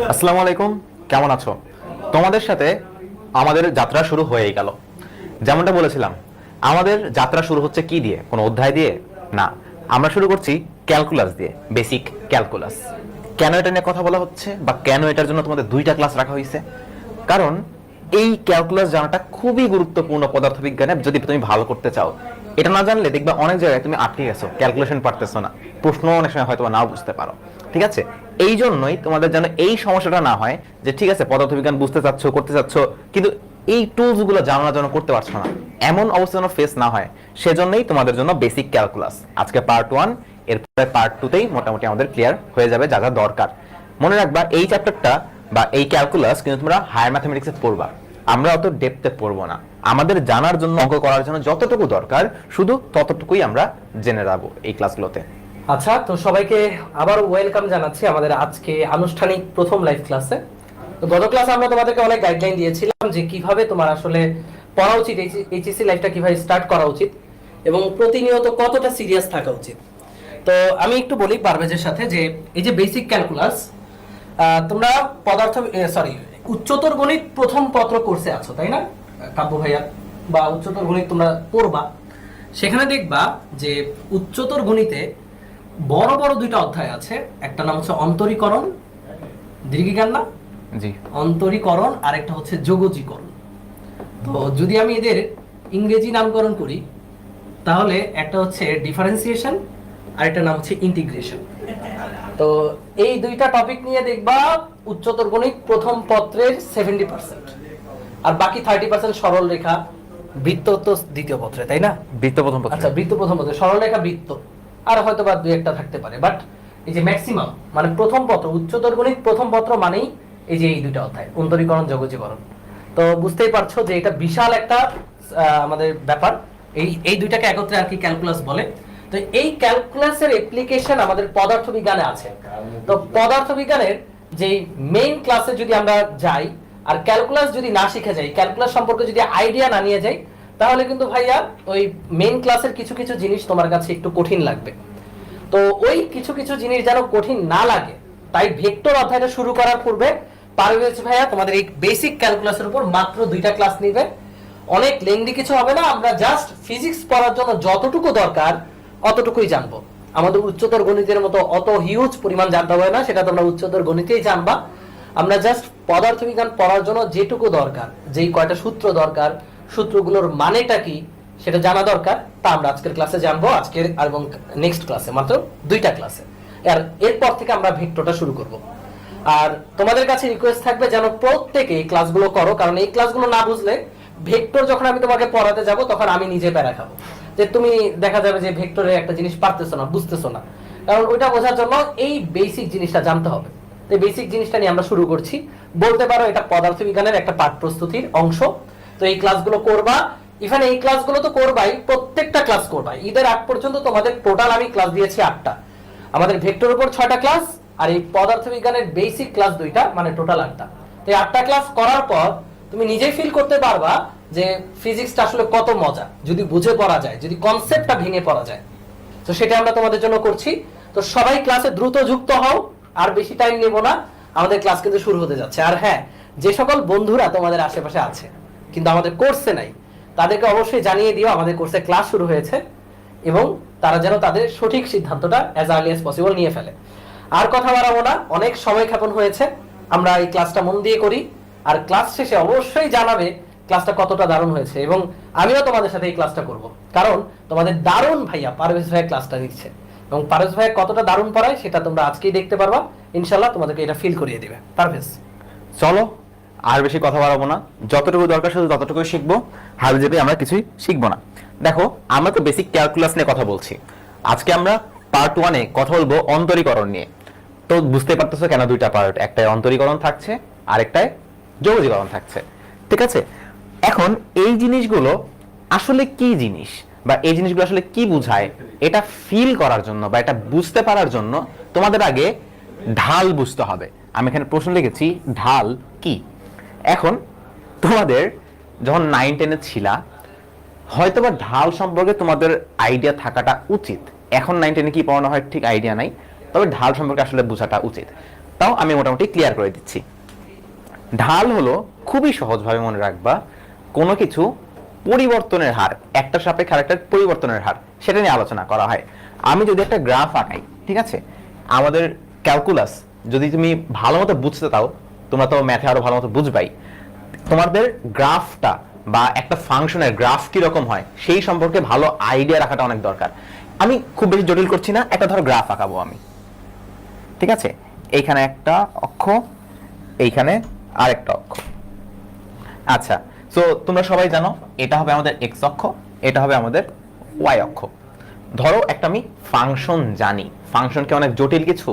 আসসালামু আলাইকুম, কেমন আছো? তোমাদের সাথে আমাদের যাত্রা শুরু হয়েই গেল। যেমনটা বলেছিলাম, আমাদের যাত্রা শুরু হচ্ছে কি দিয়ে? কোনো অধ্যায় দিয়ে না, আমরা শুরু করছি ক্যালকুলাস দিয়ে, বেসিক ক্যালকুলাস। কেন এটা নিয়ে কথা বলা হচ্ছে বা কেন এটার জন্য তোমাদের 2টা ক্লাস রাখা হয়েছে? কারণ এই ক্যালকুলাস জানাটা খুবই গুরুত্বপূর্ণ পদার্থবিজ্ঞানে, যদি তুমি ভালো করতে চাও। এটা না জানলে দেখবা অনেক জায়গায় তুমি আটকে গেছো, ক্যালকুলেশন পারতেছো না, প্রশ্ন অনেক সময় হয়তো নাও বুঝতে পারো। ঠিক আছে, এই জন্যই তোমাদের যেন এই সমস্যাটা না হয় যে ঠিক আছে পদার্থবিজ্ঞান বুঝতে চাচ্ছ, করতে চাচ্ছ, কিন্তু এই টুলস গুলো জানার জন্য করতে পারছো না, এমন অবস্থা যেন ফেস না হয়, সেজন্যই তোমাদের জন্য বেসিক ক্যালকুলাস। আজকে পার্ট 1, এরপরে পার্ট 2তেই মোটামুটি আমাদের ক্লিয়ার হয়ে যাবে যা যা দরকার। মনে রাখবা এই চ্যাপ্টারটা বা এই ক্যালকুলাস কিন্তু তোমরা হায়ার ম্যাথমেটিক্সে পড়বা, আমরা অত ডেপথে পড়বো না। আমাদের জানার জন্য, অঙ্ক করার জন্য যতটুকু দরকার শুধু ততটুকুই আমরা জেনে রাখবো এই ক্লাসগুলোতে। আচ্ছা, তো সবাইকে আবার ওয়েলকাম জানাচ্ছি আমাদের আজকে আনুষ্ঠানিক প্রথম লাইভ ক্লাসে। তো গত ক্লাসে আমরা তোমাদেরকে অনেক গাইডলাইন দিয়েছিলাম যে কিভাবে তোমার আসলে পড়া উচিত, এইচএসসি লাইফটা কিভাবে স্টার্ট করা উচিত এবং প্রতিনিয়ত কতটা সিরিয়াস থাকা উচিত। তো আমি একটু বলি পারভেজের সাথে যে এই যে বেসিক ক্যালকুলাস, তোমরা উচ্চতর গণিত প্রথম পত্র কোর্সে আছো, তাই না কাব্য ভাইয়া? বা উচ্চতর গণিত তোমরা পড়বা, সেখানে দেখবা যে উচ্চতর গণিতে বড় বড় 2টা অধ্যায় আছে। একটা নাম হচ্ছে অন্তরীকরণ, দীর্ঘিকার না জি, অন্তরীকরণ, আর একটা হচ্ছে যোগজীকরণ। তো যদি আমি এদের ইংরেজি নামকরণ করি তাহলে একটা হচ্ছে ডিফারেন্সিয়েশন আর একটা নাম হচ্ছে ইন্টিগ্রেশন। তো এই 2টা টপিক নিয়ে দেখবা উচ্চতর গণিত প্রথম পত্রের 70%, আর বাকি 30% সরল রেখা, বৃত্ত তো দ্বিতীয় পত্রে, তাই না? বৃত্ত প্রথম পত্র। আচ্ছা, বৃত্ত প্রথম পত্রে, সরল রেখা, বৃত্ত, আর হয়তো বা 2-1টা থাকতে পারে, বাট এই যে ম্যাক্সিমাম মানে প্রথম পত্র, উচ্চতর গণিত প্রথম পত্র মানেই এই যে এই 2টা অধ্যায়, অন্তরীকরণ, যোগজীকরণ। তো বুঝতেই পারছো যে এটা বিশাল একটা আমাদের ব্যাপার। এই 2টাকে একত্রে আর কি ক্যালকুলাস বলে। তো এই ক্যালকুলাসের অ্যাপ্লিকেশন আমাদের পদার্থবিজ্ঞানে আছে। তো পদার্থবিজ্ঞানের যে মেইন ক্লাসে যদি আমরা যাই আর ক্যালকুলাস যদি না শিখে যাই, ক্যালকুলাস সম্পর্কে যদি আইডিয়া না নিয়ে যাই, তাহলে কিন্তু ভাইয়া ওই মেইন ক্লাসের কিছু কিছু জিনিস তোমার কাছে একটু কঠিন লাগবে। তো ওই কিছু কিছু জিনিস যেন কঠিন না লাগে, তাই ভেক্টর অধ্যায়টা শুরু করার পূর্বে পারভেজ ভাইয়া তোমাদের এই বেসিক ক্যালকুলাসের উপর মাত্র 2টা ক্লাস নিবে। অনেক লেংদি কিছু হবে না, আমরা জাস্ট ফিজিক্স পড়ার জন্য যতটুকু দরকার অতটুকুই জানবো। আমাদের উচ্চতর গণিতের মতো অত হিউজ পরিমাণ জানতে হবে না, সেটা তোমরা উচ্চতর গণিতেই জানবা। আমরা জাস্ট পদার্থবিজ্ঞান পড়ার জন্য যেটুকু দরকার, যেই কয়টা সূত্র দরকার, সূত্রগুলোর মানেটা কি সেটা জানা দরকার, তা আমরা আজকের ক্লাসে জানবো, আজকের এবং নেক্সট ক্লাসে, মাত্র 2টা ক্লাসে। আর এরপর থেকে আমরা ভেক্টরটা শুরু করব। আর তোমাদের কাছে রিকোয়েস্ট থাকবে যেন প্রত্যেকে এই ক্লাসগুলো করো, কারণ এই ক্লাসগুলো না বুঝলে ভেক্টর যখন আমি তোমাকে পড়াতে যাব তখন আমি নিজে প্যারা খাবো, যে তুমি দেখা যাবে যে ভেক্টরের একটা জিনিস পারতেছো না, বুঝতেছো না। কারণ ওইটা বোঝার জন্য এই বেসিক জিনিসটা জানতে হবে। এই বেসিক জিনিসটা নিয়ে আমরা শুরু করছি, বলতে পারো এটা পদার্থবিজ্ঞানের একটা পাঠ প্রস্তুতির অংশ। তো এই ক্লাসগুলো করবা, ইভেন এই ক্লাসগুলো তো করবাই, প্রত্যেকটা ক্লাস করবা। ঈদের আগ পর্যন্ত তোমাদের টোটাল আমি ক্লাস দিয়েছি 8টা, আমাদের ভেক্টর উপর 6টা ক্লাস, আর এই পদার্থবিজ্ঞানের বেসিক ক্লাস 2টা, মানে টোটাল 8টা। তো এই 8টা ক্লাস করার পর তুমি নিজেই ফিল করতে পারবা যে ফিজিক্সটা আসলে কত মজা যদি বুঝে পড়া যায়, যদি কনসেপ্টটা ভেঙে পড়া যায়। তো সেটা আমরা তোমাদের জন্য করছি। তো সবাই ক্লাসে দ্রুত যুক্ত হও, আর বেশি টাইম নেব না, আমাদের ক্লাস কিন্তু শুরু হতে যাচ্ছে। আর হ্যাঁ, যে সকল বন্ধুরা তোমাদের আশেপাশে আছে কিন্তু আমাদের কোর্সে নাই, তাদেরকে অবশ্যই জানিয়ে দিও আমাদের কোর্সে ক্লাস শুরু হয়েছে, এবং তারা যেন তাদের সঠিক সিদ্ধান্তটা অ্যাজ আর্লি অ্যাজ পসিবল নিয়ে ফেলে। আর কথা বাড়াবো না, অনেক সময় ক্ষেপণ হয়েছে, আমরা এই ক্লাসটা মন দিয়ে করি। আর ক্লাস শেষে অবশ্যই জানাবে ক্লাসটা কতটা দারুণ হয়েছে, এবং আমিও তোমাদের সাথে এই ক্লাসটা করব, কারণ তোমাদের দারুণ ভাইয়া পারভেজ ভাইয়া ক্লাসটা দিচ্ছে, এবং পারভেজ ভাইয়া কতটা দারুণ পড়ায় সেটা তোমরা আজকেই দেখতে পারবা। ইনশাল্লাহ তোমাদেরকে এটা ফিল করিয়ে দিবে পারভেজ। চলো আর বেশি কথা বাড়াবো না, যতটুকু দরকার শুধু ততটুকুই শিখবো, হাল চেপে আমরা কিছুই শিখবো না। দেখো, আমরা তো বেসিক ক্যালকুলাস নিয়ে কথা বলছি, আজকে আমরা পার্ট 1-এ কথা বলবো অন্তরীকরণ নিয়ে। তো বুঝতে পারতেছো কেন 2টা পার্ট, একটায় অন্তরীকরণ থাকছে আর একটায় যোগজীকরণ থাকছে। ঠিক আছে, এখন এই জিনিসগুলো আসলে কি জিনিস বা এই জিনিসগুলো আসলে কি বোঝায়, এটা ফিল করার জন্য বা এটা বুঝতে পারার জন্য তোমাদের আগে ঢাল বুঝতে হবে। আমি এখানে প্রশ্ন লিখেছি, ঢাল কি। এখন তোমাদের যখন 9-10-এ ছিলা হয়তোবা ঢাল সম্পর্কে তোমাদের আইডিয়া থাকাটা উচিত। এখন 9-10-এ কি পড়ানো হয় ঠিক আইডিয়া নাই, তবে ঢাল সম্পর্কে আসলে বোঝাটা উচিত। তাও আমি মোটামুটি ক্লিয়ার করে দিচ্ছি। ঢাল হলো, খুবই সহজভাবে মনে রাখবা, কোনো কিছু পরিবর্তনের হার, একটা সাপেক্ষে আরেকটার পরিবর্তনের হার, সেটা নিয়ে আলোচনা করা হয়। আমি যদি একটা গ্রাফ আঁকাই, ঠিক আছে, আমাদের ক্যালকুলাস যদি তুমি ভালো মতো বুঝতে চাও, তোমরা তো ম্যাথে আরো ভালো মতো বুঝবাই, তোমাদের গ্রাফটা বা একটা ফাংশনের গ্রাফ কি রকম হয় সেই সম্পর্কে ভালো আইডিয়া রাখাটা অনেক দরকার। আমি খুব বেশি জটিল করছি না, একটা ধরো গ্রাফ আঁকাবো আমি, ঠিক আছে, এইখানে একটা অক্ষ, এইখানে আরেকটা অক্ষ। আচ্ছা, সো তোমরা সবাই জানো এটা হবে আমাদের এক্স অক্ষ, এটা হবে আমাদের ওয়াই অক্ষ। ধরো একটা আমি ফাংশন জানি, ফাংশন কি অনেক জটিল কিছু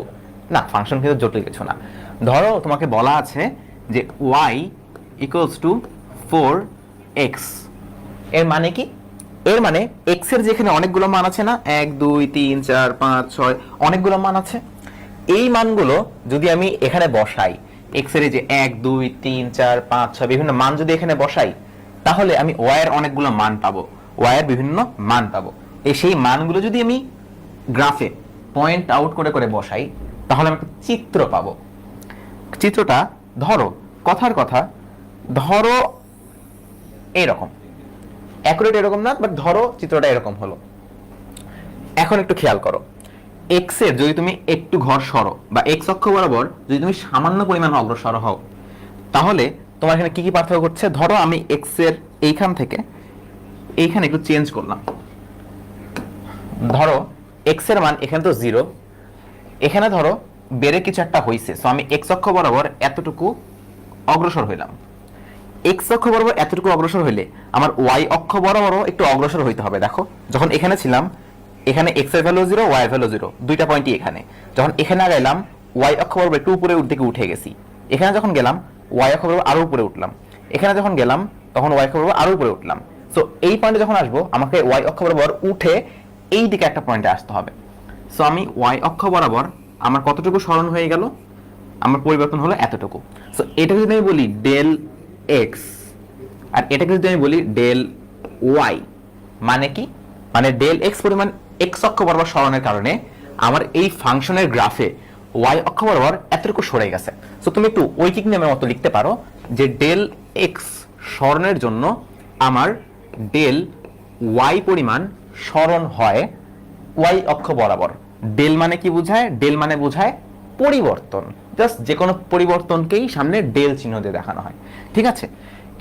না? ফাংশন কিন্তু জটিল কিছু না। ধরো তোমাকে বলা আছে যে y ইকুয়ালস টু 4x, এর মানে কি? এর মানে x এর যেখানে অনেকগুলো মান আছে না, 1 2 3 4 5 6 অনেকগুলো মান আছে, এই মানগুলো যদি আমি এখানে বসাই, x এর যে 1 2 3 4 5 6 বিভিন্ন মান যদি এখানে বসাই, তাহলে আমি y এর অনেকগুলো মান পাবো, y এর বিভিন্ন মান পাবো। এই সেই মানগুলো যদি আমি গ্রাফে পয়েন্ট আউট করে করে বসাই, তাহলে আমি একটা চিত্র পাবো। চিত্রটা ধরো, কথার কথা, ধরো এরকম, অ্যাকুরেট এরকম না, বাট ধরো চিত্রটা এরকম হলো। এখন একটু খেয়াল করো, এক্স এর যদি তুমি একটু ঘর সরো বা এক্স অক্ষ বরাবর যদি তুমি সামান্য পরিমাণ অগ্রসর হও, তাহলে তোমার এখানে কি কি পার্থক্য ঘটছে? ধরো আমি এক্স এর এইখান থেকে এইখানে একটু চেঞ্জ করলাম, ধরো এক্স এর মান এখানে তো 0, এখানে ধরো বেড়ে কিছু একটা হইছে, সো আমি এক্স অক্ষ বরাবর এতটুকু অগ্রসর হইলাম। এক্স অক্ষ বরাবর এতটুকু অগ্রসর হইলে আমার ওয়াই অক্ষ বরাবরও একটু অগ্রসর হইতে হবে। দেখো, যখন এখানে ছিলাম, এখানে এক্স এর ভ্যালু 0, ওয়াই এর ভ্যালু 0, দুইটা পয়েন্টই এখানে। যখন এখানে গেলাম, ওয়াই অক্ষ বরাবর একটু উপরে থেকে উঠে গেছি। এখানে যখন গেলাম, ওয়াই অক্ষ বরাবর আরো উপরে উঠলাম। এখানে যখন গেলাম, তখন ওয়াই অক্ষ বরাবর আরো উপরে উঠলাম। সো এই পয়েন্টে যখন আসবো, আমাকে ওয়াই অক্ষ বরাবর উঠে এই দিকে একটা পয়েন্টে আসতে হবে। সো আমি ওয়াই অক্ষ বরাবর আমার কতটুকু সরণ হয়ে গেল? আমার পরিবর্তন হলো এতটুকু। সো এটাকে যদি আমি বলি ডেল এক্স, আর এটাকে যদি আমি বলি ডেল ওয়াই, মানে কি? মানে ডেল এক্স পরিমাণ এক্স অক্ষ বরাবর সরণের কারণে আমার এই ফাংশনের গ্রাফে ওয়াই অক্ষ বরাবর এতটুকু সরে গেছে। সো তুমি একটু ঐকিক নিয়মের মতো লিখতে পারো যে ডেল এক্স সরণের জন্য আমার ডেল ওয়াই পরিমাণ সরণ হয় ওয়াই অক্ষ বরাবর। ডেল মানে কি বোঝায়? ডেল মানে বোঝায় পরিবর্তন, জাস্ট যে কোনো পরিবর্তনকেই সামনে ডেল চিহ্ন দিয়ে দেখানো হয়, ঠিক আছে?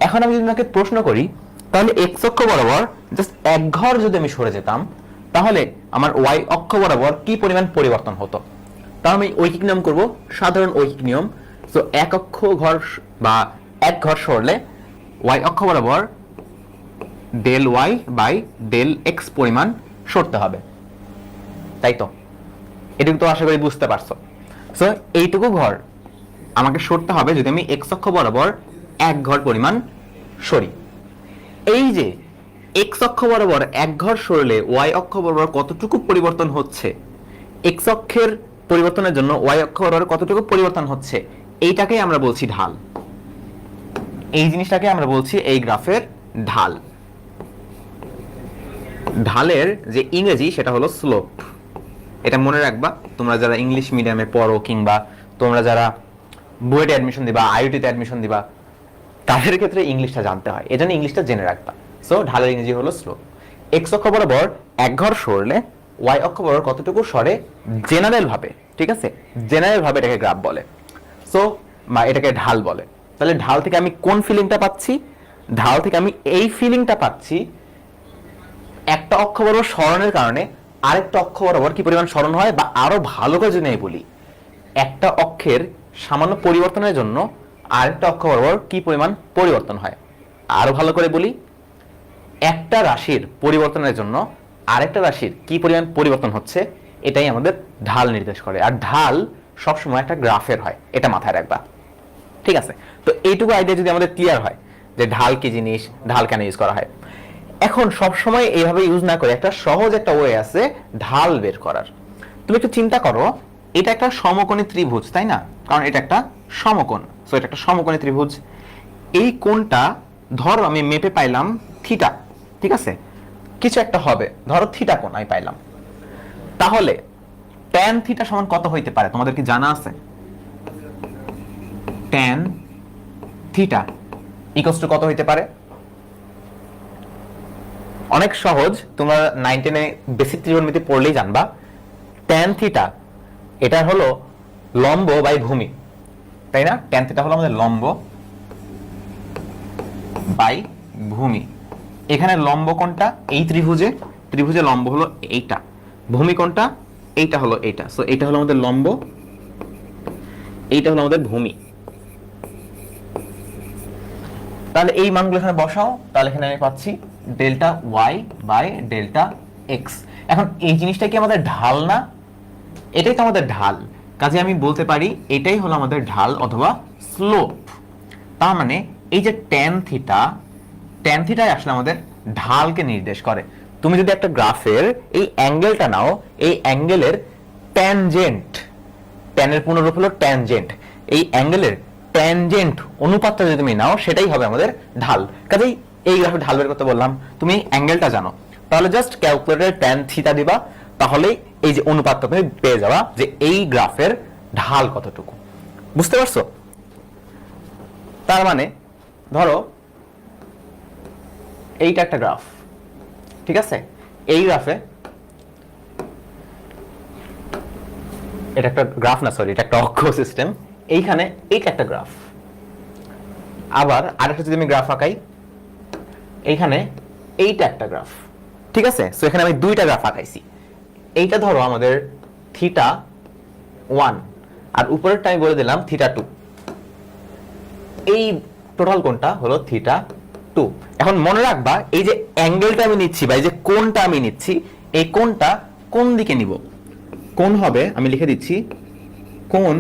এখন আমি যদি তোমাকে প্রশ্ন করি, তাহলে এক্স অক্ষ বরাবর জাস্ট এক ঘর যদি আমি সরে যেতাম, তাহলে আমার ওয়াই অক্ষ বরাবর কি পরিমাণ পরিবর্তন হতো? তাহলে আমি ঐকিক নিয়ম করব, সাধারণ ঐকিক নিয়ম। সো এক অক্ষ ঘর বা এক ঘর সরলে ওয়াই অক্ষ বরাবর del Y by del X পরিমাণ সরতে হবে, তাই তো? এটুকু তো আশা করি বুঝতে পারছো। সো এইটুকু ঘর আমাকে সরতে হবে যদি আমি এক্স অক্ষ বরাবর এক ঘর পরিমাণ সরি। এই যে এক্স অক্ষ বরাবর এক ঘর সরলে ওয়াই অক্ষ বরাবর কতটুকু পরিবর্তন হচ্ছে, এক্স অক্ষের পরিবর্তনের জন্য ওয়াই অক্ষ বরাবর কতটুকু পরিবর্তন হচ্ছে, এইটাকেই আমরা বলছি ঢাল। এই জিনিসটাকে আমরা বলছি এই গ্রাফের ঢাল। ঢালের যে ইংরেজি সেটা হলো স্লোপ। এটা মনে রাখবা, তোমরা যারা ইংলিশ মিডিয়ামে পড়ো কিংবা তোমরা যারা বুয়েটে অ্যাডমিশন দিবা, আইইউটিতে অ্যাডমিশন দিবা, তাদের ক্ষেত্রে ইংলিশটা জানতে হয়, এজন্য ইংলিশটা জেনে রাখবা। সো ঢালের ইংরেজি হলো স্লোপ। এক্স অক্ষ বরাবর এক ঘর সরলে ওয়াই অক্ষ বরাবর কতটুকু সরে জেনারেল ভাবে, ঠিক আছে, জেনারেল ভাবে এটাকে গ্রাফ বলে। সো বা এটাকে ঢাল বলে। তাহলে ঢাল থেকে আমি কোন ফিলিংটা পাচ্ছি? ঢাল থেকে আমি এই ফিলিংটা পাচ্ছি, একটা অক্ষ বরাবর সরণের কারণে আরেকটা অক্ষ বরাবর কি পরিমাণ সরণ হয়, বা আরো ভালো করে যদি আমি বলি, একটা অক্ষের সামান্য পরিবর্তনের জন্য আরেকটা অক্ষ বরাবর কি পরিমাণ পরিবর্তন হয়। আরো ভালো করে বলি, একটা রাশির পরিবর্তনের জন্য আরেকটা রাশির কি পরিমাণ পরিবর্তন হচ্ছে, এটাই আমাদের ঢাল নির্দেশ করে। আর ঢাল সবসময় একটা গ্রাফের হয়, এটা মাথায় রাখবা, ঠিক আছে? তো এইটুকু আইডিয়া যদি আমাদের ক্লিয়ার হয় যে ঢাল কি জিনিস, ঢাল কেন ইউজ করা হয়, এখন সব সময় এইভাবে ইউজ না করে একটা সহজ একটা ওয়ে আছে ঢাল বের করার। তুমি একটু চিন্তা করো, এটা একটা সমকোণী ত্রিভুজ, তাই না? কারণ এটা একটা সমকোণ, সো এটা একটা সমকোণী ত্রিভুজ। এই কোণটা ধরো আমি মেপে পাইলাম থিটা, ঠিক আছে, কিছু একটা হবে, ধরো থিটা কোণ আমি পাইলাম, তাহলে ট্যান থিটা সমান কত হইতে পারে তোমাদের কি জানা আছে? ট্যান থিটা ইকুয়ালস টু কত হইতে পারে? অনেক সহজ, তোমরা 9 10 এ বেসিক ত্রিকোণমিতি পড়লেই জানবা। ট্যান থিটা এটা হলো লম্ব বাই ভূমি, তাই না? ট্যান থিটা হলো আমাদের লম্ব বাই ভূমি। এখানে লম্ব কোণটা এই ত্রিভুজে, ত্রিভুজে লম্ব হলো এইটা, ভূমি কোণটা এইটা হলো এইটা, সো এইটা হলো আমাদের লম্ব, এইটা হলো আমাদের ভূমি। তাহলে এই মানগুলো এখানে বসাও, তাহলে এখানে আমি পাচ্ছি delta Y by delta X. এখন এই জিনিসটা কি আমাদের ঢাল না? এটাই তো আমাদের ঢাল, কাজে আমি বলতে পারি এটাই হলো আমাদের ঢাল অথবা স্লোপ। তার মানে এই যে ট্যান থিটা, ট্যান থিটাই আসলে আমাদের ঢালকে নির্দেশ করে। তুমি যদি একটা গ্রাফের এই অ্যাঙ্গেলটা নাও, এই অ্যাঙ্গেলের ট্যানজেন্ট, ট্যানের পূর্ণরূপ হলো ট্যানজেন্ট, এই অ্যাঙ্গেলের ট্যানজেন্ট অনুপাতটা যদি তুমি নাও সেটাই হবে আমাদের ঢাল। কাজেই এই গ্রাফে ঢাল বের করতে বললাম, তুমি অ্যাঙ্গেলটা জানো, তাহলে জাস্ট ক্যালকুলেটরে ট্যান থিটা দিবা, তাহলেই এই যে অনুপাতটা তুমি পেয়ে যাবা যে এই গ্রাফের ঢাল কতটুকু। বুঝতে পারছো? তার মানে ধরো এইটা একটা গ্রাফ, ঠিক আছে, এই গ্রাফে, এটা একটা গ্রাফ না, সরি, এটা একটা অক্ষ সিস্টেম, এইখানে এইটা একটা গ্রাফ। আবার আরেকটা যদি আমি গ্রাফ আঁকাই, এইখানে এইটা একটা গ্রাফ, ঠিক আছে, সো এখানে আমি দুইটা গ্রাফ আঁকাইছি। এইটা ধরো আমাদের থিটা 1 আর উপরেরটা আমি বলে দিলাম থিটা 2, এই টোটাল কোণটা হলো থিটা 2। এখন মনে রাখবা এই যে অ্যাঙ্গেলটা আমি নিচ্ছি বা এই যে কোণটা আমি নিচ্ছি, এই কোণটা কোন দিকে নিব? কোণ হবে, আমি লিখে দিচ্ছি, কোণ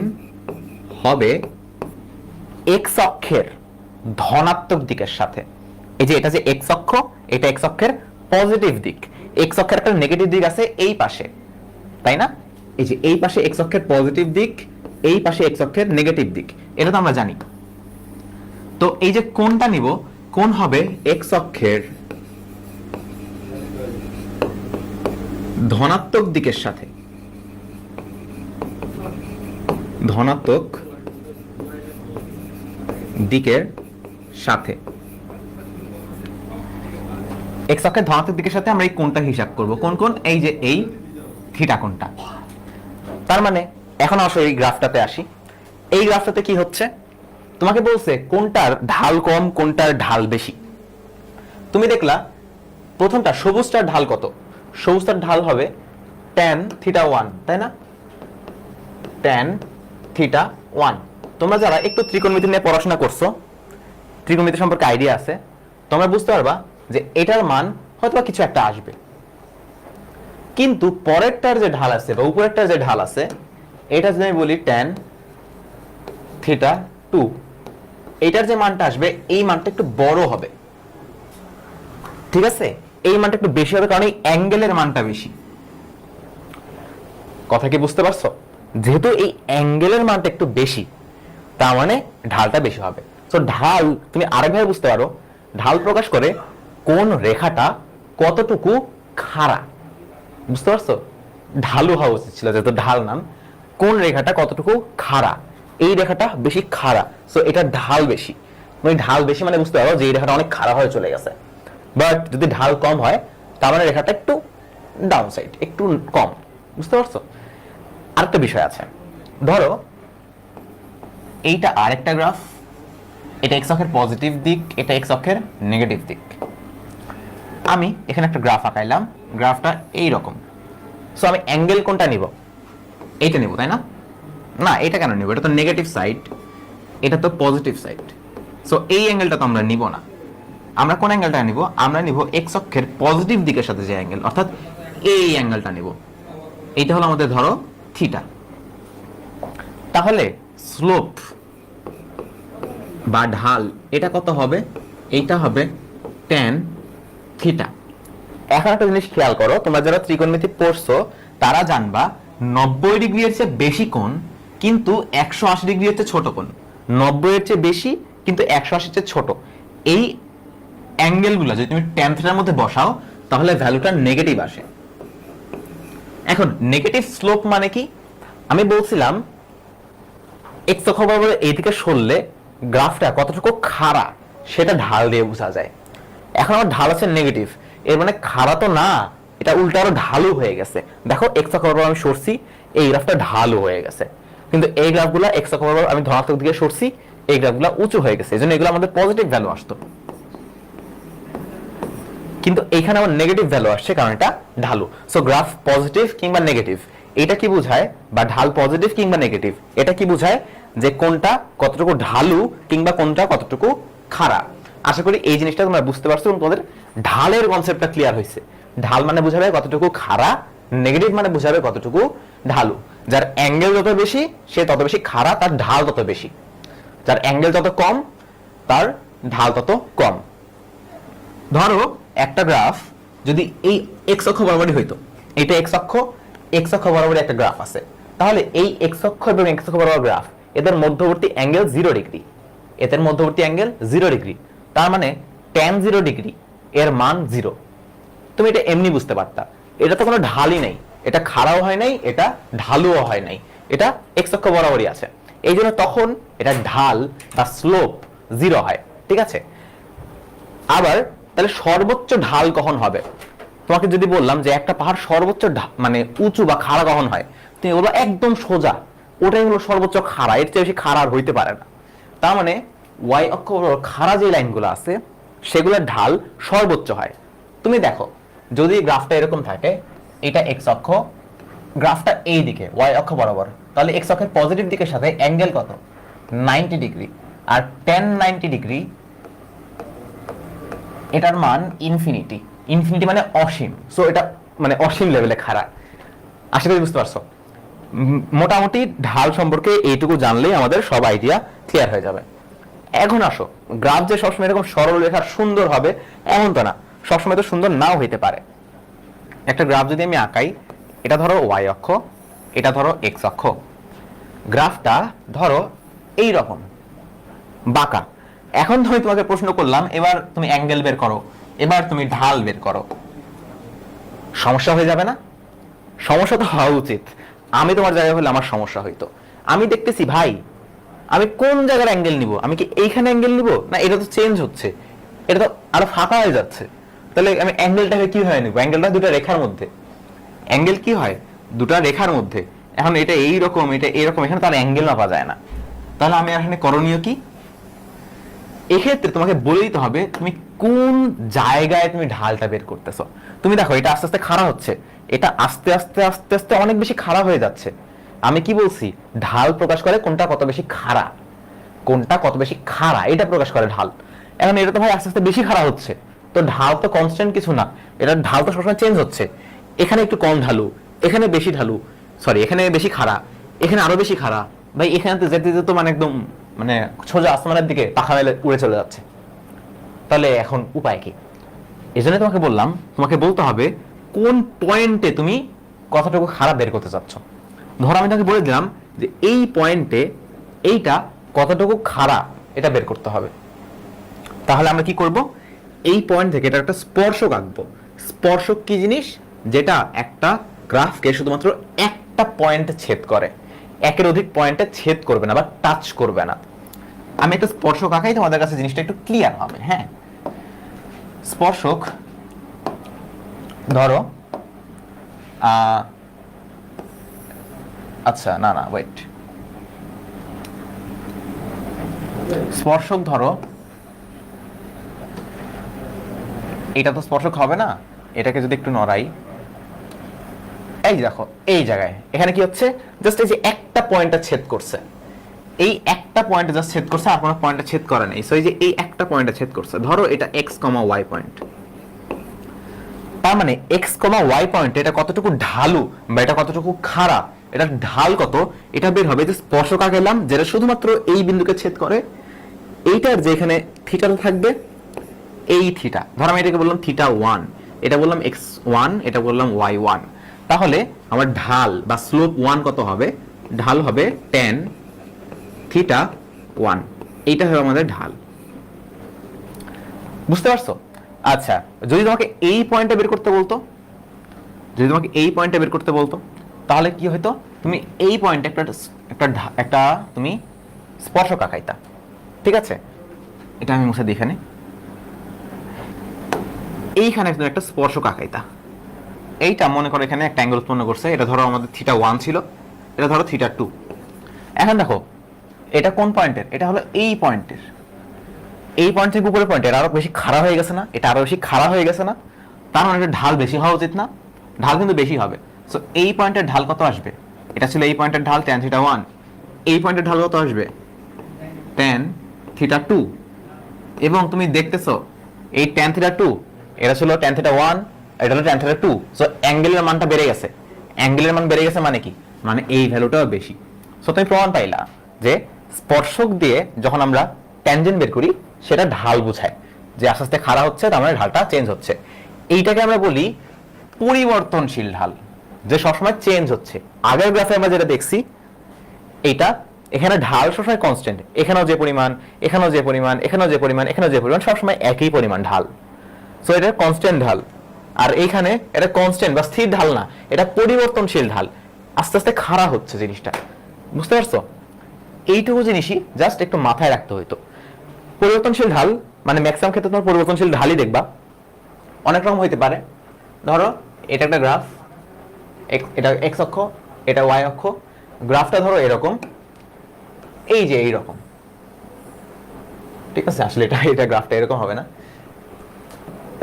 হবে এক্স অক্ষের ধনাত্মক দিকের সাথে। এই যে এটা যে এক্স অক্ষ, এটা এক্স অক্ষের পজিটিভ দিক, এক্স অক্ষের একটা নেগেটিভ দিক আছে এই পাশে, তাই না? এই যে এই পাশে এক্স অক্ষের পজিটিভ দিক, এই পাশে এক্স অক্ষের নেগেটিভ দিক, এটা তো আমরা জানি। তো এই যে কোণটা নিব, কোণ হবে এক্স অক্ষের ধনাত্মক দিকের সাথে, ধনাত্মক দিকের সাথে, এক্স অক্ষের ধনাত্মক দিকের সাথে আমরা এই কোণটা হিসাব করব। কোন কোণ? এই যে এই থিটা কোণটা। তার মানে এখন আসলে এই গ্রাফটাতে আসি। এই গ্রাফটাতে কি হচ্ছে? তোমাকে বলছে কোনটার ঢাল কম, কোনটার ঢাল বেশি। তুমি দেখলা প্রথমটা সবুজটার ঢাল কত? সবুজটার ঢাল হবে tan থিটা 1, তাই না? tan theta 1। তোমরা যারা একটু ত্রিকোণমিতি নিয়ে পড়াশোনা করছো, ত্রিকোণমিতি সম্পর্কে আইডিয়া আছে, তোমরা বুঝতে পারবা যে এটার মান হয়তো কিছু একটা আসবে, কিন্তু পরেরটার যে ঢাল আছে বা উপরেরটার যে ঢাল আছে, এটা যদি আমি বলি tan থিটা 2, এটার যে মানটা আসবে এই মানটা একটু বড় হবে, ঠিক আছে? এই মানটা একটু বেশি হবে কারণ এই অ্যাঙ্গেলের মানটা বেশি। কথা কি বুঝতে পারছো? যেহেতু এই অ্যাঙ্গেলের মানটা একটু বেশি, তার মানে ঢালটা বেশি হবে। সো ঢাল তুমি আরেকভাবে বুঝতে পারো, ঢাল প্রকাশ করে কোন রেখাটা কতটুকু খাড়া। বুঝতে পারছো? ঢালু হওয়া উচিত ছিল, যেহেতু ঢাল নাম, কোন রেখাটা কতটুকু খাড়া, এই রেখাটা বেশি খাড়া, সো এটা ঢাল বেশি। তুমি ঢাল বেশি মানে বুঝতে পারো যে এই রেখাটা অনেক খাড়া হয়ে চলে গেছে। বাট যদি ঢাল কম হয় তার মানে রেখাটা একটু ডাউন সাইড, একটু কম। বুঝতে পারছো? আরেকটা বিষয় আছে, ধরো এইটা আরেকটা গ্রাফ, এটা এক্স অক্ষের পজিটিভ দিক, এটা এক্স অক্ষের নেগেটিভ দিক। আমি এখানে একটা গ্রাফ আঁকাইলাম, গ্রাফটা এই রকম। সো আমি অ্যাঙ্গেল কোনটা নিব? এইটা নিব, তাই না? না, এটা কেন নিব? এটা তো নেগেটিভ সাইড, এটা তো পজিটিভ সাইড, সো এই অ্যাঙ্গেলটা তো আমরা নিব না। আমরা কোন অ্যাঙ্গেলটা নিব? আমরা নিব এক্স অক্ষের পজিটিভ দিকের সাথে যে অ্যাঙ্গেল, অর্থাৎ এই অ্যাঙ্গেলটা নিব। এইটা হলো আমাদের ধরো থিটা। তাহলে স্লোপ বা ঢাল এটা কত হবে? এইটা হবে tan থিটা। এখন একটা জিনিস খেয়াল করো, তোমরা যারা ত্রিকোণমিতি পড়ছো তারা জানবা 90 ডিগ্রির চেয়ে বেশি কোণ কিন্তু 180 ডিগ্রির চেয়ে ছোট কোণ। 90 এর চেয়ে বেশি কিন্তু 180 চেয়ে ছোট। এই অ্যাঙ্গেলগুলো যদি তুমি tan থিটার মধ্যে বসাও তাহলে ভ্যালুটা নেগেটিভ আসে। এখন নেগেটিভ স্লোপ মানে কি? আমি বলছিলাম এক্স অক্ষ বরাবর এইদিকে সরলে গ্রাফটা কতটুকু খাড়া সেটা ঢাল দিয়ে বোঝা যায়। এখন আমার ঢাল আছে নেগেটিভ, এর মানে খাড়া তো না, এটা উল্টো আরো ঢালু হয়ে গেছে। দেখো এক্স অক্ষ বরাবর আমি সরছি, এই গ্রাফটা ঢালু হয়ে গেছে, কিন্তু এই গ্রাফগুলো এক্স অক্ষ বরাবর আমি ধনাত্মক দিকে সরছি, এই গ্রাফগুলো উঁচু হয়ে গেছে, এজন্য এগুলো আমাদের পজিটিভ ভ্যালু আসতো। কিন্তু এখানে আমার নেগেটিভ ভ্যালু আসছে কারণ এটা ঢালু। সো গ্রাফ পজিটিভ কিংবা নেগেটিভ এটা কি বোঝায়, বা ঢাল পজিটিভ কিংবা নেগেটিভ এটা কি বোঝায়, যে কোনটা কতটুকু ঢালু কিংবা কোনটা কতটুকু খাড়া। আশা করি এই জিনিসটা তোমরা বুঝতে পারছো এবং তোমাদের ঢালের কনসেপ্টটা ক্লিয়ার হয়েছে। ঢাল মানে বোঝাবে কতটুকু খাড়া, নেগেটিভ মানে বোঝাবে কতটুকু ঢালু। যার অ্যাঙ্গেল যত বেশি সে তত বেশি খাড়া, তার ঢাল তত বেশি। যার অ্যাঙ্গেল যত কম তার ঢাল তত কম। ধরো একটা গ্রাফ যদি এই এক্স অক্ষ বরাবরই হইতো, এটা এক্স অক্ষ বরাবরই একটা গ্রাফ আছে, তাহলে এই এক্স অক্ষ এবং এক্স অক্ষ বরাবর গ্রাফ এদের মধ্যবর্তী অ্যাঙ্গেল 0 ডিগ্রি, এদের মধ্যবর্তী অ্যাঙ্গেল 0 ডিগ্রি, তার মানে tan 0 ডিগ্রি এর মান 0। তুমি এটা এমনি বুঝতে পারতা, এটা তো কোনো ঢালই নেই, এটা খাড়াও হয় নাই, এটা ঢালুও হয় নাই, এটা এক্স অক্ষ বরাবরই আছে, এই জন্য তখন এটা ঢাল বা স্লোপ 0 হয়। ঠিক আছে, আবার তাহলে সর্বোচ্চ ঢাল কখন হবে? তোমাকে যদি বললাম যে একটা পাহাড় সর্বোচ্চ মানে উঁচু বা খাড়া কখন হয়, তুমি বলবো একদম সোজা, ওটাই হলো সর্বোচ্চ খাড়া, এর চেয়ে বেশি খাড়া আর হইতে পারে না। তার মানে ওয়াই অক্ষ খাড়া যে লাইনগুলো আছে সেগুলোর ঢাল সর্বোচ্চ হয়। তুমি দেখো যদি গ্রাফটা এরকম থাকে, এটা এক্স অক্ষ, গ্রাফটা এই দিকে ওয়াই অক্ষ বরাবর, তাহলে এক্স অক্ষের পজিটিভ দিকের সাথে অ্যাঙ্গেল কত? 90 ডিগ্রি, আর tan 90 ডিগ্রি এটার মান ইনফিনিটি। ইনফিনিটি মানে অসীম, সো এটা মানে অসীম লেভেলে খাড়া। আশা করি বুঝতে পারছো। মোটামুটি ঢাল সম্পর্কে এইটুকু জানলেই আমাদের সব আইডিয়া ক্লিয়ার হয়ে যাবে। এখন আসো, গ্রাফ যে সবসময় এরকম সরল রেখার সুন্দর হবে এমন তো না, সবসময় তো সুন্দর নাও হইতে পারে। একটা গ্রাফ যদি আমি আঁকাই, এটা ধরো ওয়াই অক্ষ, এটা ধরো এক্স অক্ষ, গ্রাফটা ধরো এই রকম বাঁকা। এখন আমি তোমাকে প্রশ্ন করলাম, এবার তুমি অ্যাঙ্গেল বের করো, এবার তুমি ঢাল বের করো, সমস্যা হয়ে যাবে না? সমস্যা তো হওয়া উচিত। আমি তোমার জায়গায় হলে আমার সমস্যা হইতো। আমি দেখতেছি ভাই আমি কোন জায়গার অ্যাঙ্গেল নিব, আমি কি এইখানে অ্যাঙ্গেল নিব, না এটা তো চেঞ্জ হচ্ছে, এটা তো আরো ফাঁকা হয়ে যাচ্ছে, তাহলে আমি অ্যাঙ্গেলটাকে কি হয় নিব? অ্যাঙ্গেলটা দুটো রেখার মধ্যে, অ্যাঙ্গেল কি হয় দুটো রেখার মধ্যে। এখন এটা এইরকম, এটা এইরকম, এখানে তার অ্যাঙ্গেল মাপা যায় না, তাহলে আমি এখানে করণীয় কি? এক্ষেত্রে তোমাকে বলে দিতে হবে তুমি কোন জায়গায় তুমি ঢালটা বের করতেছো। তুমি দেখো এটা আস্তে আস্তে খাড়া হচ্ছে, এটা আস্তে আস্তে আস্তে আস্তে অনেক বেশি খাড়া হয়ে যাচ্ছে। আমি কি বলছি? ঢাল প্রকাশ করে কোনটা কত বেশি খাড়া, কোনটা কত বেশি খাড়া এটা প্রকাশ করে ঢাল। এখন এটা তো ভাই আস্তে আস্তে বেশি খাড়া হচ্ছে, তো ঢাল তো কনস্ট্যান্ট কিছু না, এটা ঢাল তো সবসময় চেঞ্জ হচ্ছে। এখানে একটু কম ঢালু, এখানে বেশি ঢালু, সরি এখানে বেশি খাড়া, এখানে আরো বেশি খাড়া, ভাই এখানে তো যেতে যেতে তো মানে একদম মানে সোজা আসমানের দিকে পাখা মেলে উড়ে চলে যাচ্ছে। তাহলে এখন উপায় কি? এই জন্য তোমাকে বললাম, তোমাকে বলতে হবে কোন পয়েন্টে তুমি কতটুকু খারাপ বের করতে চাচ্ছ। ধরো আমি তোমাকে বলে দিলাম যে এই পয়েন্টে এইটা কতটুকু খাড়া এটা বের করতে হবে। তাহলে আমরা কি করব? এই পয়েন্ট থেকে এটা একটা স্পর্শক আঁকবো। স্পর্শক কি জিনিস? যেটা একটা গ্রাফকে শুধুমাত্র একটা পয়েন্টে ছেদ করে, একের অধিক পয়েন্টে ছেদ করবে না বা টাচ করবে না। আমি একটা স্পর্শক আঁকাই, তোমাদের কাছে জিনিসটা একটু ক্লিয়ার হবে। হ্যাঁ, স্পর্শক ধরো আচ্ছা না না ওয়েট, স্পর্শক ধরো এটা তো স্পর্শক হবে না, এটাকে যদি একটু নড়াই, এই দেখো এই জায়গায় এখানে কি হচ্ছে, জাস্ট এই যে একটা পয়েন্টটা ছেদ করছে, এই একটা পয়েন্টে জাস্ট ছেদ করছে, আর কোনো পয়েন্টে ছেদ করে নাই। সো এই যে এই একটা পয়েন্টে ছেদ করছে, ধরো এটা x, y পয়েন্ট, তার মানে x, y পয়েন্টে এটা কতটুকু ঢালু বা এটা কতটুকু খাড়া, এটা ঢাল কত এটা বের হবে যে স্পর্শক আঁকালাম যেটা শুধুমাত্র এই বিন্দুকে ছেদ করে। এইটার যে এখানে থিটাটা থাকবে, এই থিটা, ধরো আমি এটাকে বললাম θ1, এটা বললাম x1, এটা বললাম y1, তাহলে আমার ঢাল বা স্লোপ 1 কত হবে? ঢাল হবে tan θ1, এইটা হবে আমাদের ঢাল। বুঝতে পারছো? আচ্ছা, যদি তোমাকে এই পয়েন্টটা বের করতে বলতো, যদি তোমাকে এই পয়েন্টটা বের করতে বলতো, তাহলে কি হতো? তুমি এই পয়েন্টে একটা একটা একটা তুমি স্পর্শক আঁকাইতা। ঠিক আছে, এটা আমি মুছে দিই। এখানে এইখানে তুমি একটা স্পর্শক আঁকাইতা। এইটা মনে করো এখানে একটা অ্যাঙ্গেল উৎপন্ন করছে, এটা ধরো আমাদের θ1 ছিল, এটা ধরো θ2। এখন দেখো এটা কোন পয়েন্টের? এটা হলো এই পয়েন্টের, এই পয়েন্টের উপরের পয়েন্ট। এটা আরো বেশি খাড়া হয়ে গেছে না? এটা আরো বেশি খাড়া হয়ে গেছে না? তার মানে এটা ঢাল বেশি হওয়া উচিত না? ঢাল কিন্তু বেশি হবে। সো এই পয়েন্টের ঢাল কত আসবে? এটা ছিল এই পয়েন্টের ঢাল tan θ1, এই পয়েন্টের ঢাল কত আসবে? tan θ2। এবং তুমি দেখতেছো এই tan θ2, এটা ছিল tan θ1, এটা হলো tan θ2। সো অ্যাঙ্গেলের মানটা বেড়ে গেছে। অ্যাঙ্গেলের মান বেড়ে গেছে মানে কি? মানে এই ভ্যালুটাও বেশি। সো তুমি প্রমাণ পাইলা যে স্পর্শক দিয়ে যখন আমরা ট্যানজেন্ট বের করি সেটা ঢাল বোঝায়, যে আস্তে আস্তে খাড়া হচ্ছে, তার মানে ঢালটা চেঞ্জ হচ্ছে। এইটাকে আমরা বলি পরিবর্তনশীল ঢাল, যে সবসময় চেঞ্জ হচ্ছে। আগের গ্রাফে আমরা যেটা দেখছি, এইটা এখানে ঢাল সবসময় কনস্ট্যান্ট, এখানেও যে পরিমাণ, এখানেও যে পরিমাণ, এখানেও যে পরিমাণ, এখানেও যে পরিমাণ, সবসময় একই পরিমাণ ঢাল। সো এটা কনস্ট্যান্ট ঢাল। আর এইখানে এটা কনস্ট্যান্ট বা স্থির ঢাল না, এটা পরিবর্তনশীল ঢাল, আস্তে আস্তে খাড়া হচ্ছে জিনিসটা। বুঝতে পারছো? এইটুকু জিনিসই জাস্ট একটু মাথায় রাখতে হইতো। পরিবর্তনশীল ঢাল মানে ম্যাক্সিমাম ক্ষেত্রে তোমার পরিবর্তনশীল ঢালই দেখবা অনেক রকম হইতে পারে। ধরো এটা একটা গ্রাফ, এটা এক্স অক্ষ, এটা ওয়াই অক্ষ। গ্রাফটা ধরো এরকম, এই যে এইরকম। ঠিক আছে, আসলে এটা গ্রাফটা এরকম হবে না,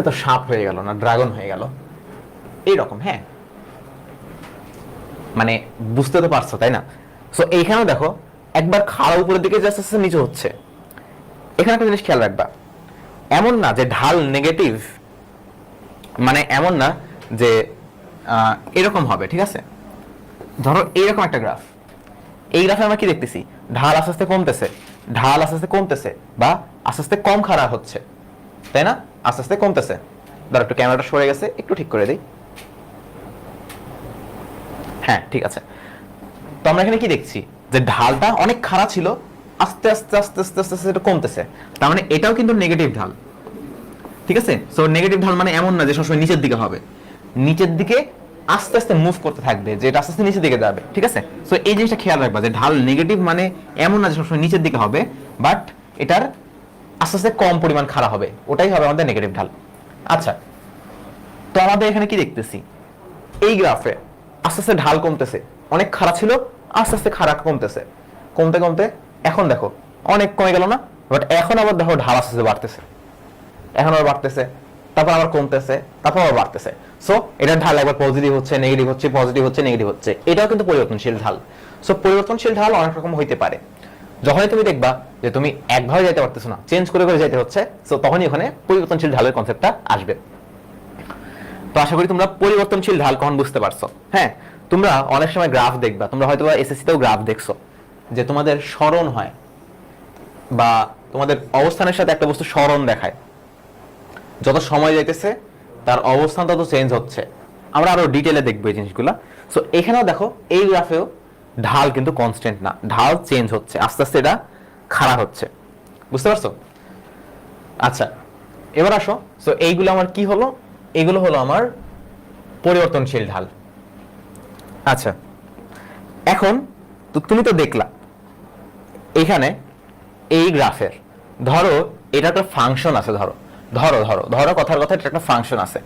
এটা সাপ হয়ে গেল না, ড্রাগন হয়ে গেল এইরকম। হ্যাঁ, মানে বুঝতে তো পারছো তাই না? সো এইখানেও দেখো একবার খাড়া উপরের দিকে আস্তে আস্তে নিচে হচ্ছে। এখানে একটা জিনিস খেয়াল রাখবা, এমন না যে ঢাল নেগেটিভ, মানে এমন না যে এরকম হবে। ঠিক আছে, ধরো এইরকম একটা গ্রাফ, এই গ্রাফে আমরা কি দেখতেছি? ঢাল আস্তে আস্তে কমতেছে, ঢাল আস্তে আস্তে কমতেছে, বা আস্তে আস্তে কম খাড়া হচ্ছে, তাই না? আস্তে আস্তে কমতেছে। ধরো একটু ক্যামেরাটা সরে গেছে, একটু ঠিক করে দিই। হ্যাঁ, ঠিক আছে। তো আমরা এখানে কি দেখছি? যে ঢালটা অনেক খাড়া ছিল, আস্তে আস্তে আস্তে আস্তে আস্তে আস্তে এটা কমতেছে। তার মানে এটাও কিন্তু নেগেটিভ ঢাল। ঠিক আছে, সো নেগেটিভ ঢাল মানে এমন না যে সবসময় নিচের দিকে হবে, নিচের দিকে আস্তে আস্তে মুভ করতে থাকবে, যে এটা আস্তে আস্তে নিচের দিকে যাবে। ঠিক আছে, সো এই জিনিসটা খেয়াল রাখবা যে ঢাল নেগেটিভ মানে এমন না যে সবসময় নিচের দিকে হবে, বাট এটার আস্তে আস্তে কম পরিমাণ খাড়া হবে, ওটাই হবে আমাদের নেগেটিভ ঢাল। আচ্ছা, তো আমাদের এখানে কি দেখতেছি? এই গ্রাফে আস্তে আস্তে ঢাল কমতেছে, অনেক খাড়া ছিল, আস্তে আস্তে খাড়া কমতেছে, কমতে কমতে এখন দেখো অনেক কমে গেল না? বাট এখন আবার দেখো ঢাল আস্তে আস্তে বাড়তেছে, এখন আবার বাড়তেছে, তারপর আবার কমতেছে, তারপর আবার বাড়তেছে। সো এটা ঢাল একবার পজিটিভ হচ্ছে, নেগেটিভ হচ্ছে, পজিটিভ হচ্ছে, নেগেটিভ হচ্ছে। এটাও কিন্তু পরিবর্তনশীল ঢাল। সো পরিবর্তনশীল ঢাল অনেক রকম হইতে পারে। যখনই তুমি দেখবা যে তুমি একভাবে যাইতে পারতেছো না, চেঞ্জ করে করে যাইতে হচ্ছে, সো তখনই ওখানে পরিবর্তনশীল ঢালের কনসেপ্টটা আসবে। তো আশা করি তোমরা পরিবর্তনশীল ঢাল কখন বুঝতে পারছো। হ্যাঁ, তোমরা অনেক সময় গ্রাফ দেখবা, তোমরা হয়তো এসএসসি তেও গ্রাফ দেখছো, যে তোমাদের সরণ হয় বা তোমাদের অবস্থানের সাথে একটা বস্তু সরণ দেখায়, যত সময় যাইতেছে তার অবস্থান তত চেঞ্জ হচ্ছে। আমরা আরো ডিটেইলে দেখবো এই জিনিসগুলো। সো এখানেও দেখো এই গ্রাফেও ঢাল কিন্তু কনস্ট্যান্ট না, ঢাল চেঞ্জ হচ্ছে, আস্তে আস্তে এটা খাড়া হচ্ছে। বুঝতে পারছো? আচ্ছা, এবার আসো। সো এইগুলো আমার কি হলো? এগুলো হলো আমার পরিবর্তনশীল ঢাল। আচ্ছা, এখন তো তুমি তো দেখলা এখানে এই গ্রাফের, ধরো এটা একটা ফাংশন আছে, ধরো ধরো ধরো ধরো কথার কথা এটা একটা ফাংশন আছে।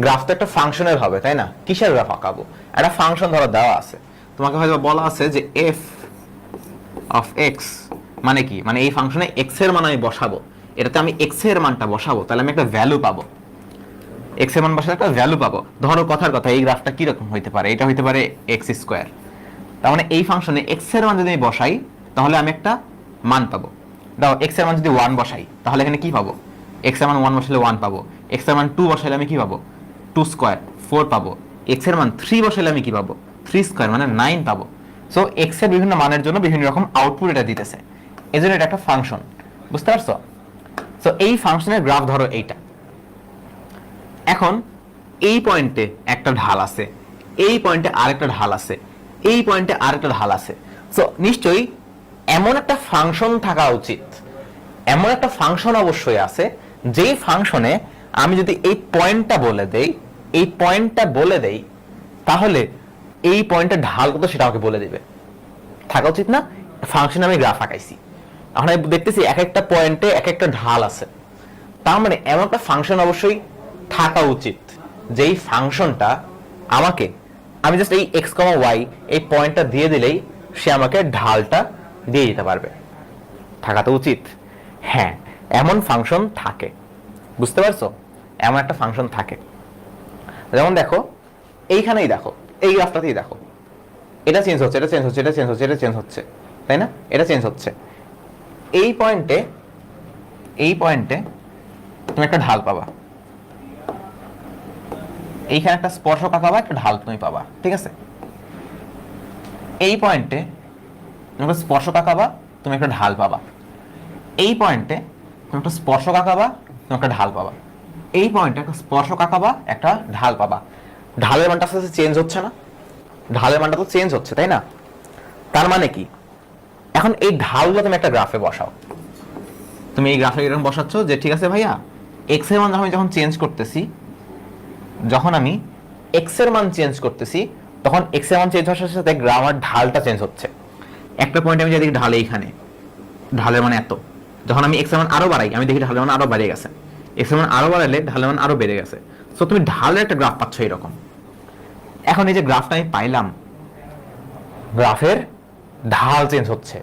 গ্রাফ তো একটা ফাংশনের হবে, তাই না? কিসের গ্রাফ আঁকাবো? একটা ফাংশন ধরো দেওয়া আছে, তোমাকে হয়তো বলা আছে যে এফ অফ এক্স মানে কি? মানে এই ফাংশনে এক্স এর মান আমি বসাবো, এটাতে আমি এক্স এর মানটা বসাবো, তাহলে আমি একটা ভ্যালু পাবো, এক্স এর মান বসালে একটা ভ্যালু পাবো। ধরো কথার কথা এই গ্রাফটা কি রকম হইতে পারে? এটা হইতে পারে এক্স স্কোয়ার। তার মানে এই ফাংশনে এক্স এর মান যদি আমি বসাই তাহলে আমি একটা মান পাবো। দাও, এক্স এর মান যদি 1 বসাই তাহলে এখানে কি পাবো? এক্স এর মান 1 বসালে 1 পাবো। এক্স এর মান 2 বসালে আমি কি পাবো? 2 স্কোয়ার 4 পাবো। এক্স এর মান 3 বসালে আমি কি পাবো? 3 স্কোয়ার মানে 9 পাবো। সো এক্স এর বিভিন্ন মানের জন্য বিভিন্ন রকম আউটপুট এটা দিতেছে, এজন্য এটা একটা ফাংশন। বুঝতে পারছো? সো এই ফাংশনের গ্রাফ ধরো এইটা। এখন এই পয়েন্টে একটা ঢাল আছে, এই পয়েন্টে আরেকটা ঢাল আছে, এই পয়েন্টে আরেকটা ঢাল আছে। সো নিশ্চয়ই এমন একটা ফাংশন থাকা উচিত, এমন একটা ফাংশন অবশ্যই আছে যেই ফাংশনে আমি যদি এই পয়েন্টটা বলে দেই তাহলে এই পয়েন্টের ঢাল কত সেটা আমাকে বলে দিবে, থাকা উচিত না? ফাংশন আমি গ্রাফ আঁকাইছি, এখন আমি দেখতেছি এক একটা পয়েন্টে এক একটা ঢাল আছে, তার মানে এমন একটা ফাংশন অবশ্যই থাকা উচিত যেই ফাংশনটা আমাকে, আমি জাস্ট এই এক্স কমা ওয়াই এই পয়েন্টটা দিয়ে দিলেই সে আমাকে ঢালটা দিয়ে দিতে পারবে। থাকা তো উচিত। হ্যাঁ, এমন ফাংশন থাকে, বুঝতে পারছো? এমন একটা ফাংশন থাকে। যেমন দেখো, এইখানেই দেখো, এই গ্রাফটাতেই দেখো, এটা চেঞ্জ হচ্ছে, এটা চেঞ্জ হচ্ছে, এটা চেঞ্জ হচ্ছে, এটা চেঞ্জ হচ্ছে, তাই না? এটা চেঞ্জ হচ্ছে। এই পয়েন্টে তুমি একটা ঢাল পাবা, এইখানে একটা স্পর্শক আঁকাবা, একটা ঢাল তুমি পাবা, ঠিক আছে? এই পয়েন্টে তুমি একটা স্পর্শক আঁকাবা, তুমি একটা ঢাল পাবা। এই পয়েন্টে তুমি একটা স্পর্শক আঁকাবা, তুমি একটা ঢাল পাবা। এই পয়েন্টে একটা স্পর্শক আঁকাবা, একটা ঢাল পাবা। ঢালের মানটা আস্তে আস্তে চেঞ্জ হচ্ছে না? ঢালের মানটা তো চেঞ্জ হচ্ছে, তাই না? তার মানে কি, এখন এই ঢালগুলো তুমি একটা গ্রাফে বসাও। তুমি এই গ্রাফে এরকম বসাচ্ছ যে ঠিক আছে ভাইয়া, এক্স এর মান যখন চেঞ্জ করতেছি, যখন আমি এক্স এর মান চেঞ্জ করতেছি, তখন এক্স এর মান চেঞ্জ হওয়ার সাথে সাথে গ্রামার ঢালটা চেঞ্জ হচ্ছে। একটা পয়েন্টে আমি যদি ঢালে এইখানে ঢালের মান এত, যখন আমি এক্স এর মান আরো বাড়াই, আমি দেখি ঢালের মান আরো বেড়ে গেছে। এক্স এর মান আরো বাড়ালে ঢালের মান আরো বেড়ে গেছে। সো তুমি ঢালের একটা গ্রাফ পাচ্ছ এরকম। এখন এই যে গ্রাফটা আমি পাইলাম, গ্রাফের ঢাল চেঞ্জ হচ্ছে।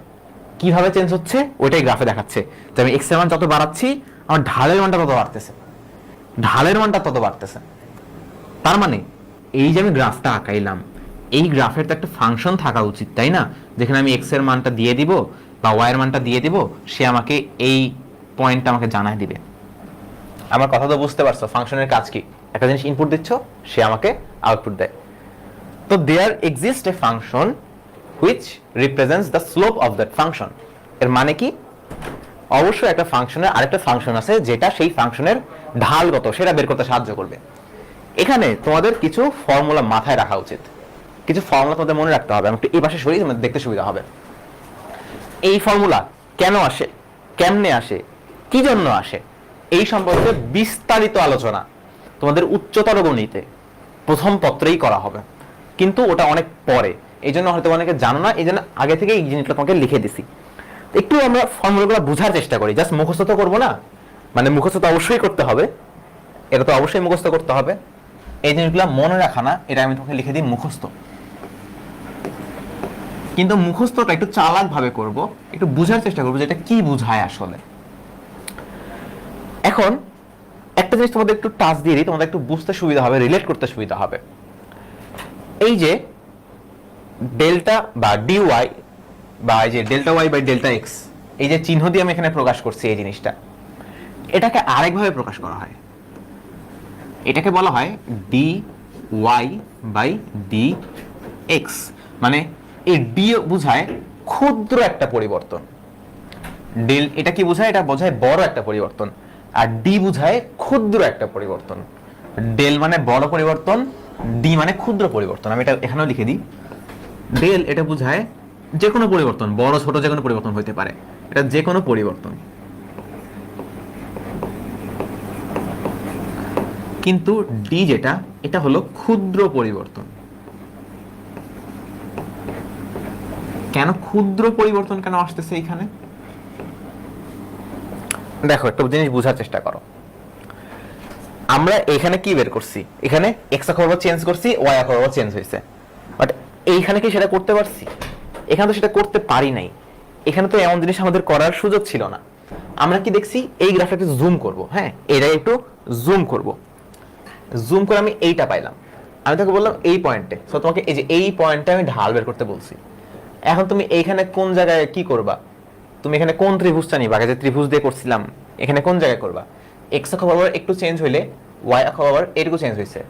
কিভাবে চেঞ্জ হচ্ছে ওইটাই গ্রাফে দেখাচ্ছে যে আমি এক্স এর মান যত বাড়াচ্ছি আমার ঢালের মানটা তত বাড়তেছে, ঢালের মানটা তত বাড়তেছে। তার মানে এই যে আমি গ্রাফটা আঁকাইলাম, এই গ্রাফের তো একটা ফাংশন থাকা উচিত, তাই না? যেখানে আমি এক্স এর মানটা দিয়ে দিব বা ওয়াই এর মানটা দিয়ে দিব, সে আমাকে এই পয়েন্টটা আমাকে জানাই দিবে। আমার কথা তো বুঝতে পারছো? ফাংশনের কাজ কি? একটা জিনিস ইনপুট দিচ্ছ, সে আমাকে আউটপুট দেয়। তো there exist a function which represents the slope of that function. এর মানে কি? অবশ্যই একটা ফাংশনের আরেকটা ফাংশন আছে যেটা সেই ফাংশনের ঢাল কত সেটা বের করতে সাহায্য করবে। এখানে তোমাদের কিছু ফর্মুলা মাথায় রাখা উচিত, কিছু ফর্মুলা তোমাদের মনে রাখতে হবে। আমি একটু এই পাশে সরিয়ে তোমাদের দেখতে সুবিধা হবে। এই ফর্মুলা কেন আসে, কেমনে আসে, কি জন্য আসে, এই সম্পর্কে বিস্তারিত আলোচনা তোমাদের উচ্চতর গণিতে প্রথম পত্রেই করা হবে, কিন্তু ওটা অনেক পরে। এই জন্য হয়তো অনেকে জানো না, এই জন্য আগে থেকে এই জিনিসটা তোমাকে লিখে দিছি। একটু আমরা ফর্মুলাগুলো বোঝার চেষ্টা করি, জাস্ট মুখস্থ তো করবো না, মানে মুখস্থ তো অবশ্যই করতে হবে, এটা তো অবশ্যই মুখস্থ করতে হবে। এই জিনিসগুলো মনে রাখা না, এটা আমি তোমাকে লিখে দিই মুখস্থ। কিন্তু মুখস্থটা একটু চালাক ভাবে করব, একটু বোঝার চেষ্টা করবো যে এটা কি বোঝায় আসলে। এখন একটা জিনিস তোমাদের একটু টাচ দিয়ে দিই, তোমাদের একটু বুঝতে সুবিধা হবে, রিলেট করতে সুবিধা হবে। এই যে ডেল্টা বা ডিওয়াই বা এই যে delta Y by delta X, এই যে চিহ্ন দিয়ে আমি এখানে প্রকাশ করছি এই জিনিসটা, এটাকে আরেকভাবে প্রকাশ করা হয়। এটাকে বলা হয় D Y by D X. মানে এই ডি বোঝায় ক্ষুদ্র একটা পরিবর্তন, ডেল এটা কি বোঝায়? এটা বোঝায় বড় একটা পরিবর্তন। আর ডি বোঝায় ক্ষুদ্র একটা পরিবর্তন। ডেল মানে বড় পরিবর্তন, ডি মানে ক্ষুদ্র পরিবর্তন। আমি এটা এখানেও লিখে দিই। ডেল এটা বোঝায় যে কোনো পরিবর্তন, বড় ছোট যে কোনো পরিবর্তন হতে পারে, এটা যে কোনো পরিবর্তন। কিন্তু ডি যেটা, এটা হলো ক্ষুদ্র পরিবর্তন। কেন ক্ষুদ্র পরিবর্তন কেন আসতেছে এখানে? দেখো, একটা জিনিস বোঝার চেষ্টা করো। আমরা এখানে কি বের করছি? এখানে এক্স অক্ষ বরাবর চেঞ্জ করছি, ওয়াই অক্ষ বরাবর চেঞ্জ হয়েছে, বাট এইখানে কি সেটা করতে পারছি? এখানে তো সেটা করতে পারি নাই। এখানে তো এমন জিনিস আমাদের করার সুযোগ ছিল না। আমরা কি দেখছি? এই গ্রাফটা একটু জুম করব, হ্যাঁ, এটা একটু জুম করব। জুম করে আমি এইটা পাইলাম। আমি তোকে বললাম এই পয়েন্টে, সো তোমাকে এই যে এই পয়েন্টে আমি ঢাল বের করতে বলছি। এখন তুমি এইখানে কোন জায়গায় কি করবা? তুমি এখানে কোন ত্রিভুজটা নিবা? আগে যে ত্রিভুজ দিয়ে করছিলাম, এখানে কোন জায়গায় করবা? এক্স অক্ষ বরাবর একটু চেঞ্জ হইলে ওয়াই অক্ষ বরাবর এটুকু চেঞ্জ হয়েছে,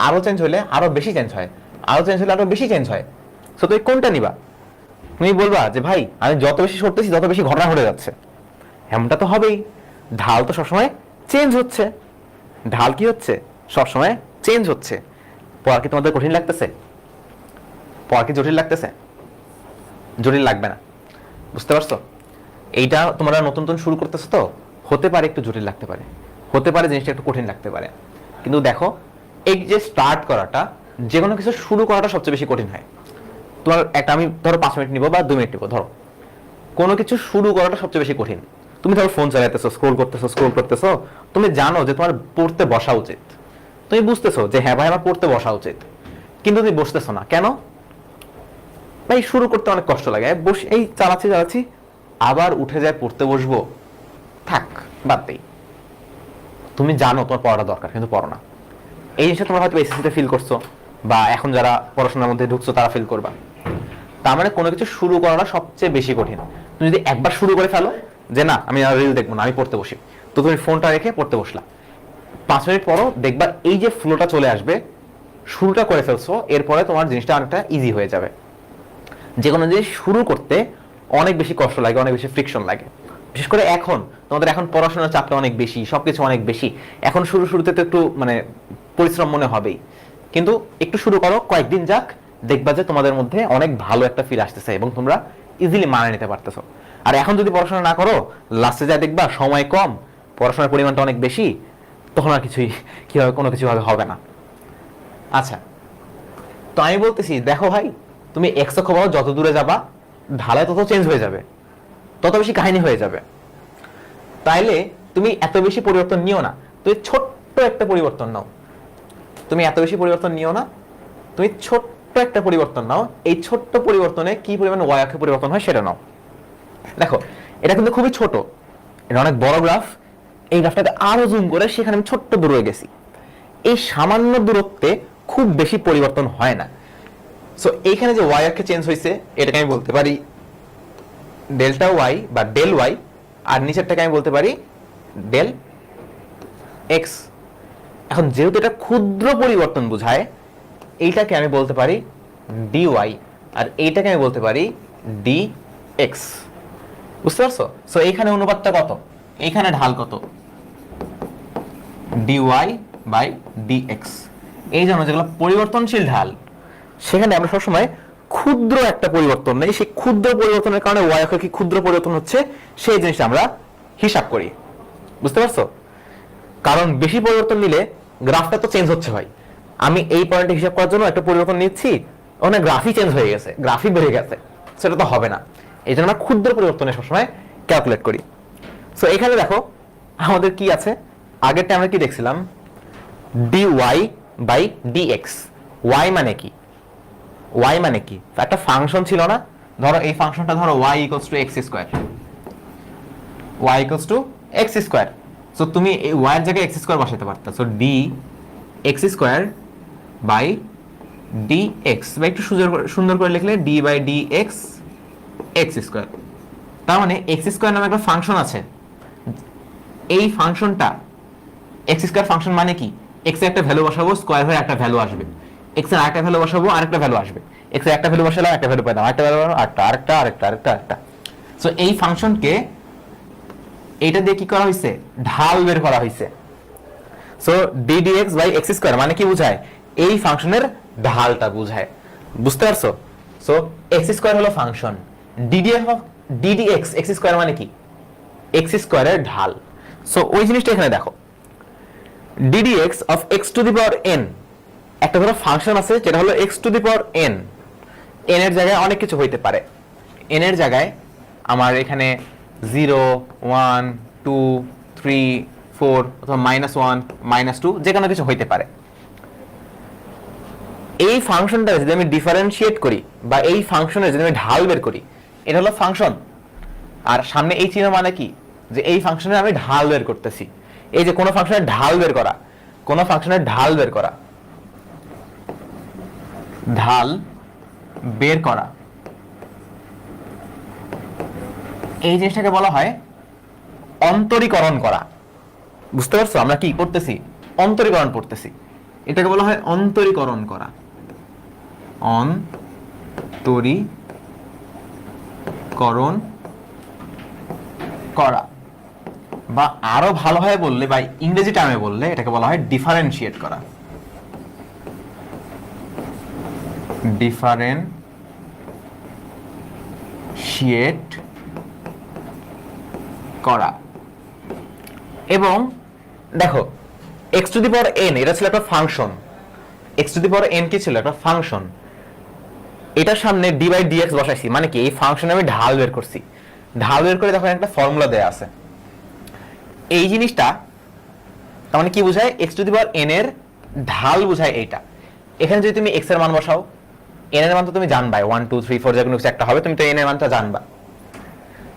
আরো চেঞ্জ হলে আরো বেশি চেঞ্জ হয়, আরো চেঞ্জ হলে আরো বেশি চেঞ্জ হয়। সো তুমি কোনটা নিবা? তুমি বলবা যে ভাই আমি যত বেশি সরতেছি তত বেশি ঘটনা ঘটে যাচ্ছে। এমনটা তো হবেই, ঢাল তো সবসময় চেঞ্জ হচ্ছে। ঢাল কি হচ্ছে? সবসময় চেঞ্জ হচ্ছে। পড়া কি তোমাদের কঠিন লাগতেছে? পড়া কি জটিল লাগতেছে? জটিল লাগবে না, বুঝতে পারছো? এইটা তোমরা নতুন নতুন শুরু করতেছো, তো হতে পারে একটু জটিল লাগতে পারে, হতে পারে জিনিসটা একটু কঠিন লাগতে পারে, কিন্তু দেখো এই যে স্টার্ট করাটা, যে কোনো কিছু শুরু করাটা সবচেয়ে বেশি কঠিন হয়। তোমার একটা আমি ধরো 5 মিনিট নিব বা 2 মিনিট নিব, ধরো কোনো কিছু শুরু করাটা সবচেয়ে বেশি কঠিন। তুমি ধরো ফোন চালাইতেছো, স্ক্রোল করতেছো, তুমি জানো যে তোমার পড়তে বসা উচিত, তুমি বুঝতেছো যে হ্যাঁ ভাই আমার পড়তে বসা উচিত, কিন্তু তুমি বসতেছো না কেন? ভাই শুরু করতে অনেক কষ্ট লাগে, বসে এই চালাচ্ছি আবার উঠে যায় পড়তে বসবো, থাক বাদ দেই। তুমি জানো তোমার পড়াটা দরকার কিন্তু পড়ো না। এই জিনিসটা তোমরা হয়তো এসএসসিতে ফিল করছো, বা এখন যারা পড়াশোনার মধ্যে ঢুকছো তারা ফিল করবা। তার মানে কোনো কিছু শুরু করাটা সবচেয়ে বেশি কঠিন। তুমি যদি একবার শুরু করে ফেলো যে না আমি আর রিল দেখবো না, আমি পড়তে বসি, তো তুমি ফোনটা রেখে পড়তে বসলা, 5 মিনিট পরও দেখবা এই যে ফ্লোটা চলে আসবে, শুরুটা করে ফেলছো, এরপরে তোমার জিনিসটা অনেকটা ইজি হয়ে যাবে। যে কোনো জিনিস শুরু করতে অনেক বেশি কষ্ট লাগে, অনেক বেশি ফ্রিকশন লাগে। বিশেষ করে এখন তোমাদের এখন পড়াশোনার চাপটা অনেক বেশি, সবকিছু অনেক বেশি। এখন শুরুতে তো একটু মানে পরিশ্রম মনে হবেই, কিন্তু একটু শুরু করো, কয়েকদিন যাক, দেখবা যে তোমাদের মধ্যে অনেক ভালো একটা ফিল আসতেছে এবং তোমরা ইজিলি মানিয়ে নিতে পারতেছো। আর এখন যদি পড়াশোনা না করো, লাস্টে যা দেখবা সময় কম, পড়াশোনার পরিমাণটা অনেক বেশি, তখন আর কিছুই কিভাবে কোনো কিছু হবে না। আচ্ছা, তো আমি বলতেছি দেখো ভাই, তুমি এক্স অক্ষ বলো, যত দূরে যাবা ঢালায় তত চেঞ্জ হয়ে যাবে, তত বেশি কাহিনী হয়ে যাবে। তাইলে তুমি এত বেশি পরিবর্তন নিও না, তুমি ছোট্ট একটা পরিবর্তন নাও। তুমি এত বেশি পরিবর্তন নিও না, তুমি ছোট্ট একটা পরিবর্তন নাও। এই ছোট্ট পরিবর্তনে কি পরিমাণ ওয়াই অক্ষে পরিবর্তন হয় সেটা নাও। দেখো এটা কিন্তু খুবই ছোট, এটা অনেক বড় গ্রাফ। এই গ্রাফটাকে আরো জুম করে সেখানে আমি ছোট্ট দূরে গেছি। এই সামান্য দূরত্বে খুব বেশি পরিবর্তন হয় না। সো এইখানে যে ওয়াই অক্ষে চেঞ্জ হয়েছে, এটাকে আমি বলতে পারি ডেল্টা ওয়াই বা ডেল ওয়াই, আর নিচেরটাকে আমি বলতে পারি ডেল এক্স। এখন যেহেতু এটা ক্ষুদ্র পরিবর্তন বোঝায়, এইটাকে আমি বলতে পারি ডি ওয়াই, আর এইটাকে আমি বলতে পারি ডি এক্স। বুঝতে পারছো? সো এইখানে অনুপাতটা কত, এইখানে ঢাল কত, D Y by D X. এই জন্য যেগুলো পরিবর্তনশীল ঢাল, সেখানে আমরা সবসময় ক্ষুদ্র একটা পরিবর্তন নেই, সেই ক্ষুদ্র পরিবর্তনের কারণে ওয়াই অক্ষে কি ক্ষুদ্র পরিবর্তন হচ্ছে সেই জিনিসটা আমরা হিসাব করি। বুঝতে পারছো? কারণ বেশি পরিবর্তন নিলে গ্রাফটা তো চেঞ্জ হচ্ছে ভাই। আমি এই পয়েন্টে হিসাব করার জন্য একটা পরিবর্তন নিচ্ছি, ওখানে গ্রাফই চেঞ্জ হয়ে গেছে, গ্রাফই বেড়ে গেছে, সেটা তো হবে না। এই জন্য আমরা ক্ষুদ্র পরিবর্তনে সবসময় ক্যালকুলেট করি। সো এখানে দেখো আমাদের কি আছে, আগেরটা আমরা কি দেখছিলাম, D Y by D X. Y মানে কি, ওয়াই মানে কি, একটা ফাংশন ছিল না, ধরো এই ফাংশনটা ধরো Y equals to X square, Y equals to X square. So তুমি এই ওয়াই এর জায়গায় এক্স স্কোয়ার বসাতে পারতা। So D X square by D X, বা একটু সুন্দর করে লিখলে D by D x X square. তার মানে এক্স স্কোয়ার নামে একটা ফাংশন আছে, এই ফাংশনটা এক্স স্কোয়ার ফাংশন মানে কি, এক্স এর একটা ভ্যালু বসাবো, স্কোয়ার হয়ে একটা ভ্যালু আসবে, এক্স এর আরেকটা ভ্যালু বসাবো, আরেকটা ভ্যালু আসবে, এক্স এর একটা ভ্যালু বসালাম, একটা ভ্যালু পেলাম, আরেকটা ভ্যালু, আরেকটা। সো এই ফাংশনকে এইটা দিয়ে কি করা হয়েছে, ঢাল বের করা হয়েছে। So D D X by X square মানে কি বোঝায়, এই ফাংশনের ঢালটা বোঝায়। বুঝতে পারছো? সো এক্স স্কোয়ার হলো function, D D X X square মানে কি, এক্স স্কোয়ারের ঢাল। সো ওই জিনিসটা এখানে দেখো, DD x of x to the power N, একটা ধরো ফাংশন আছে যেটা হলো x to the power N. N এর জায়গায় অনেক কিছু হইতে পারে, এন এর জায়গায় আমার এখানে 0 1 2 3 4 অথবা -1 -2 যে কোনো কিছু হইতে পারে। এই ফাংশনটা যদি আমি ডিফারেন্সিয়েট করি বা এই ফাংশনের যদি আমি ঢাল বের করি, এটা হলো ফাংশন। আর সামনে এই চিহ্ন মানে কি, যে এই ফাংশনের আমি ঢাল বের করতেছি। এই যে কোনো ফাংশনের ঢাল বের করা, কোনো ফাংশনের ঢাল বের করা, ঢাল বের করা, এই জিনিসটাকে বলা হয় অন্তরীকরণ করা। বুঝতে পারছো? আমরা কি করতেছি, অন্তরীকরণ করতেছি, এটাকে বলা হয় অন্তরীকরণ করা, অন্তরীকরণ করা। বা আরো ভালোভাবে বললে বা ইংরেজি টার্মে বললে এটাকে বলা হয় ডিফারেন্সিয়েট করা, ডিফারেন্সিয়েট করা। এবং দেখো x to the power N এটা ছিল একটা function, x to the power N কি ছিল একটা ফাংশন, এটার সামনে ডি বাই ডিএক্স বসাইছি, মানে কি এই ফাংশনে আমি ঢাল বের করছি, ঢাল বের করে দেখো একটা ফর্মুলা দেয়া আছে। এই জিনিসটা তার মানে কি বোঝায়, x to the power N এর ঢাল বোঝায় এইটা। এখানে যদি তুমি এক্স এর মান বসাও, এন এর মান তো তুমি জানবাই, 1 2 3 4 যে কোনো কিছু একটা হবে, তুমি তো এন এর মানটা জানবা।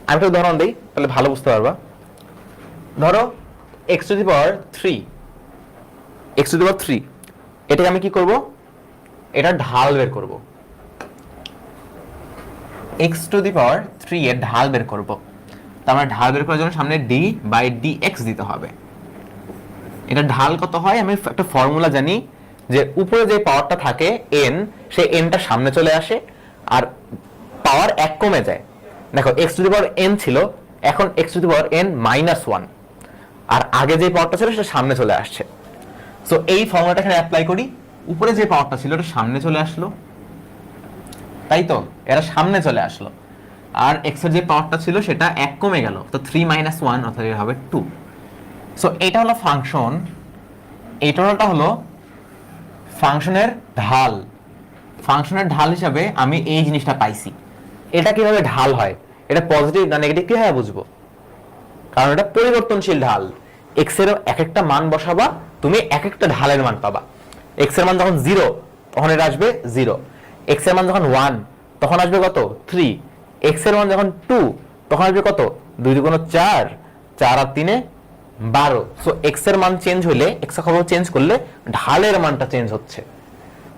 আমি একটা উদাহরণ দিই তাহলে ভালো বুঝতে পারবা। ধরো x to the power 3, x to the power 3, এটাকে আমি কি করব, এটা ঢাল বের করব, এক্স টু দি পাওয়ার 3 এর ঢাল বের করব। তার মানে ঢাল বের করার জন্য সামনে ডি বাই ডি এক্স দিতে হবে। এটা ঢাল কত হয়, আমি একটা ফর্মুলা জানি যে উপরে যে পাওয়ারটা থাকে এন, সেই এনটা সামনে চলে আসে আর পাওয়ার 1 কমে যায়। দেখো x to the power N ছিল, এখন x to the power N -1, আর আগে যে পাওয়ারটা ছিল সেটা সামনে চলে আসছে। সো এই ফর্মুলাটা এখানে অ্যাপ্লাই করি, উপরে যে পাওয়ারটা ছিল এটা সামনে চলে আসলো, তাই তো এরা সামনে চলে আসলো, আর এক্স এর যে পাওয়ারটা ছিল সেটা 1 কমে গেল, তো 3 - 1 অর্থাৎ এটা হবে 2। সো এটা হলো ফাংশন, এই টোটালটা হলো ফাংশনের ঢাল। ফাংশনের ঢাল হিসাবে আমি এই জিনিসটা পাইছি। এটা কিভাবে ঢাল হয়, এটা পজিটিভ না নেগেটিভ কিভাবে বুঝবো, কারণ এটা পরিবর্তনশীল ঢাল। এক্স এর এক একটা মান বসাবা, তুমি এক একটা ঢালের মান পাবা। এক্স এর মান যখন 0 তখন এটা আসবে 0, এক্স এর মান যখন 1 তখন আসবে কত 3, এক্স এর মান যখন 2 তখন আসবে কত 2 × 4, 4 আর 3 12। সো এক্স এর মান চেঞ্জ হলে, এক্স অক্ষ চেঞ্জ করলে ঢালের মানটা চেঞ্জ হচ্ছে।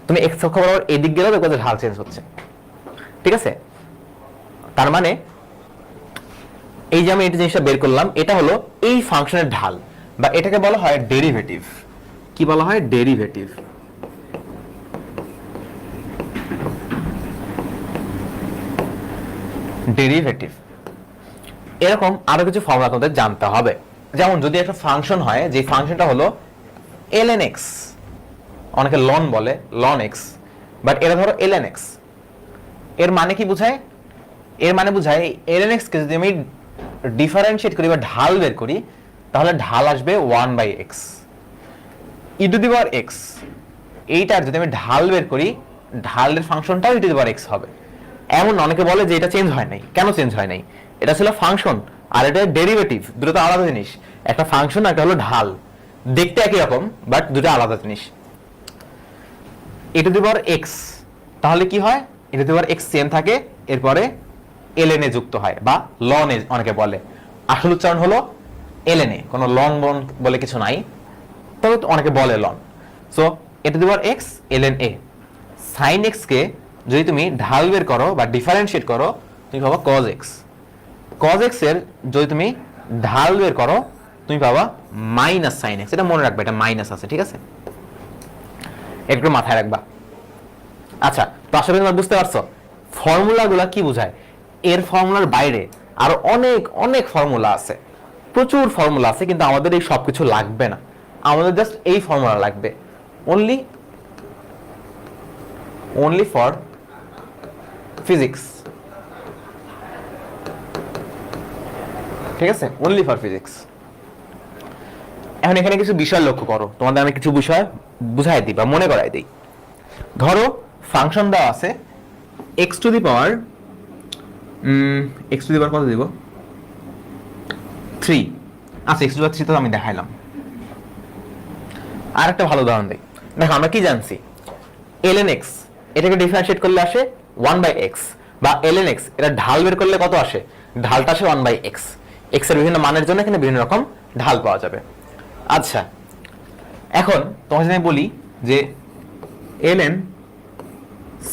তুমি এক্স অক্ষ বরাবর এদিক গেলেও দেখবে ঢাল চেঞ্জ হচ্ছে, ঠিক আছে। তার মানে এই যে আমি এই জিনিসটা বের করলাম, এটা হলো এই ফাংশনের ঢাল, বা এটাকে বলা হয় ডেরিভেটিভ। কি বলা হয়, ডেরিভেটিভ। ডেরিভেটিভ এরকম আরো কিছু ফর্মুলা তোমাদের জানতে হবে। যেমন যদি একটা ফাংশন হয়, যে ফাংশনটা হলো ln x, অনেকে লন বলে, লন x, বাট এটা ধরো ln x, এর মানে কি বোঝায়, এর মানে বোঝায় ln x কে যদি আমি ডিফারেন্সিয়েট করি বা ঢাল বের করি, তাহলে ঢাল আসবে 1/x। e to the power x, এইটার যদি আমি ঢাল বের করি, ঢালের ফাংশনটাও e to the power x হবে। এমন অনেকে বলে যে এটা চেঞ্জ হয় নাই, কেন চেঞ্জ হয় নাই, এটা ছিল ফাংশন আর এটা ডেরিভেটিভ, দুটো তো আলাদা জিনিস। একটা ফাংশন আর একটা হলো ঢাল, দেখতে একই রকম বাট দুটো আলাদা জিনিস। e to the power x, তাহলে কি হয়, e to the power x same থাকে, এরপরে ln এ যুক্ত হয় বা লন এ অনেকে বলে, আসল উচ্চারণ হলো ln এ, কোনো লন বন বলে কিছু নাই, তবে অনেকে বলে লন। So e to the power x ln a, sin x কে যদি তুমি ঢাল বের করো বা ডিফারেন্সিয়েট করো, তুমি পাবা cos x, cos x এর যদি তুমি ঢাল বের করো তুমি পাবা মাইনাস sin x। এটা মনে রাখবে, এটা মাইনাস আছে, ঠিক আছে, একটু মাথায় রাখবা। আচ্ছা, তো আশা করি তোমরা বুঝতে পারছো ফর্মুলাগুলো কি বোঝায়। এর ফর্মুলার বাইরে আরো অনেক অনেক ফর্মুলা আছে, প্রচুর ফর্মুলা আছে, কিন্তু আমাদের এই সবকিছু লাগবে না, আমাদের জাস্ট এই ফর্মুলা লাগবে, only for physics, ঠিক আছে, only for physics। এখন এখানে কিছু বিষয় লক্ষ্য করো, তোমাদের আমি কিছু বিষয় বুঝাই দিই বা মনে করাই দিই। ধরো ফাংশন দেওয়া আছে x টু দি পাওয়ার কত দিব 3, আচ্ছা x টু দি পাওয়ার 3 তো আমি দেখাইলাম। আর একটা ভালো উদাহরণ দেই, দেখো আমরা কি জানছি, ln x এটাকে ডিফারেন্সিয়েট করলে আসে 1/x, বা ln x এটা ঢাল বের করলে কত আসে, ঢালটা আসে 1/x। x এর বিভিন্ন মানের জন্য এখানে বিভিন্ন রকম ঢাল পাওয়া যাবে। আচ্ছা, এখন তোমাকে যদি আমি বলি যে ln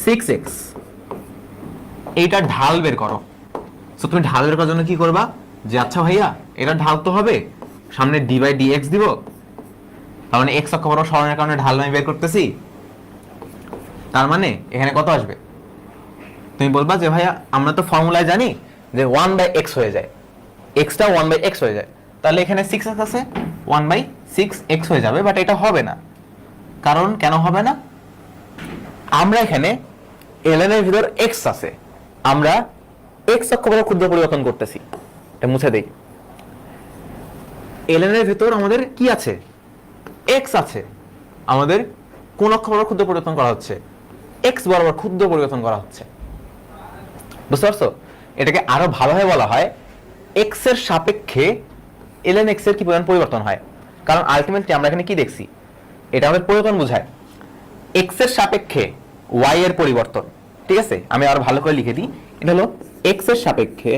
6x এইটা ঢাল বের করো, সো তুমি ঢাল বের করার জন্য কি করবা, যে আচ্ছা ভাইয়া এটা ঢাল তো হবে, সামনে d/dx দিব, তার মানে x অক্ষ বরাবর সরণের কারণে ঢাল আমি বের করতেছি, তার মানে এখানে কত আসবে, তুমি বলবা যে ভাইয়া আমরা তো ফর্মুলায় জানি যে 1/x হয়ে যায়, xটা 1/x হয়ে যায়, তাহলে এখানে 6x আছে, 1/6x হয়ে যাবে, বাট এটা হবে না। কারণ কেন হবে না, আমরা এখানে ln এর ভিতর x আছে, আমরা x অক্ষ বরাবর ক্ষুদ্র পরিবর্তন করতেছি, এটা মুছে দেই, ln এর ভেতর আমাদের কি আছে, x আছে, আমাদের কোন অক্ষ বরাবর ক্ষুদ্র পরিবর্তন করা হচ্ছে, x বরাবর ক্ষুদ্র পরিবর্তন করা হচ্ছে। বুঝতে পারছো? এটাকে আরো ভালোভাবে বলা হয় x এর সাপেক্ষে ln x এর কি পরিবর্তন হয়, কারণ আলটিমেটলি আমরা এখানে কি দেখছি, এটা আমাদের পরিবর্তন বোঝায়, x এর সাপেক্ষে y এর পরিবর্তন। ঠিক আছে, আমি আরো ভালো করে লিখে দিই, এটা হলো x এর সাপেক্ষে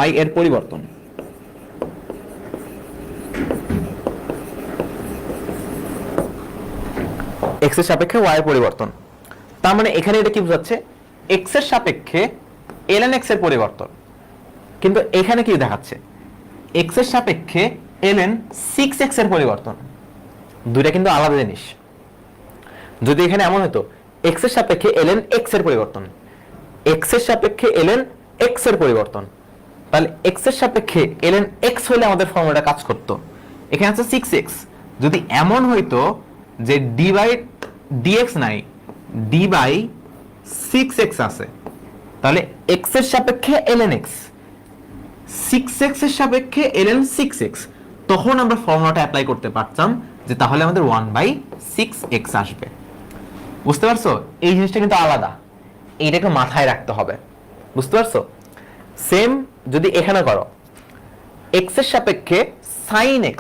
y এর পরিবর্তন। x এর সাপেক্ষে y এর পরিবর্তন, তার মানে এখানে এটা কি বোঝাচ্ছে, x এর সাপেক্ষে ln x এর পরিবর্তন। কিন্তু এখানে কি দেখাচ্ছে, x এর সাপেক্ষে ln 6x এর পরিবর্তন। দুইটা কিন্তু আলাদা জিনিস। যদি এখানে এমন হতো x এর সাপেক্ষে ln x এর পরিবর্তন, x এর সাপেক্ষে ln x এর পরিবর্তন, তাহলে x এর সাপেক্ষে ln x হলে আমাদের ফর্মুলাটা কাজ করত। এখানে আছে 6x, যদি এমন হইতো যে d বাই dx নাই, d বাই 6x আছে, তাহলে x এর সাপেক্ষে ln x, 6x এর সাপেক্ষে ln 6x, তখন আমরা ফর্মুলাটা অ্যাপ্লাই করতে পারতাম যে তাহলে আমাদের 1/6x আসবে। বুঝতে পারছো? এই জিনিসটা কিন্তু আলাদা, এইটা একটু মাথায় রাখতে হবে। বুঝতে পারছো? সেম যদি এখানে করো, x এর সাপেক্ষে sin x,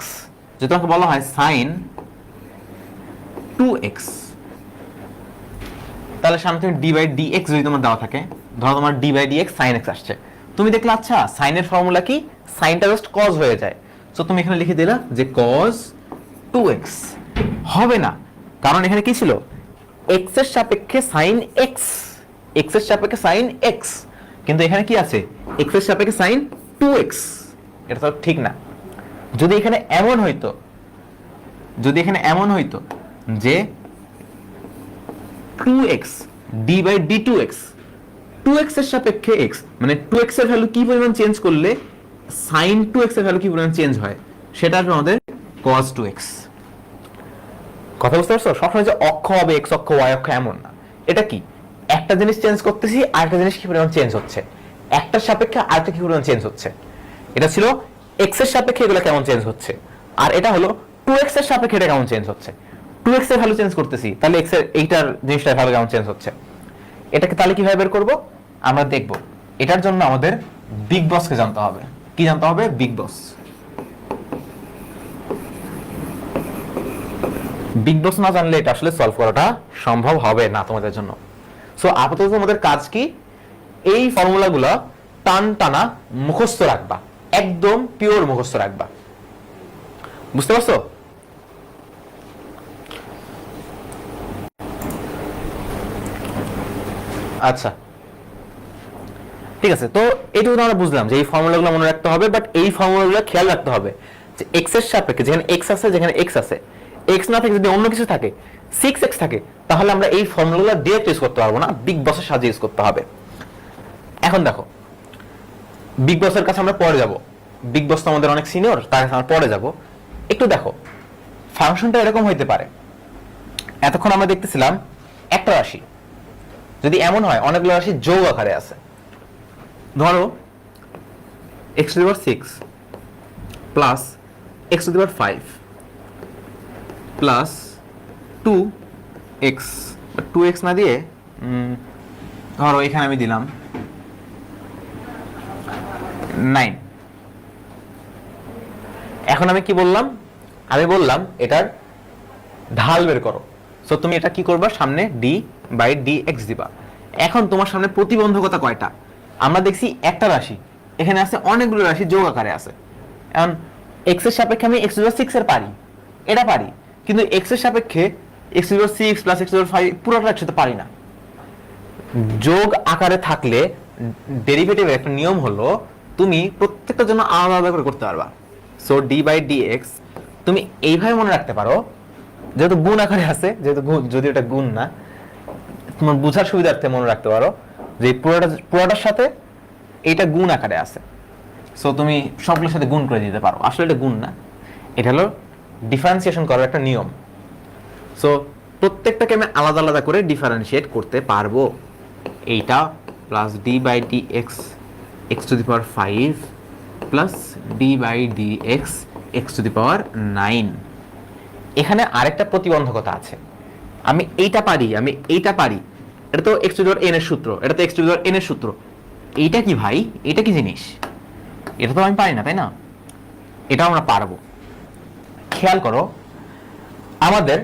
যদি তোমাকে বলা হয় sin 2x, তাহলে সামনে তুমি d বাই dx যদি তোমার দেওয়া থাকে, ধরো তোমার d by dx sin x আসছে, তুমি দেখলে আচ্ছা sin এর ফর্মুলা কি, সাইনটা জাস্ট cos হয়ে যায়, সো তুমি এখানে লিখে দিলা যে cos 2x। হবে না, কারণ এখানে কি ছিল, x এর সাপেক্ষে sin x, x এর সাপেক্ষে sin x, কিন্তু এখানে কি আছে, x এর সাপেক্ষে sin 2x, এটা তো ঠিক না। যদি এখানে এমন হইতো, যদি এখানে এমন হইতো যে 2x d by d2x, 2x এর সাপেক্ষে x, মানে 2x এর ভ্যালু কি পরিমাণ চেঞ্জ করলে sin 2x এর ভ্যালু কি পরিমাণ চেঞ্জ হয়, সেটা আসবে আমাদের cos 2x। কথা বুঝতে পারছো? সবসময় যে অক্ষ হবে x অক্ষ y অক্ষ এমন না, এটা কি একটা জিনিস চেঞ্জ করতেছি, আরেকটা জিনিস কি পরিমাণ চেঞ্জ হচ্ছে, একটার সাপেক্ষে আরেকটা কি পরিমাণ চেঞ্জ হচ্ছে। এটা ছিল x এর সাপেক্ষে এগুলো কেমন চেঞ্জ হচ্ছে, আর এটা হলো 2x এর সাপেক্ষে এটা কেমন চেঞ্জ হচ্ছে। 2x এর ভ্যালু চেঞ্জ করতেছি, তাহলে x এর এইটার জিনিসটার ভ্যালু কেমন চেঞ্জ হচ্ছে। এটাকে তাহলে কিভাবে বের করব আমরা দেখব। এটার জন্য আমাদের বিগ বসকে জানতে হবে। কি জানতে হবে? বিগ বস। বিগ বস না জানলে এটা আসলে সলভ করাটা সম্ভব হবে না তোমাদের জন্য। সো আপাতত তোমাদের কাজ কি, এই ফর্মুলাগুলো টান টানা মুখস্থ রাখবা, একদম পিওর মুখস্থ রাখবা। বুঝতে পারছো? আচ্ছা ঠিক আছে, তো এইটুকু আমরা বুঝলাম যে এই ফর্মুলাগুলো মনে রাখতে হবে, বাট এই ফর্মুলাগুলো খেয়াল রাখতে হবে যে x এর সাপেক্ষে যেখানে x আছে, যেখানে x আছে, x না থাকে যদি অন্য কিছু থাকে, 6x থাকে, তাহলে আমরা এই ফর্মুলাগুলো ডিরেক্ট ইউজ করতে পারবো না, বিগ বসের সাহায্যে ইউজ করতে হবে। এখন দেখো, বিগ বসের কাছে আমরা পরে যাব, বিগ বস তো আমাদের অনেক সিনিয়র, তার কাছে আমরা পরে যাব। একটু দেখো, ফাংশনটা এরকম হইতে পারে, এতক্ষণ আমরা দেখতেছিলাম একটা রাশি, যদি এমন হয় অনেকগুলো রাশি যোগ আকারে আছে, ধরো x to the power 6 plus x to the power 5 plus 2x, 2x না দিয়ে ধরো এখানে আমি দিলাম 9। এখন আমি কি বললাম, আমি বললাম এটার ঢাল বের করো। সো তুমি এটা কি করবা, সামনে d বাই dx দিবা। এখন তোমার সামনে প্রতিবন্ধকতা কয়টা, আমরা দেখছি একটা রাশি, এখানে আছে অনেকগুলো রাশি যোগ আকারে আছে। এখন x এর সাপেক্ষে আমি x to the power 6 এর পারি, এটা পারি, কিন্তু x এর সাপেক্ষে x to the power 6 plus x to the power 5 পুরোটা একসাথে পারি না। যোগ আকারে থাকলে ডেরিভেটিভের একটা নিয়ম হলো তুমি প্রত্যেকটার জন্য আলাদা আলাদা করে করতে পারবা। সো d বাই dx তুমি এইভাবে মনে রাখতে পারো, যেহেতু গুণ আকারে আছে, যেহেতু যদি এটা গুণ না, তোমার বোঝার সুবিধার্থে মনে রাখতে পারো যে পুরোটার সাথে এটা গুণ আকারে আছে। সো তুমি সবগুলোর সাথে গুণ করে দিতে পারো, আসলে এটা গুণ না, এটা হলো ডিফারেন্সিয়েশন করার একটা নিয়ম। সো প্রত্যেকটাকে আমি আলাদা আলাদা করে ডিফারেন্সিয়েট করতে পারবো, এইটা plus d by D x x to the power 5 plus d by D x x to the power 9। এখানে আরেকটা প্রতিবন্ধকতা আছে, আমি এইটা পারি, এটা তো x to the power n এর সূত্র, এটা তো x to the power n এর সূত্র। এইটা কি ভাই, এটা কি জিনিস? এটা তো আমি পারি না, তাই না? এটা আমরা পারবো। খেয়াল করো, আমাদের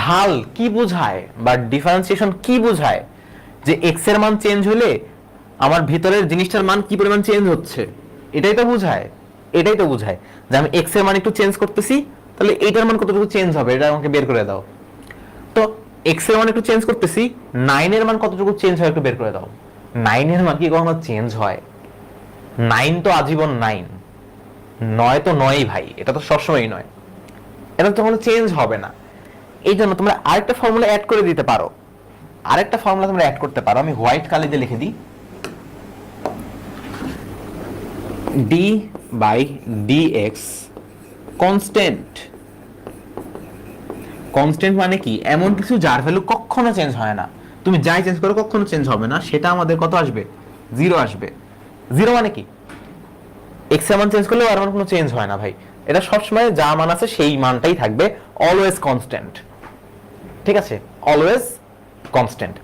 ঢাল কি বোঝায় বা ডিফারেন্সিয়েশন কি বোঝায়? যে এক্স এর মান চেঞ্জ হলে আমার ভিতরের জিনিসটার মান কি পরিমাণ চেঞ্জ হচ্ছে, এটাই তো বোঝায়। যে আমি এক্স এর মান একটু চেঞ্জ করতেছি, তাহলে এইটার মান কতটুকু চেঞ্জ হবে, এটা আমাকে বের করে দাও। তো এক্স এর মান একটু চেঞ্জ করতেছি, 9 এর মান কতটুকু চেঞ্জ হয় একটু বের করে দাও। 9 এর মান কি কখনো চেঞ্জ হয়? 9 তো আজীবন 9, 9 তো 9ই ভাই, এটা তো সবসময়ই 9, এটা তো কখনো চেঞ্জ হবে না। এই জন্য তোমরা আরেকটা ফর্মুলা অ্যাড করে দিতে পারো, তোমরা অ্যাড করতে পারো। আমি হোয়াইট কালি দিয়ে লিখে দিই, d by D x constant মানে কি? এমন কিছু যার ভ্যালু কখনো চেঞ্জ হয় না, তুমি যাই চেঞ্জ করো কখনো চেঞ্জ হবে না, সেটা আমাদের কত আসবে? 0 আসবে। 0 মানে কি? এক্স এর মান চেঞ্জ করলে আর মান কোনো চেঞ্জ হয় না ভাই, এটা সবসময় যা মান আছে সেই মানটাই থাকবে, অলওয়েজ কনস্ট্যান্ট। ঠিক আছে, অলওয়েজ কনস্ট্যান্ট।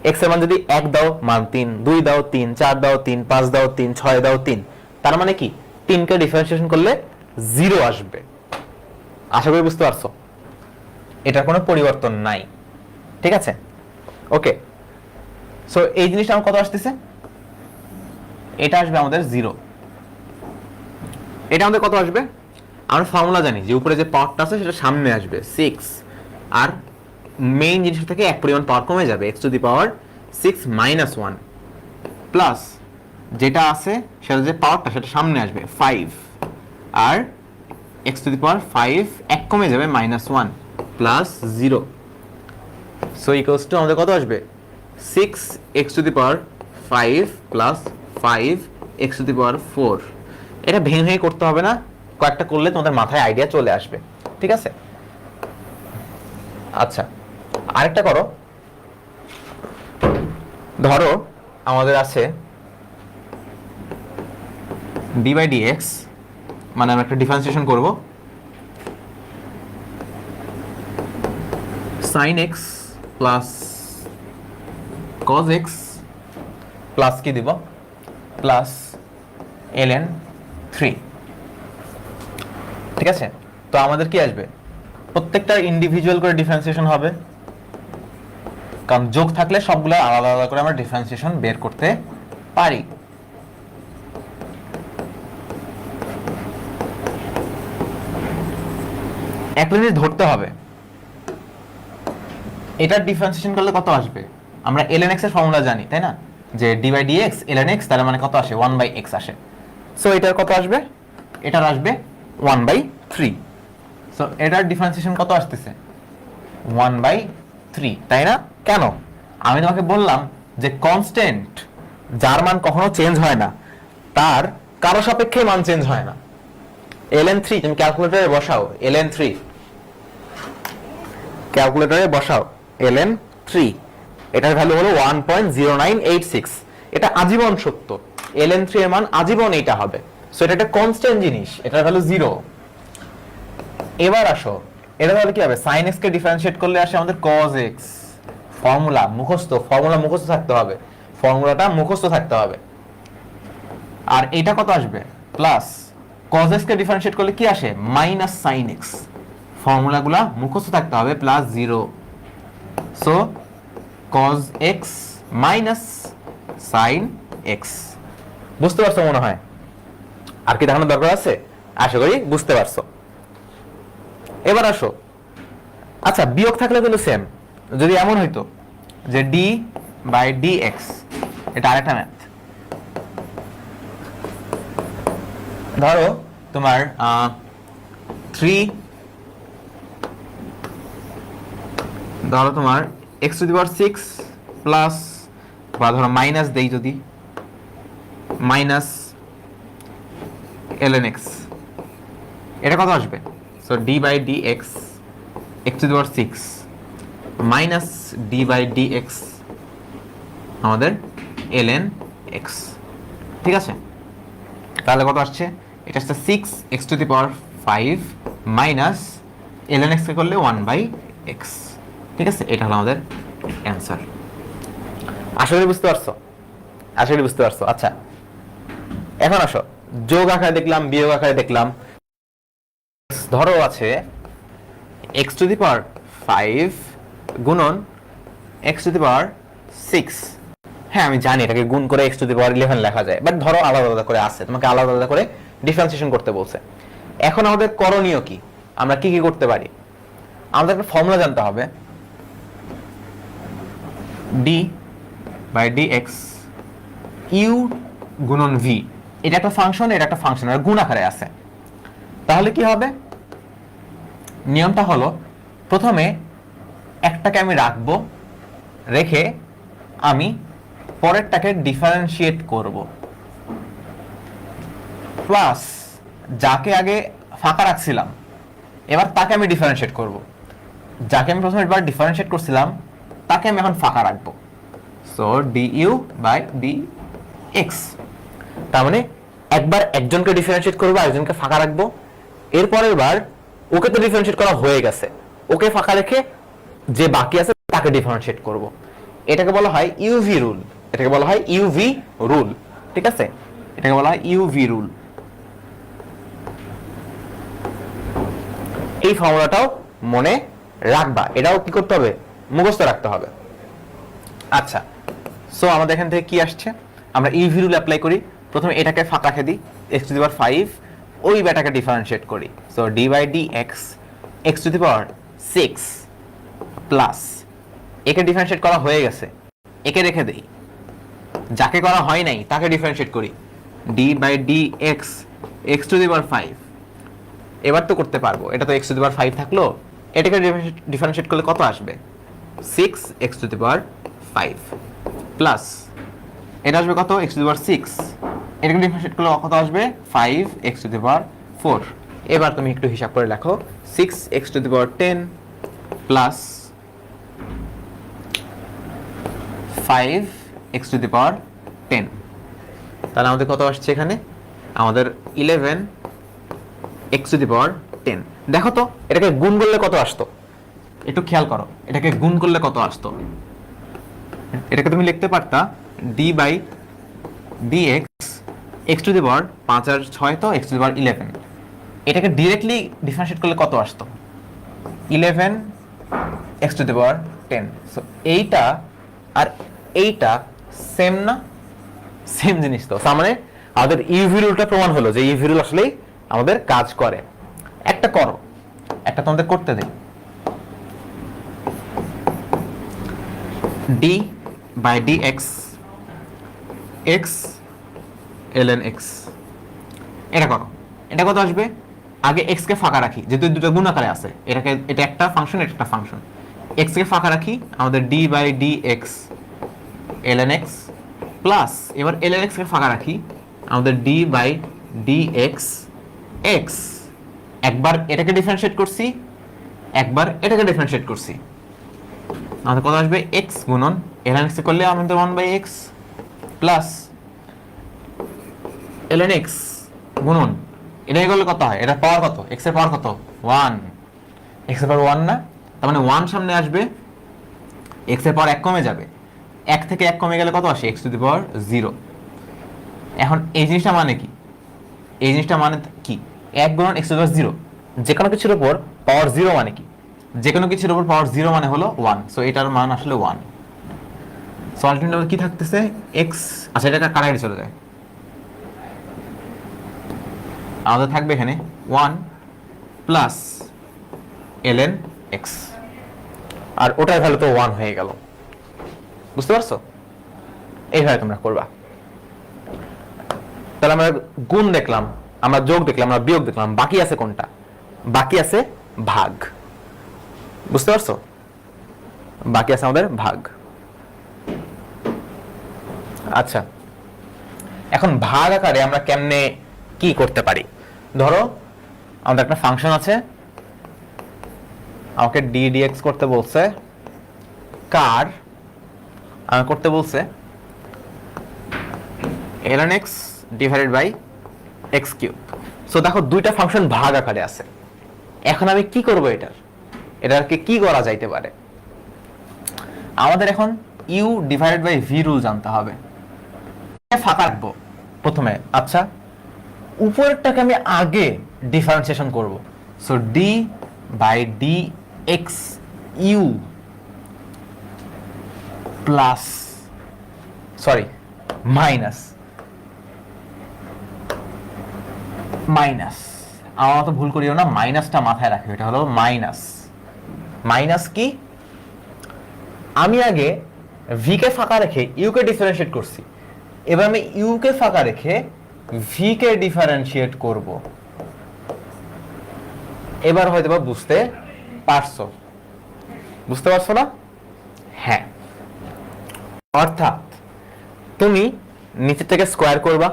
এক্স এর মান যদি 1 দাও মান 3, 2 দাও 3, 4 দাও 3, 5 দাও 3, 6 দাও 3, তার মানে কি 3 কে ডিফারেন্সিয়েশন করলে 0 আসবে। আশা করি বুঝতে পারছো, এটার কোনো পরিবর্তন নাই। ঠিক আছে, ওকে। সো এই জিনিসটা আমার কত আসতেছে? এটা আসবে আমাদের 0। এটা আমাদের কত আসবে? আমরা ফর্মুলা জানি যে উপরে যে পাওয়ারটা আছে সেটা সামনে আসবে 6, আর মেইন জিনিস থেকে এক পরিমাণ পাওয়ার কমে যাবে, x to the power 6 minus 1 plus যেটা আছে সেটা যে পাওয়ারটা সেটা সামনে আসবে 5, আর x টু দি পাওয়ার 5 এক কমে যাবে -1 প্লাস 0। সো ইকুয়ালস টু আমাদের কত আসবে? 6x to the power 5 plus 5x to the power 4। এটা ভেঙে করতে হবে না, কয়েকটা করলে তোমাদের মাথায় আইডিয়া চলে আসবে। ঠিক আছে, আচ্ছা আরেকটা করো। ধরো আমাদের আছে ডি বাই ডি এক্স, মানে আমরা একটা ডিফারেন্সিয়েশন করব, sine x plus cos x plus কি দিব? Plus ln 3। ঠিক আছে, তো আমাদের কি আসবে? প্রত্যেকটা ইন্ডিভিজুয়াল করে ডিফারেন্সিয়েশন হবে, কারণ যোগ থাকলে সবগুলো আলাদা আলাদা করে আমরা ডিফারেন্সিয়েশন বের করতে পারি। একটা জিনিস ধরতে হবে, এটার ডিফারেন্সিয়েশন করলে কত আসবে? আমরা ln x এর ফর্মুলা জানি, তাই না? যে d by dx ln x, তার মানে কত আসে? 1 বাই x আসে। সো এটার কত আসবে? এটার আসবে 1 বাই 3। সো এটার ডিফারেন্সিয়েশন কত আসতেছে? 1 বাই 3, তাই না? কেন? আমি তোমাকে বললাম যে কনস্ট্যান্ট যার মান কখনো চেঞ্জ হয় না, তার কারো সাপেক্ষে মান চেঞ্জ হয় না। ln 3 তুমি ক্যালকুলেটরে বসাও, ln 3 ক্যালকুলেটরে বসাও ln 3, এটার ভ্যালু হলো 1.0986। এটা আজীবন সত্য, ln 3 এর মান আজীবন এটা হবে। সো এটা একটা কনস্ট্যান্ট জিনিস, এটার ভ্যালু 0। এবার আসো, এটা তাহলে কি হবে? sin x কে ডিফারেন্সিয়েট করলে আসে আমাদের cos x। ফর্মুলা মুখস্থ থাকতে হবে, ফর্মুলাটা মুখস্থ থাকতে হবে। আর এটা কত আসবে? প্লাস cos x কে ডিফারেন্সিয়েট করলে কি আসে? Minus sin x। ফর্মুলাগুলা মুখস্থ থাকতে হবে, plus 0। So cos x minus sin x। বুঝতে পারছো মনে হয়? আর কি দেখানোর দরকার আছে? আশা করি বুঝতে পারছো। এবার আসো, আচ্ছা বিয়োগ থাকলে কিন্তু সেম। যদি এমন হইতো যে d বাই dx, এটা আরেকটা ম্যাথ। ধরো তোমার 3, ধরো তোমার x to the power 6 plus, বা ধরো মাইনাস দেই যদি, মাইনাস ln x, এটা কত আসবে? So d by dx x to the power 6 minus d by dx আমাদের ln x। ঠিক আছে, তাহলে কত আসছে? এটা আসছে 6x⁵ মাইনাস ln x কে করলে 1/x। ঠিক আছে, এটা হলো আমাদের অ্যান্সার। আশা করি বুঝতে পারছো, আশা করি বুঝতে পারছো। আচ্ছা, এখন আসো, যোগ আকারে দেখলাম, বিয়োগ আকারে দেখলাম। ধরো আছে x⁵ গুণন x⁵। হ্যাঁ আমি জানি এটাকে গুণ করে x⁵11 লেখা যায়, বাট ধরো আলাদা আলাদা করে আছে, তোমাকে আলাদা আলাদা করে ডিফারেন্সিয়েশন করতে বলছে। এখন আমাদের করণীয় কি? আমরা কি কি করতে পারি? আমাদের একটা ফর্মুলা জানতে হবে, d/dx u গুণন v। এটা একটা ফাংশন, এটা একটা ফাংশন, আর গুণ আকারে আছে। তাহলে কি হবে? নিয়মটা হলো, প্রথমে একটাকে আমি রাখবো, রেখে আমি পরেরটাকে ডিফারেন্সিয়েট করব, প্লাস যাকে আগে ফাঁকা রাখছিলাম এবার তাকে আমি ডিফারেন্সিয়েট করব, যাকে আমি প্রথমে এবার ডিফারেন্সিয়েট করছিলাম তাকে আমি এখন ফাঁকা রাখবো। So du/dx। তার মানে একবার একজনকে ডিফারেন্সিয়েট করবো, একজনকে ফাঁকা রাখবো, এরপরের বার ওকে তো ডিফারেন্সিয়েট করা হয়ে গেছে, ওকে ফাঁকা রেখে যে বাকি আছে তাকে ডিফারেন্সিয়েট করব। এটাকে বলা হয় ইউভি রুল, এটাকে বলা হয় ইউভি রুল। ঠিক আছে, এটাকে বলা হয় ইউভি রুল। এই ফর্মুলাটাও মনে রাখবা, এটাও কি করতে হবে? মুখস্থ রাখতে হবে। আচ্ছা, সো আমাদের এখান থেকে কি আসছে? আমরা ইউভি রুল অ্যাপ্লাই করি। প্রথমে এটাকে ফাঁকা রেখে দিই, x⁵, ওই বেটাকে ডিফারেন্সিয়েট করি। সো d/dx x⁵ প্লাস একে ডিফারেন্সিয়েট করা হয়ে গেছে, একে রেখে দেই, যাকে করা হয় নাই তাকে ডিফারেন্সিয়েট করি, d/dx x⁵। এবার তো করতে পারবো, এটা তো x⁵ থাকলো, এটাকে ডিফারেন্সিয়েট করলে কত আসবে? 6x⁵ প্লাস এটা আসবে কত? x⁵। এটাকে ডিফারেন্সিয়েট করলে কত আসবে? 5x⁴। এবার তুমি একটু হিসাব করে লেখো, 6x⁻10 প্লাস 5x⁻10, তাহলে আমাদের কত আসছে এখানে? আমাদের 11x⁻10। দেখো তো এটাকে গুণ করলে কত আসতো, একটু খেয়াল করো, এটাকে গুণ করলে কত আসতো? এটাকে তুমি লিখতে পারতা d/dx x⁵, 5 আর 6 তো x⁻11। এটাকে ডিরেক্টলি ডিফারেন্সিয়েট করলে কত আসতো? 11x⁻10। সো এইটা আর এইটা সেম না? সেম জিনিস তো। তার মানে আমাদের ইউভি রুলটা প্রমাণ হলো যে ইউভি রুল আসলেই আমাদের কাজ করে। একটা করো, একটা তোমাদের করতে দেই। d/dx x ln x, এটা করো। এটা কত আসবে? আগে x কে ফাঁকা রাখি, যেহেতু দুটো গুণ আকারে আছে, এটা একটা ফাংশন, এটা একটা ফাংশন। x কে ফাঁকা রাখি, আমাদের d/dx ln x প্লাস এবার ln x কে ফাঁকা রাখি, আমাদের d/dx x। একবার এটাকে ডিফারেন্সিয়েট করছি, একবার এটাকে ডিফারেন্সিয়েট করছি, আমাদের কত আসবে? x গুণন ln x করলে আমাদের 1/x প্লাস ln x গুণন এটাকে করলে কত হয়? এটা পাওয়ার কত? x এর পাওয়ার কত? 1। x এর পাওয়ার 1 না? তার মানে 1 সামনে আসবে, x এর পাওয়ার 1 কমে যাবে, 1 থেকে 1 কমে গেলে কত আসে? x⁻0। এখন এই জিনিসটা মানে কি? এই জিনিসটা মানে কি? 1 গুণন x⁻0, যে কোনো কিছুর উপর পাওয়ার 0 মানে কি? যে কোনো কিছুর উপর পাওয়ার 0 মানে হলো 1। সো এটার মান আসলে 1। সো আলটিমেটলি কি থাকতেছে? x। আচ্ছা, এটা কাটাকাটি চলে যায়, আমাদের থাকবে এখানে 1 প্লাস ln x, আর ওটার ভ্যালু তো 1 হয়ে গেল। বুঝতে পারছো? এইভাবে তোমরা করবা। তাহলে আমরা গুণ দেখলাম, আমরা যোগ দেখলাম, আমরা বিয়োগ দেখলাম, বাকি আছে কোনটা? বাকি আছে ভাগ। বুঝতে পারছো? বাকি আছে আমাদের ভাগ। আচ্ছা, এখন ভাগ আকারে আমরা কেমনে কি করতে পারি? ধরো আমাদের একটা ফাংশন আছে, আমাকে d/dx করতে বলছে, কার? আমাকে করতে বলছে ln x divided by x cube. So দেখো দুইটা ফাংশন ভাগ আকারে আছে। এখন আমি কি করব এটাকে কি করা যাইতে পারে? আমাদের এখন u divided by v rule জানতে হবে। ফাঁকা রাখবো প্রথমে। আচ্ছা, উপরেরটাকে আমি আগে ডিফারেন্সিয়েশন করব। So d by dx u plus minus আমার মতো ভুল করিও না, মাইনাসটা মাথায় রাখি। এটা হলো মাইনাস কি? আমি আগে v কে ফাঁকা রেখে u কে ডিফারেন্সিয়েট করছি, এবার আমি u কে ফাঁকা রেখে v কে ডিফারেন্সিয়েট করব। এবার হয়তো বা বুঝতে পারছো না? হ্যাঁ, অর্থাৎ তুমি নিচেরটাকে স্কোয়ার করবা,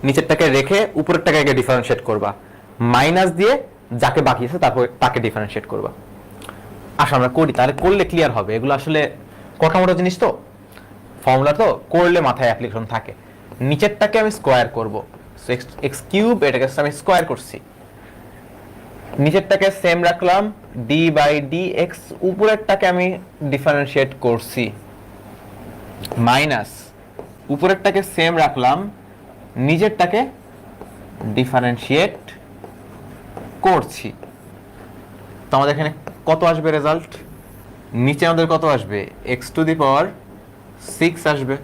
নিচেরটাকে রেখে উপরেরটাকে আগে ডিফারেন্সিয়েট করবা, মাইনাস দিয়ে যাকে বাকি আছে তারপর তাকে ডিফারেন্সিয়েট করবা। আসলে আমরা করি, তাহলে করলে ক্লিয়ার হবে। এগুলো আসলে কটামোটা জিনিস তো, ফর্মুলা তো, করলে মাথায় অ্যাপ্লিকেশন থাকে। নিচেরটাকে আমি স্কোয়ার করব, এক্স কিউব, এটাকে আমি স্কোয়ার করছি। নিচেরটাকে সেম রাখলাম, ডি বাই ডি এক্স, উপরেরটাকে আমি ডিফারেন্সিয়েট করছি, মাইনাস উপরেরটাকে সেম রাখলাম, নিচেরটাকে ডিফারেন্সিয়েট করছি। তো আমাদের এখানে কত আসবে রেজাল্ট? নিচে আমাদের কত আসবে? এক্স টু দি পাওয়ার 6 আসবে,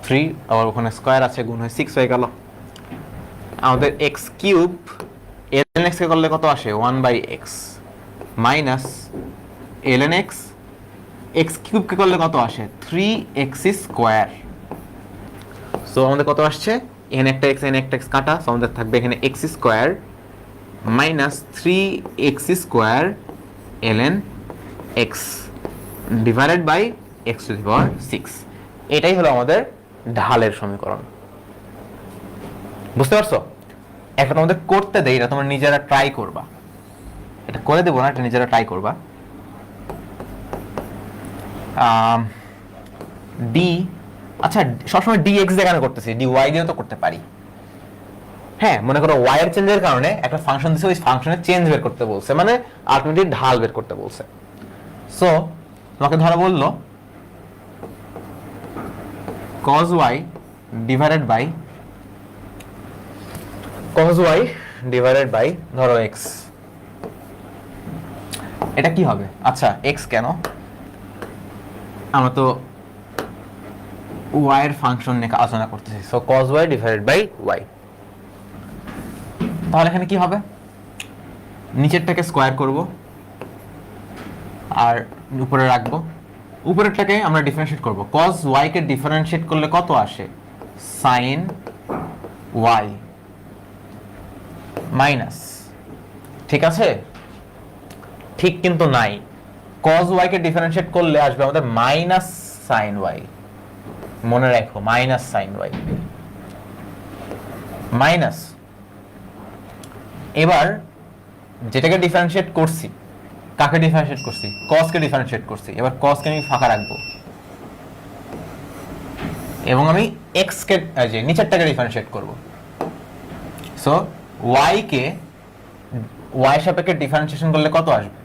3 আবার ওখানে স্কোয়ার আছে, গুণ হয়ে 6 হয়ে গেল। আমাদের এক্স কিউব ln x কে করলে কত আসে? 1 বাই x minus ln x x cube কে করলে কত আসে? 3x square. সো আমাদের কত আসছে? এখানে একটা x এখানে একটা x কাটা, সো আমাদের থাকবে এখানে x square minus 3x square ln x divided by x to the power 6। এটাই হলো আমাদের ঢালের সমীকরণ। বুঝতে পারছো? একটা তোমাদের করতে দেই, এটা তোমরা নিজেরা ট্রাই করবা। এটা করে দেবো না, এটা নিজেরা ট্রাই করবা। ডি, আচ্ছা সবসময় dx দিয়ে কেন করতেছি? dy দিয়েও তো করতে পারি। হ্যাঁ, মনে করো y এর চেঞ্জের কারণে একটা ফাংশন দিছে, ওই ফাংশনের চেঞ্জ বের করতে বলছে, মানে আলটিমেটলি ঢাল বের করতে বলছে। সো তোমাকে ধরো বললো cos y ডিভাইডেড বাই ধরো x, এটা কি হবে? আচ্ছা x কেন, আমরা তো y এর ফাংশন নিয়ে আলোচনা করতেছি। So cos y divided by y, তাহলে এখানে কি হবে? নিচেরটাকে স্কোয়ার করব আর উপরে রাখবো, উপরেরটাকে আমরা ডিফারেন্সিয়েট করব। cos y কে ডিফারেন্সিয়েট করলে কত আসে? sin y মাইনাস, ঠিক আছে? ঠিক কিন্তু নাই, cos y কে ডিফারেন্সিয়েট করলে আসবে আমাদের মাইনাস sin y। মনে রাখো, মাইনাস sin y মাইনাস। এবার যেটাকে ডিফারেন্সিয়েট করছি, কাকে ডিফারেন্সিয়েট করছি? cos কে ডিফারেন্সিয়েট করছি। এবার cos কে আমি ফাঁকা রাখবো এবং আমি x কে যে নিচেরটাকে ডিফারেন্সিয়েট করব। সো y কে y সাপেক্ষে ডিফারেন্সিয়েশন করলে কত আসবে?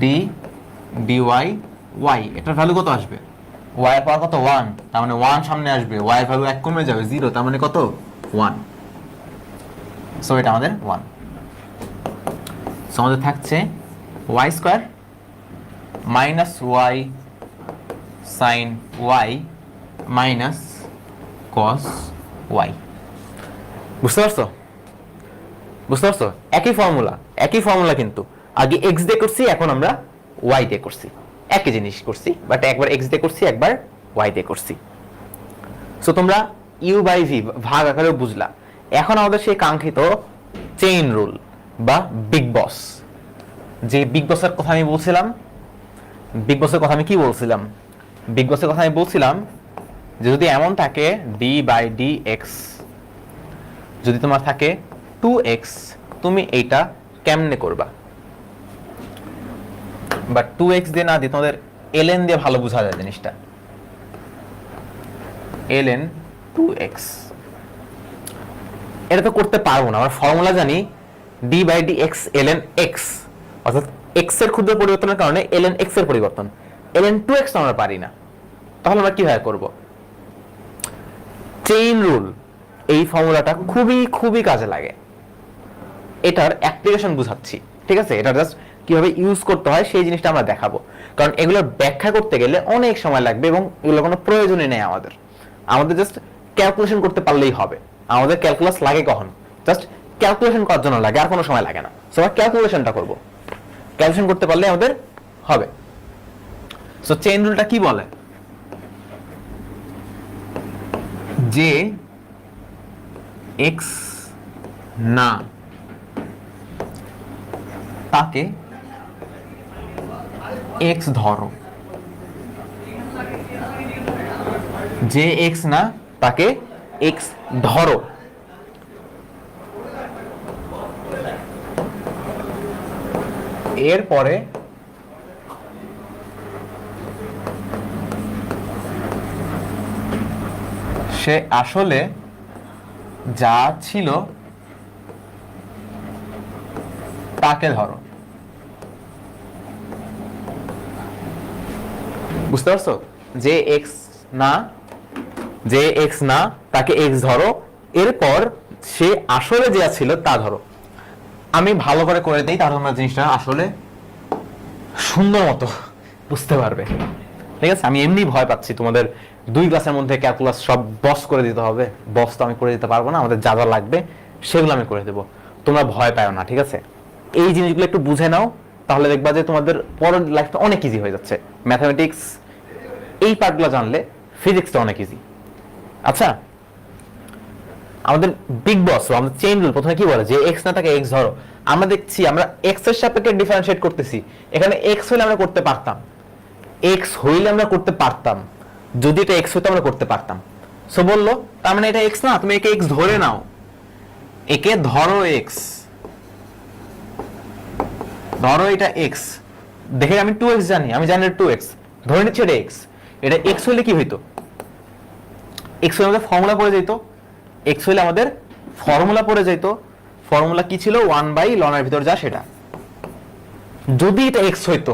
d dy y, এটার ভ্যালু কত আসবে? y এর পাওয়ার কত? 1, তার মানে 1 সামনে আসবে, y এর ভ্যালু 1 কমে যাবে, 0, তার মানে কত? 1। সো এটা আমাদের 1। সো আমাদের থাকছে y square minus y sin y minus cos y। বুঝতে পারছো? একই ফর্মুলা কিন্তু আগে x দিয়ে করছি, এখন আমরা y দিয়ে করছি, একই জিনিস করছি, বাট একবার x দিয়ে করছি, একবার y দিয়ে করছি। সো তোমরা u বাই v ভাগ আকারে বুঝলা। এখন আমাদের সেই কাঙ্ক্ষিত চেইন রুল বা বিগ বস, যে বিগ বসের কথা আমি বলছিলাম, বিগ বসের কথা আমি বলছিলাম যে যদি এমন থাকে d বাই dx, যদি তোমার থাকে 2x, তুমি এইটা কেমনে করবা? বাট 2x দিয়ে না দিয়ে তোমাদের ln দিয়ে ভালো বোঝা যায় জিনিসটা। ln 2x। এটা তো করতে পারবো না, আমরা ফর্মুলা জানি d/dx ln x, অর্থাৎ x এর ক্ষুদ্র পরিবর্তনের কারণে ln x এর পরিবর্তন, ln 2x আমরা পারি না। তাহলে আমরা কিভাবে করব? চেইন রুল, এই ফর্মুলাটা খুবই খুবই কাজে লাগে। এটার অ্যাপ্লিকেশন বুঝাচ্ছি, ঠিক আছে? এটা জাস্ট কিভাবে ইউজ করতে হয় সেই জিনিসটা আমরা দেখাবো, কারণ এগুলোর ব্যাখ্যা করতে গেলে অনেক সময় লাগবে এবং এগুলো কোনো প্রয়োজনই নেই আমাদের। আমাদের জাস্ট ক্যালকুলেশন করতে পারলেই হবে। আমাদের ক্যালকুলাস লাগে কখন? জাস্ট ক্যালকুলেশন করার জন্য লাগে, আর কোনো সময় লাগে না। সো আমরা ক্যালকুলেশনটা করব, ক্যালকুলেশন করতে পারলে আমাদের হবে। সো চেইন রুলটা কি বলে? যে x না তাকে x ধরো, যে x না তাকে x ধরো। এরপরে সে আসলে যা ছিল তাকে ধরো। বুঝতে পারছো? যে x না, যে x না তাকে x ধরো, এরপর সে আসলে যা ছিল তা ধরো। আমি ভালো করে করে দিই, তাহলে তোমরা জিনিসটা আসলে সুন্দর মতো বুঝতে পারবে, ঠিক আছে? আমি এমনি ভয় পাচ্ছি তোমাদের 2 ক্লাসের মধ্যে ক্যালকুলাস সব বস করে দিতে হবে। বস তো আমি করে দিতে পারবো না, আমাদের যা যা লাগবে সেগুলো আমি করে দেবো। তোমরা ভয় পাও না, ঠিক আছে? এই জিনিসগুলো একটু বুঝে নাও, তাহলে দেখবা যে তোমাদের পরের লাইফটা অনেক ইজি হয়ে যাচ্ছে। ম্যাথমেটিক্স এই পার্টগুলো জানলে ফিজিক্সটা অনেক ইজি। আচ্ছা, আমাদের বিগ বস আমাদের চেইন রুল প্রথমে কি বলে? যে এক্স না তাকে এক্স ধরো। আমরা দেখছি আমরা এক্স এর সাপেক্ষে ডিফারেন্সিয়েট করতেছি। এখানে এক্স হইলে আমরা করতে পারতাম, এক্স হইলে আমরা করতে পারতাম, যদি এটা এক্স হইতো আমরা করতে পারতাম। সো বললো তার মানে এটা এক্স না, তুমি একে এক্স ধরে নাও, একে ধরো এক্স, ধরো এটা এক্স। দেখে আমি 2x জানি, আমি জানি 2x, ধরে নিচ্ছি এটা এক্স। এটা এক্স হইলে কি হইতো? এক্স হইলে আমাদের ফর্মুলা পড়ে যেত, এক্স হইলে আমাদের ফর্মুলা পড়ে যেত। ফর্মুলা কি ছিল? 1/ln এর ভিতর যা সেটা। যদি এটা এক্স হইতো,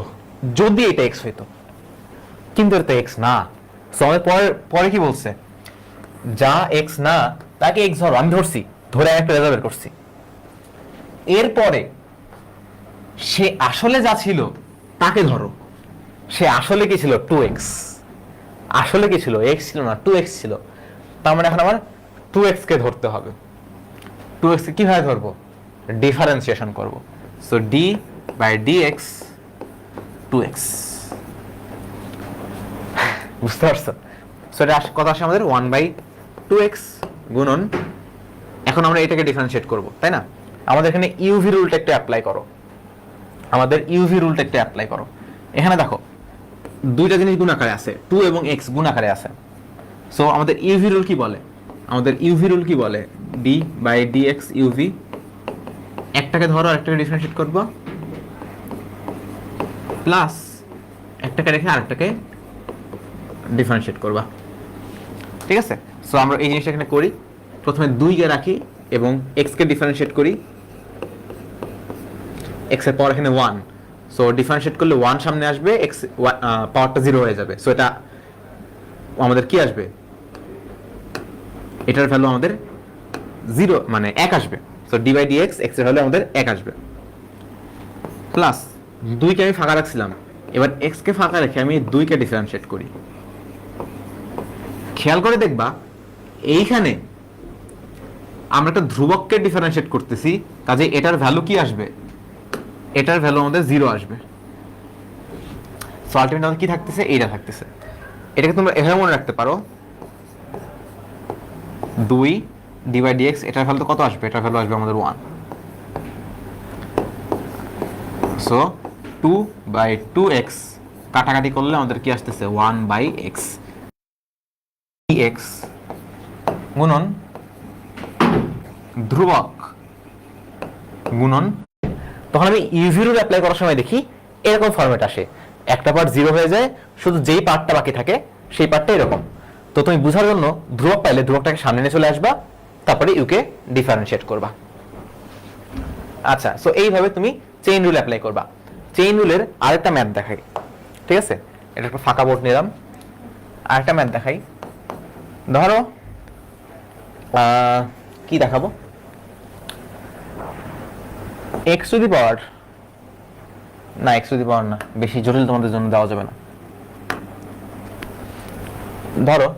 যদি এটা এক্স হইতো, কিন্তু এটা এক্স না। সো আমাদের পরে কি বলছে? যা এক্স না তাকে এক্স ধরো। আমি ধরছি, ধরে একটা রেজাল্ট বের করছি। এরপরে সে আসলে যা ছিল তাকে ধরো। সে আসলে কি ছিল? 2x। আসলে কি ছিল? x ছিল না, 2x ছিল। তার মানে এখন আমার 2x কে ধরতে হবে। 2x কে কিভাবে ধরবো? ডিফারেন্সিয়েশন করব। So d/dx 2x। বুঝতে পারছো? সো এটা কথা আসে আমাদের 1/2x গুণন, এখন আমরা এটাকে ডিফারেন্সিয়েট করব, তাই না? আমাদের এখানে ইউভি রুলটা একটু অ্যাপ্লাই করো, আমাদের ইউভি রুলটা একটু অ্যাপ্লাই করো। এখানে দেখো দুইটা জিনিস গুণ আকারে আছে, 2 এবং x গুণ আকারে আছে। সো আমাদের ইউভি রুল কি বলে? আমাদের ইউভি রুল কি বলে? d/dx ইউভি, একটাকে ধরো আরেকটাকে ডিফারেন্সিয়েট করব, প্লাস একটাকে রেখে আরেকটাকে ডিফারেন্সিয়েট করবা, ঠিক আছে? সো আমরা এই জিনিসটা এখানে করি। প্রথমে 2 কে রাখি এবং x কে ডিফারেন্সিয়েট করি, x এর পাওয়ার এখানে 1। সো ডিফারেন্সিয়েট করলে 1 সামনে আসবে, x পাওয়ারটা 0 হয়ে যাবে। সো এটা আমাদের কি আসবে? এটার ভ্যালু আমাদের 0 মানে 1 আসবে। সো d/dx x এর ভ্যালু আমাদের 1 আসবে, প্লাস 2 কে আমি ফাঁকা রাখছিলাম, এবার x কে ফাঁকা রেখে আমি 2 কে ডিফারেন্সিয়েট করি। খেয়াল করে দেখবা এইখানে আমরা একটা ধ্রুবককে ডিফারেন্সিয়েট করতেছি, কাজে এটার ভ্যালু কি আসবে? এটার ভ্যালু আমাদের 0 আসবে। সো আলটিমেটলি আমাদের কি থাকতেছে? এইটা থাকতেছে। এটাকে তোমরা এভাবে মনে রাখতে পারো, 2 d/dx, এটার ভ্যালু কত আসবে? এটার ভ্যালু আসবে আমাদের 1। সো 2/2x কাটাকাটি করলে আমাদের কি আসতেছে? 1/x। dx গুণন ধ্রুবক গুণন, তখন আমি ইউভি রুল অ্যাপ্লাই করার সময় দেখি এরকম ফরম্যাট আসে, একটা পার্ট 0 হয়ে যায়, শুধু যেই পার্টটা বাকি থাকে সেই পার্টটা এরকম। তো তুমি বোঝার জন্য ধ্রুবক পাইলে ধ্রুবকটাকে সামনে নিয়ে চলে আসবা, তারপরে ইউকে ডিফারেন্সিয়েট করবা। আচ্ছা, সো এইভাবে তুমি চেইন রুল অ্যাপ্লাই করবা। চেইন রুলের আরেকটা ম্যাথ দেখাই, ঠিক আছে? এটা একটা ফাঁকা বোর্ড নিলাম, আরেকটা ম্যাথ দেখাই। ধরো কি দেখাবো, x টু দি পাওয়ার, না x টু দি পাওয়ার না, বেশি জটিল তোমাদের জন্য দেওয়া যাবে না। ধরো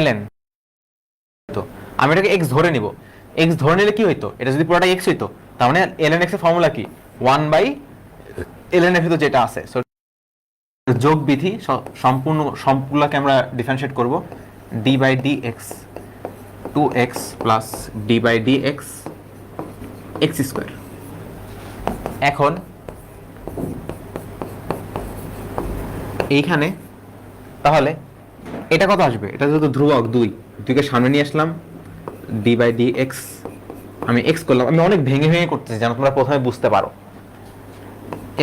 ln, তো আমি এটাকে x ধরে নিব। x ধরে নিলে কি হইতো, এটা যদি পুরোটা x হইতো, তার মানে ln x এর ফর্মুলা কি 1/ln f তো যেটা আছে। সো যোগ বিধি সম্পূর্ণ সবগুলোকে আমরা ডিফারেন্সিয়েট করব, d/dx 2x plus d/dx x square. এখন এইখানে তাহলে এটা কত আসবে, এটা যেহেতু ধ্রুবক 2 কে সামনে নিয়ে আসলাম, d/dx আমি x করলাম, আমি অনেক ভেঙে ভেঙে করতেছি যেন তোমরা প্রথমে বুঝতে পারো।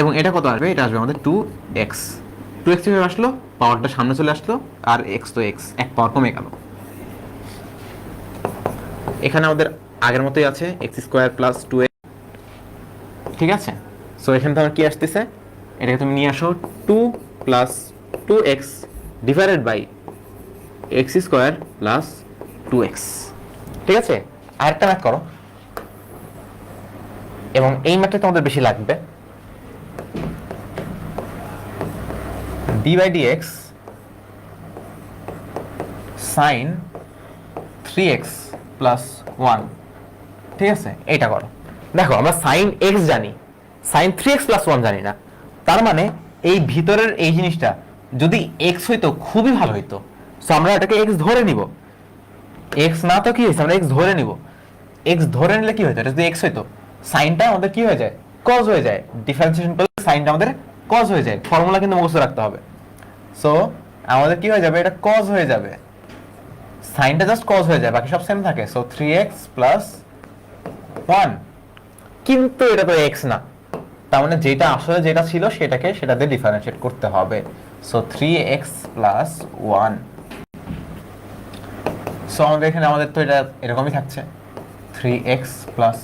এবং এটা কত আসবে, এটা আসবে আমাদের 2x হিসেবে আসলো, পাওয়ারটা সামনে চলে আসলো, আর x তো x, এক পাওয়ার কমে গেল। এখানে আমাদের আগের মতোই আছে x স্কয়ার প্লাস 2x, ঠিক আছে? সো এখানে তোমার কি আসতেছে, এটাকে তুমি নিয়ে আসো 2 plus 2x divided by x square plus 2x, ঠিক আছে? আরেকটা ম্যাথ করো, এবং এই ম্যাথটা তোমাদের বেশি লাগবে। d/dx sin 3x প্লাস 1, ঠিক আছে? এইটা করো। দেখো আমরা sin x জানি, sin 3x প্লাস 1 জানি না। তার মানে এই ভিতরের এই জিনিসটা যদি x হইতো খুবই ভালো হইতো। সো আমরা এটাকে x ধরে নিব। x না তো কি হইছে, আমরা x ধরে নিব। x ধরে নিলে কি হইতো, এটা যদি x হইতো, সাইনটা আমাদের কি হয়ে যায়, cos হয়ে যায়। ডিফারেন্সিয়েশন করলে সাইনটা আমাদের cos হয়ে যায়। ফর্মুলা কিন্তু মুখস্থ রাখতে হবে। সো আমাদের কি হয়ে যাবে, এটা cos হয়ে যাবে, সাইনটা জাস্ট cos হয়ে যায়, বাকি সব সেম থাকে। সো 3x প্লাস 1, কিন্তু এটা তো x না, তার মানে যেটা আসলে যেটা ছিল সেটা দিয়ে ডিফারেন্সিয়েট করতে হবে। So 3x plus 1। সো আমাদের এখানে আমাদের তো এটা এরকমই থাকছে 3x প্লাস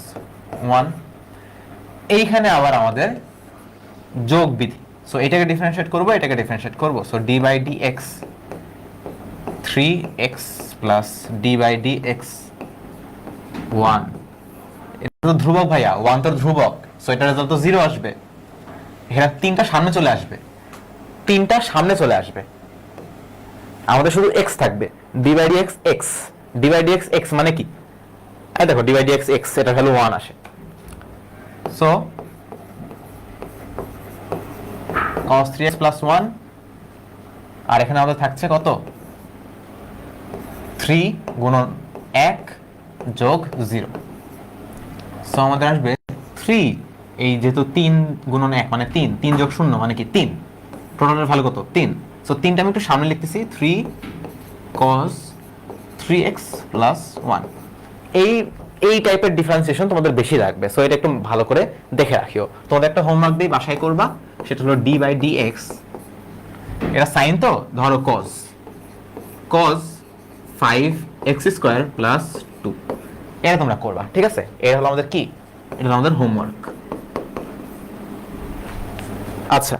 1। এইখানে আবার আমাদের যোগ বিধি, সো এটাকে ডিফারেন্সিয়েট করব, এটাকে ডিফারেন্সিয়েট করব। So d/dx 3x plus d/dx 1, এটা তো ধ্রুবক ভাইয়া, 1 তো ধ্রুবক, সো এটার রেজাল্ট তো 0 আসবে। এখানে 3টা সামনে চলে আসবে, 3টা সামনে চলে আসবে, আমাদের শুধু x থাকবে, d/dx x, d/dx x মানে কি, এই দেখো d/dx x, এটা ভ্যালু 1 আসে। সো cos 3x প্লাস 1, আর এখানে আমাদের থাকছে কত, 3 গুণন 1 যোগ 0। সো আমাদের আসবে 3, এই যেহেতু 3 গুণন 1 মানে 3, 3 যোগ 0 মানে কি 3, টোটালের ভ্যালু কত 3। সো 3টা আমি একটু সামনে লিখতেছি, 3 cos 3x প্লাস 1। এই টাইপের ডিফারেন্সিয়েশন তোমাদের বেশি লাগবে। সো এটা একটু ভালো করে দেখে রাখিও। তোমাদের একটা হোমওয়ার্ক দিয়ে বাসায় করবা, সেটা হলো d/dx, এটা সাইন তো, ধরো cos 5x স্কয়ার প্লাস 2, এটা তোমরা করবা, ঠিক আছে? এটা হলো আমাদের কি, এটা হলো আমাদের হোমওয়ার্ক। আচ্ছা,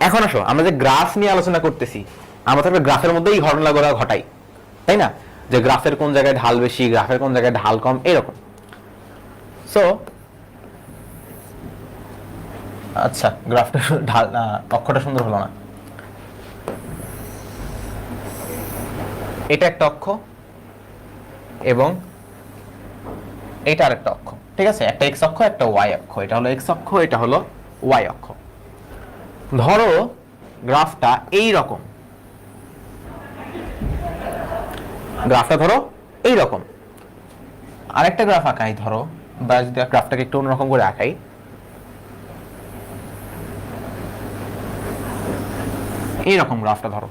এখন আসো, আমরা যে গ্রাফ নিয়ে আলোচনা করতেছি, আমরা তো গ্রাফের মধ্যেই ঘটনাগুলো ঘটাই, তাই না? যে গ্রাফের কোন জায়গায় ঢাল বেশি, গ্রাফের কোন জায়গায় ঢাল কম, এরকম। সো আচ্ছা, গ্রাফটা ঢাল, অক্ষটা সুন্দর হলো না। এটা একটা অক্ষ এবং এটা আরেকটা অক্ষ, ঠিক আছে? একটা x অক্ষ, একটা y অক্ষ। এটা হলো x অক্ষ, এটা হলো y অক্ষ। ধরো গ্রাফটা এই রকম, গ্রাফটা ধরো এই রকম। আরেকটা গ্রাফ আঁকাই, ধরো, বা যদি গ্রাফটাকে একটু অন্যরকম করে আঁকাই, এইরকম গ্রাফটা ধরো।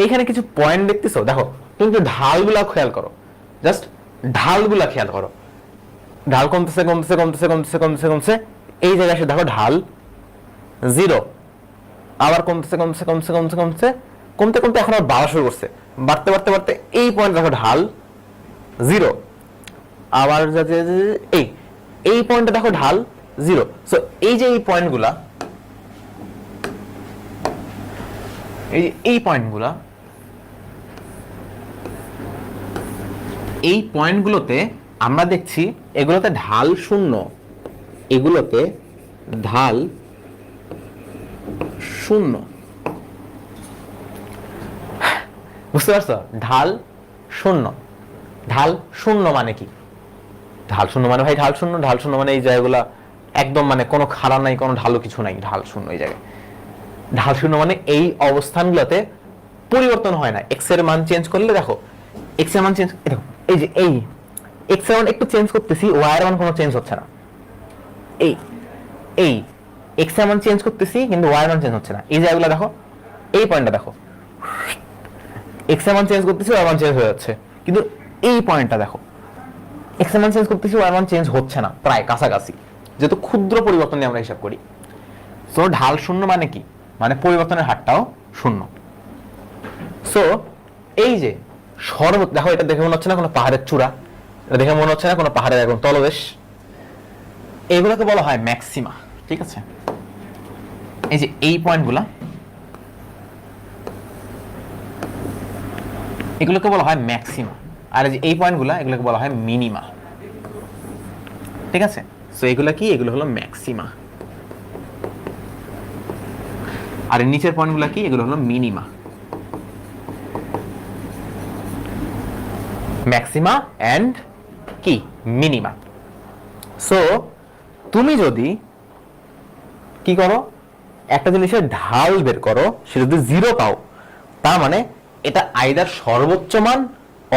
এইখানে কিছু পয়েন্ট দেখতেছো, দেখো তুমি একটু ঢালগুলা খেয়াল করো, জাস্ট ঢালগুলা খেয়াল করো। ঢাল কমতেছে কমতেছে কমতেছে কমতেছে কমতেছে কমতেছে, এই জায়গায় এসে দেখো ঢাল 0, আবার কমতেছে কমতেছে কমতেছে কমতেছে কমতেছে কমতে কমতে এখন আবার বাড়া শুরু করছে, বাড়তে বাড়তে বাড়তে এই পয়েন্ট দেখো ঢাল 0, আবার এই পয়েন্টে দেখো ঢাল 0। সো এই যে এই পয়েন্টগুলা, এই পয়েন্টগুলোতে আমরা দেখছি এগুলোতে ঢাল 0, এগুলোতে ঢাল 0। বুঝতে পারছো? ঢাল 0, ঢাল 0 মানে কি? ঢাল 0 মানে ভাই ঢাল 0, ঢাল 0 মানে এই জায়গাগুলা একদম মানে কোনো খাড়া নাই, কোনো ঢালু কিছু নাই, ঢাল 0 এই জায়গায়। ঢাল 0 মানে এই অবস্থানগুলোতে পরিবর্তন হয় না। এক্স এর মান চেঞ্জ করলে দেখো এক্স এর মান চেঞ্জ, দেখো এই যে এই এক্স এর মান একটু চেঞ্জ করতেছি, ওয়াই এর মান কোনো চেঞ্জ হচ্ছে না। এই এক্স এর মান চেঞ্জ করতেছি কিন্তু ওয়াই এর মান চেঞ্জ হচ্ছে না। এই জায়গাগুলো দেখো, এই পয়েন্টটা দেখো, এক্স এর মান চেঞ্জ করতেছি, ওয়াই এর মান চেঞ্জ হয়ে যাচ্ছে, কিন্তু এই পয়েন্টটা দেখো, এক্স এর মান চেঞ্জ করতেছি, ওয়াই এর মান চেঞ্জ হচ্ছে না, প্রায় কাছাকাছি, যেহেতু ক্ষুদ্র পরিবর্তন নিয়ে আমরা হিসাব করি। সো ঢাল 0 মানে কি? মানে পরিবর্তনের হারটাও 0। সো এই যে দেখো, এটা দেখে মনে হচ্ছে না কোনো পাহাড়ের চূড়া, এটা দেখে মনে হচ্ছে না কোনো পাহাড়ের একদম তলদেশ, এগুলোকে বলা হয় ম্যাক্সিমা। ঠিক আছে, এই যে এই পয়েন্টগুলা, এগুলোকে বলা হয় ম্যাক্সিমা, আর এই যে এই পয়েন্টগুলা, এগুলোকে বলা হয় মিনিমা। ঠিক আছে, সো এগুলো কি? এগুলো হলো ম্যাক্সিমা, আর এর নিচের পয়েন্টগুলো কি? এগুলো হলো মিনিমা। ম্যাক্সিমা এন্ড কি? মিনিমা। সো তুমি যদি কি করো, একটা জিনিসের ঢাল বের করো, সেটা যদি 0 পাও, তার মানে এটা আইদার সর্বোচ্চ মান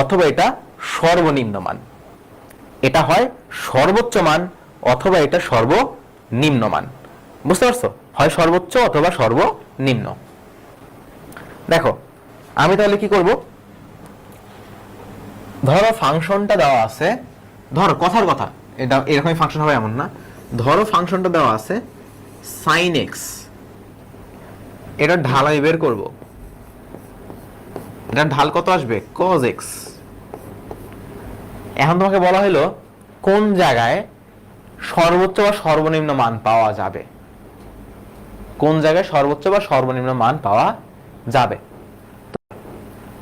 অথবা এটা সর্বনিম্ন মান। এটা হয় সর্বোচ্চ মান অথবা এটা সর্বনিম্ন মান। বুঝতে পারছো? হয় সর্বোচ্চ অথবা সর্বনিম্ন। দেখো আমি তাহলে কি করব, ধরো ফাংশনটা দেওয়া আছে, ধরো কথার কথা, এটা এরকমই ফাংশন হবে এমন না, ধরো ফাংশনটা দেওয়া আছে sin x, এটা ঢাল আমি বের করব, এটা ঢাল কত আসবে? cos x। এখন তোমাকে বলা হলো কোন জায়গায় সর্বোচ্চ বা সর্বনিম্ন মান পাওয়া যাবে, কোন জায়গায় সর্বোচ্চ বা সর্বনিম্ন মান পাওয়া যাবে।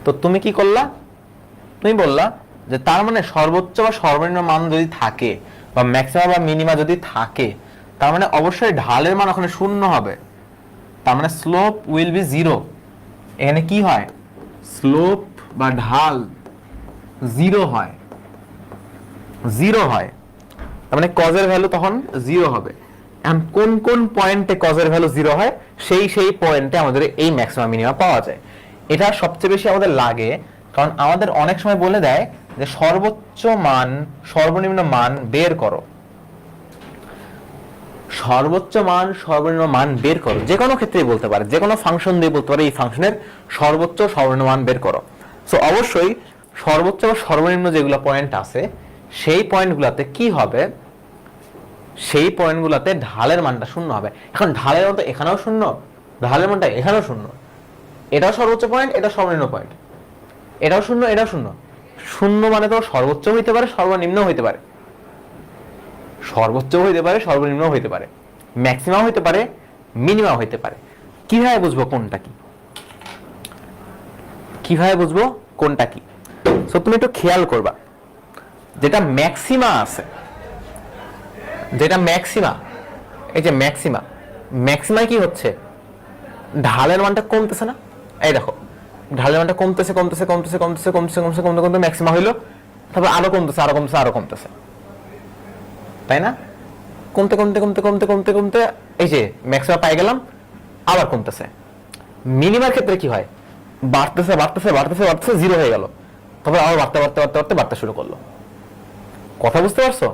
তো তুমি কি করলা? তুমি বললা যে তার মানে সর্বোচ্চ বা সর্বনিম্ন মান যদি থাকে বা ম্যাক্সিমাম বা মিনিমা যদি থাকে, তার মানে অবশ্যই ঢালের মান ওখানে 0 হবে, তার মানে স্লোপ উইল বি 0। এখানে কি হয়? স্লোপ বা ঢাল 0 হয়, 0 হয়, তার মানে cos এর ভ্যালু তখন 0 হবে। এখন কোন কোন পয়েন্টে cos এর ভ্যালু 0 হয়, সেই পয়েন্টে আমাদের এই ম্যাক্সিমাম মিনিমা পাওয়া যায়। এটা সবচেয়ে বেশি আমাদের লাগে, কারণ আমাদের অনেক সময় বলে দেয় যে সর্বোচ্চ মান সর্বনিম্ন মান বের করো, সর্বোচ্চ মান সর্বনিম্ন মান বের করো, যে কোনো ক্ষেত্রেই বলতে পারে, যে কোনো ফাংশন দিয়ে বলতে পারে এই ফাংশনের সর্বোচ্চ সর্বনিম্ন মান বের করো। সো অবশ্যই সর্বোচ্চ বা সর্বনিম্ন যেগুলো পয়েন্ট আছে সেই পয়েন্টগুলোতে কি হবে, সেই পয়েন্টগুলোতে ঢালের মানটা 0 হবে। এখন ঢালের মান তো এখানেও 0, ঢালের মানটা এখানেও 0, এটাও সর্বোচ্চ পয়েন্ট, এটা সর্বনিম্ন পয়েন্ট, এটাও 0, এটাও 0। 0 মানে তো সর্বোচ্চ হইতে পারে, সর্বনিম্ন হইতে পারে, সর্বোচ্চ হইতে পারে, সর্বনিম্ন হইতে পারে, ম্যাক্সিমাম হইতে পারে, মিনিমাম হইতে পারে। কিভাবে বুঝবো কোনটা কি? কিভাবে বুঝবো কোনটা কি? সো তুমি একটু খেয়াল করবা, যেটা ম্যাক্সিমা আছে, যেটা ম্যাক্সিমা, এই যে ম্যাক্সিমা, ম্যাক্সিমায় কি হচ্ছে? ঢালের মানটা কমতেছে না? এই দেখো ঢালের মানটা কমতেছে কমতেছে কমতেছে কমতেছে কমতেছে কমতেছে কমতে কমতে ম্যাক্সিমা হইলো, তারপর আরো কমতেছে আরো কমতেছে আরো কমতেছে, তাই না? কমতে কমতে কমতে কমতে কমতে কমতে এই যে ম্যাক্সিমাম পাই গেলাম, আবার কমতেছে। মিনিমার ক্ষেত্রে কি হয়? বাড়তেছে বাড়তেছে বাড়তেছে বাড়তেছে, 0 হয়ে গেল, তারপর আবার বাড়তে বাড়তে বাড়তে বাড়তে বাড়তে শুরু করলো। কথা বুঝতে পারছো?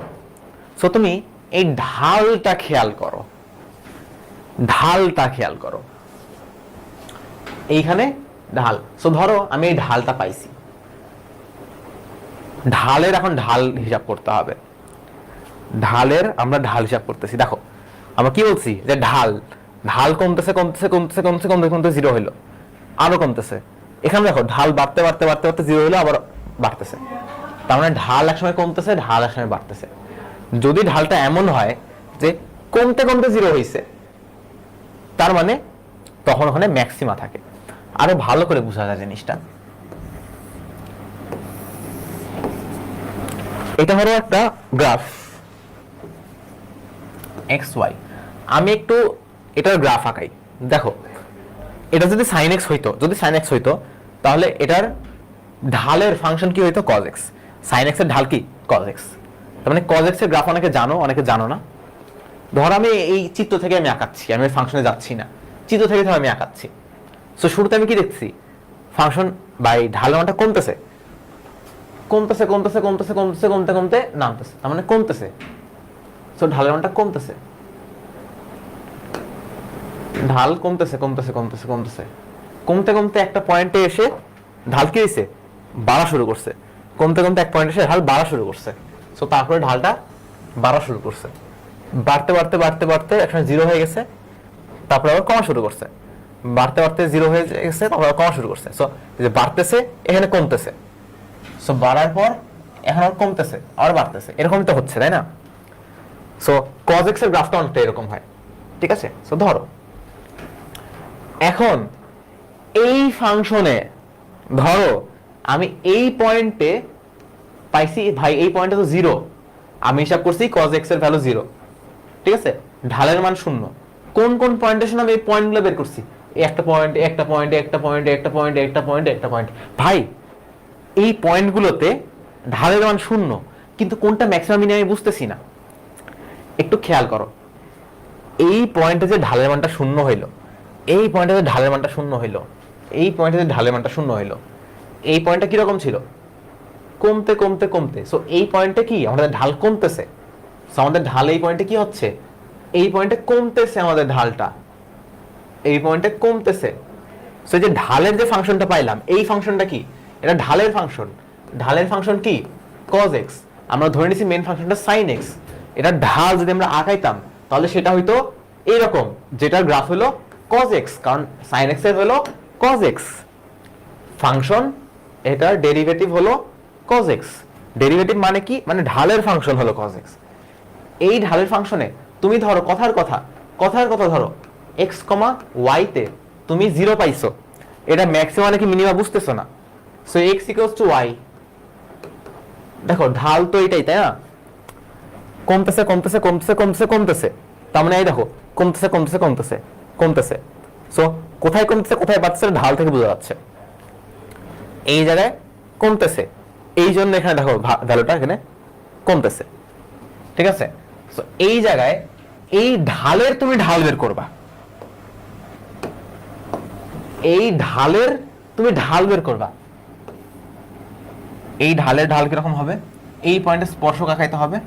সো তুমি এই ঢালটা খেয়াল করো, ঢালটা খেয়াল করো, এইখানে ঢাল। সো ধরো আমি এই ঢালটা পাইছি, ঢালের এখন ঢাল হিসাব করতে হবে, ঢালের আমরা ঢাল হিসাব করতেছি। দেখো আমরা কি বলছি যে ঢাল ঢাল কমতেছে কমতেছে কমতেছে কমতেছে কমতে কমতে জিরো হইলো, আরো কমতেছে। এখানে দেখো ঢাল বাড়তে বাড়তে বাড়তে বাড়তে জিরো হইলো, আবার বাড়তেছে। তার মানে ঢাল একসময় কমতেছে, ঢাল একসময় বাড়তেছে। যদি ঢালটা এমন হয় যে কমতে কমতে জিরো হয়েছে, তার মানে তখন ওখানে ম্যাক্সিমা থাকে। আরো ভালো করে বোঝা যায় জিনিসটা। এটা হলো একটা গ্রাফ এক্স ওয়াই। আমি একটু এটার গ্রাফ আঁকাই। দেখো এটা যদি সাইন এক্স হইতো, যদি সাইন এক্স হইতো, তাহলে এটার ঢালের ফাংশন কি হইতো? Cos x. সাইন এক্স এর ঢাল কি? Cos x. তার মানে কজ এক্স এর গ্রাফ অনেকে জানো, অনেকে জানো না। ধর আমি এই চিত্র থেকে আমি আঁকাচ্ছি, আমি ফাংশনে যাচ্ছি না, চিত্র থেকে ধর আমি আঁকাচ্ছি। সো শুরুতে আমি কি দেখছি? ফাংশন বাই ঢালের মানটা কমতেছে কমতেছে কমতেছে কমতেছে কমতেছে কমতে কমতে নামতেছে, তার মানে কমতেছে। সো ঢালের মানটা কমতেছে, ঢাল কমতেছে কমতেছে কমতেছে কমতেছে কমতে কমতে একটা পয়েন্টে এসে ঢাল কি হয়েছে? বাড়া শুরু করছে। কমতে কমতে এক পয়েন্টে এসে ঢাল বাড়া শুরু করছে। সো তারপরে ঢালটা বাড়া শুরু করছে, বাড়তে বাড়তে বাড়তে বাড়তে একটা জিরো হয়ে গেছে, তারপরে আবার কমা শুরু করছে, বাড়তে বাড়তে জিরো হয়ে গেছে, তারপর আবার কমা শুরু করছে। সো যে বাড়তেছে এখানে কমতেছে, সো বাড়ার পর এখন আর কমতেছে আর বাড়তেছে, এরকম তো হচ্ছে, তাই না? সো কজ এক্স এর গ্রাফটা অনেকটা এরকম হয়, ঠিক আছে? সো ধরো এখন এই ফাংশনে ধরো আমি এই পয়েন্টে পাইছি, ভাই এই পয়েন্টে তো জিরো, আমি হিসাব করছি কজ এক্স এর ভ্যালু জিরো, ঠিক আছে? ঢালের মান শূন্য। কোন কোন পয়েন্টের জন্য আমি এই পয়েন্টগুলো বের করছি? একটা পয়েন্ট, একটা পয়েন্ট, একটা পয়েন্ট, একটা পয়েন্ট, একটা পয়েন্ট, একটা পয়েন্ট। ভাই এই পয়েন্টগুলোতে ঢালের মান শূন্য, কিন্তু কোনটা ম্যাক্সিমাম মিনিমাম আমি বুঝতেছি না। একটু খেয়াল করো, এই পয়েন্টে যে ঢালের মানটা শূন্য হইলো, এই পয়েন্টে যে ঢালের মানটা শূন্য হইলো, এই পয়েন্টে যে ঢালের মানটা শূন্য হইলো, এই পয়েন্টটা কিরকম ছিল? কমতে কমতে কমতে। সো এই পয়েন্টে কি আমাদের ঢাল কমতেছে। সো আমাদের ঢাল এই পয়েন্টে কি হচ্ছে? এই পয়েন্টে কমতেছে, আমাদের ঢালটা এই পয়েন্টে কমতেছে। সো এই যে ঢালের যে ফাংশনটা পাইলাম, এই ফাংশনটা কি? এটা ঢালের ফাংশন। ঢালের ফাংশন কি? Cos x. আমরা ধরে নিছি মেন ফাংশনটা সাইন এক্স। এটা ঢাল যদি আমরা আঁকাইতাম তাহলে সেটা হইতো এইরকম, যেটার গ্রাফ হলো কজ এক্স, কারণ সাইন এক্স এর হলো কজ এক্স ফাংশন, এটার ডেরিভেটিভ হলো কজ এক্স। ডেরিভেটিভ মানে কি? মানে ঢালের ফাংশন হলো কজ এক্স। এই ঢালের ফাংশনে তুমি ধরো কথার কথা ধরো এক্স কমা ওয়াই তে তুমি জিরো পাইছো, এটা ম্যাক্সিমাম নাকি মিনিমাম বুঝতেছো না। So x equals to y. দেখো ঢাল তো এটাই, তাই না? কমতেছে কমতেছে কমতেছে কমতেছে কমতেছে, তার মানে এই দেখো কমতেছে কমতেছে কমতেছে কমতেছে। সো কোথায় কমতেছে কোথায় বাড়তেছে ঢাল থেকে বোঝা যাচ্ছে। এই জায়গায় কমতেছে, এই জন্য এখানে দেখো ভ্যালুটা এখানে কমতেছে, ঠিক আছে? সো এই জায়গায় এই ঢালের তুমি ঢাল বের করবা, এই ঢালের তুমি ঢাল বের করবা। এই ঢালের ঢাল কিরকম হবে? এই পয়েন্টে স্পর্শক আঁকাইতে হবে,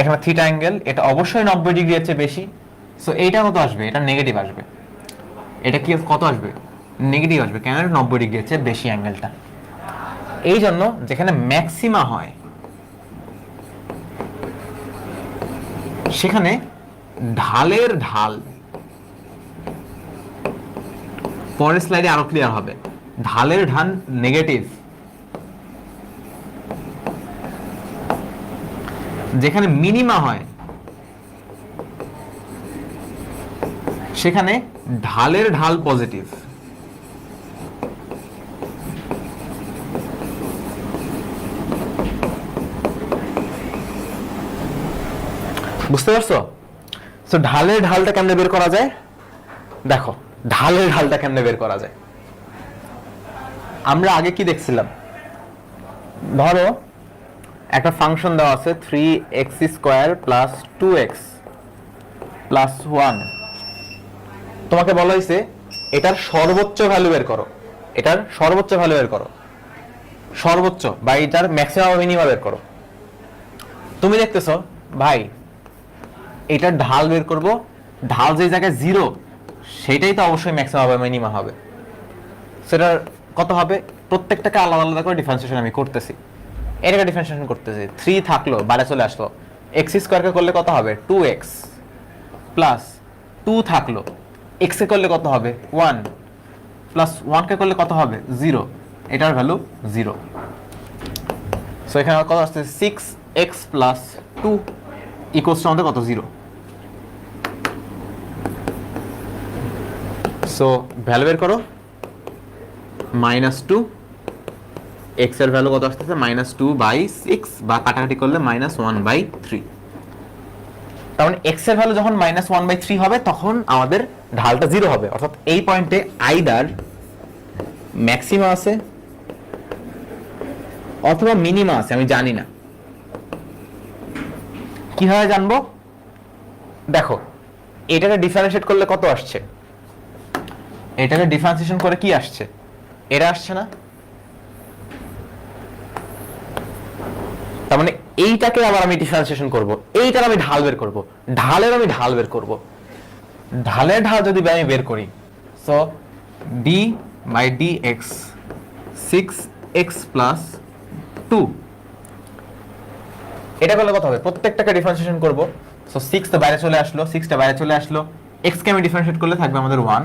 এখানে থিটা অ্যাঙ্গেল, এটা অবশ্যই 90 ডিগ্রি এর চেয়ে বেশি। সো এইটা কত আসবে? এটা নেগেটিভ আসবে। এটা কি কত আসবে? নেগেটিভ আসবে, কেন? 90 ডিগ্রি এর চেয়ে বেশি অ্যাঙ্গেলটা। এই জন্য যেখানে ম্যাক্সিমা হয় সেখানে ঢালের ঢাল, পরের স্লাইডে আরো ক্লিয়ার হবে, ঢালের ঢাল নেগেটিভ। যেখানে মিনিমা হয় সেখানে ঢালের ঢাল পজিটিভ। বুঝতে পারছো? সো ঢালের ঢালটা কেমনে বের করা যায়? দেখো ঢালের ঢালটা কেমনে বের করা যায়। আমরা আগে কি দেখছিলাম? ধরো একটা ফাংশন দেওয়া আছে 3x² + 2x + 1। তোমাকে বলা হয়েছে এটার সর্বোচ্চ ভ্যালু বের করো, এটার সর্বোচ্চ ভ্যালু বের করো, সর্বোচ্চ বা এটার ম্যাক্সিমাম মিনিমাম বের করো। তুমি দেখতেছো ভাই এটার ঢাল বের করব, ঢাল যে জায়গায় জিরো সেটাই তো অবশ্যই ম্যাক্সিমাম বা মিনিমাম হবে। সেটার কত হবে? প্রত্যেকটাকে আলাদা আলাদা করে ডিফারেন্সিয়েশন আমি করতেছি, এটাকে ডিফারেন্সিয়েশন করতেছি। 3 থাকলো বাইরে চলে আসলো, x² কে করলে কত হবে? 2x প্লাস 2 থাকলো, x এ করলে কত হবে 1 প্লাস 1 কে করলে কত হবে 0, এটার ভ্যালু 0। সো এখানে কত আসছে 6x প্লাস 2 ইকুয়ালস টু আমাদের কত 0। সো ভ্যালু বের করো, -2, x এর ভ্যালু কত আসতেছে -2/6 বা কাটাকাটি করলে -1/3। তার মানে x এর ভ্যালু যখন -1/3 হবে তখন আমাদের ঢালটা 0 হবে, অর্থাৎ এই পয়েন্টে আইদার ম্যাক্সিমা আছে অথবা মিনিমা আছে, আমি জানি না। কিভাবে জানবো? দেখো এটাকে ডিফারেন্সিয়েট করলে কত আসছে, এটাকে ডিফারেন্সিয়েশন করে কি আসছে, এটা আসছে না? তার মানে এইটাকে আবার আমি ডিফারেন্সিয়েশন করব, এইটার আমি ঢাল বের করব, ঢালের আমি ঢাল বের করব। ঢালের ঢাল যদি আমি বের করি, সো d/dx 6x প্লাস 2, এটা করলে কত হবে? প্রত্যেকটাকে ডিফারেন্সিয়েশন করব। সো 6 তো বাইরে চলে আসলো, 6টা বাইরে চলে আসলো, x কে আমি ডিফারেন্সিয়েট করলে থাকবে আমাদের 1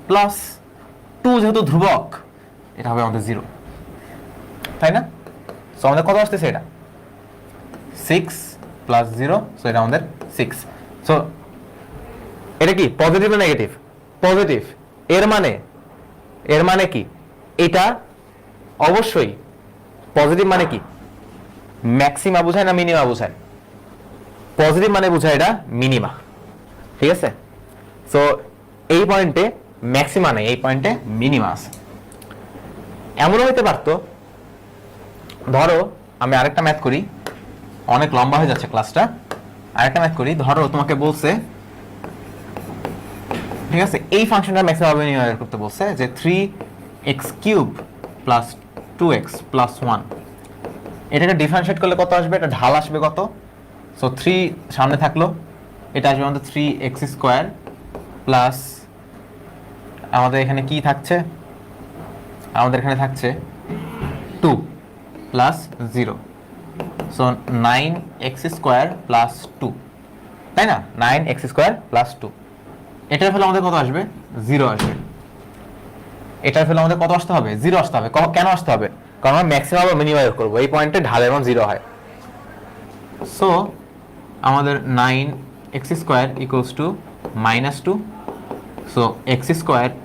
প্লাস 2, যেহেতু ধ্রুবক এটা হবে আমাদের 0, তাই না? সো আমাদের কত আসতেছে, এটা 6 প্লাস 0, সো এটা আমাদের 6। সো এটা কি পজিটিভ না নেগেটিভ? পজিটিভ। এর মানে কি, এটা অবশ্যই পজিটিভ। মানে কি ম্যাক্সিমা বোঝায় না মিনিমা বোঝায়? পজিটিভ মানে বোঝায় এটা মিনিমা, ঠিক আছে? সো এই পয়েন্টে ম্যাক্সিমা নেই, এই পয়েন্টে মিনিমা আছে। এমনও হতে পারতো, ধরো আমি আরেকটা ম্যাথ করি, অনেক লম্বা হয়ে যাচ্ছে ক্লাসটা, আরেকটা ম্যাথ করি। ধরো তোমাকে বলছে, ঠিক আছে, এই ফাংশনটা ম্যাক্সিমাম বা মিনিমাম বের করতে বলছে যে 3x³ প্লাস 2x প্লাস 1, এটাকে ডিফারেন্সিয়েট করলে কত আসবে? এটা ঢাল আসবে কত? সো 3 সামনে থাকলো, এটা আসবে আমাদের 3x² প্লাস আমাদের এখানে কি থাকছে, আমাদের এখানে থাকছে 2 প্লাস 0, সো 9x² প্লাস 2, তাই না? 9x² প্লাস 2, এটার ফলে আমাদের কত আসবে? 0 আসবে। এটার ফলে আমাদের কত আসতে হবে? 0 আসতে হবে। কেন আসতে হবে? কারণ আমরা ম্যাক্সিমাম বা মিনিমাম বের করব, এই পয়েন্টে ঢালের মান 0 হয়। সো আমাদের 9x² equals to -2, so x²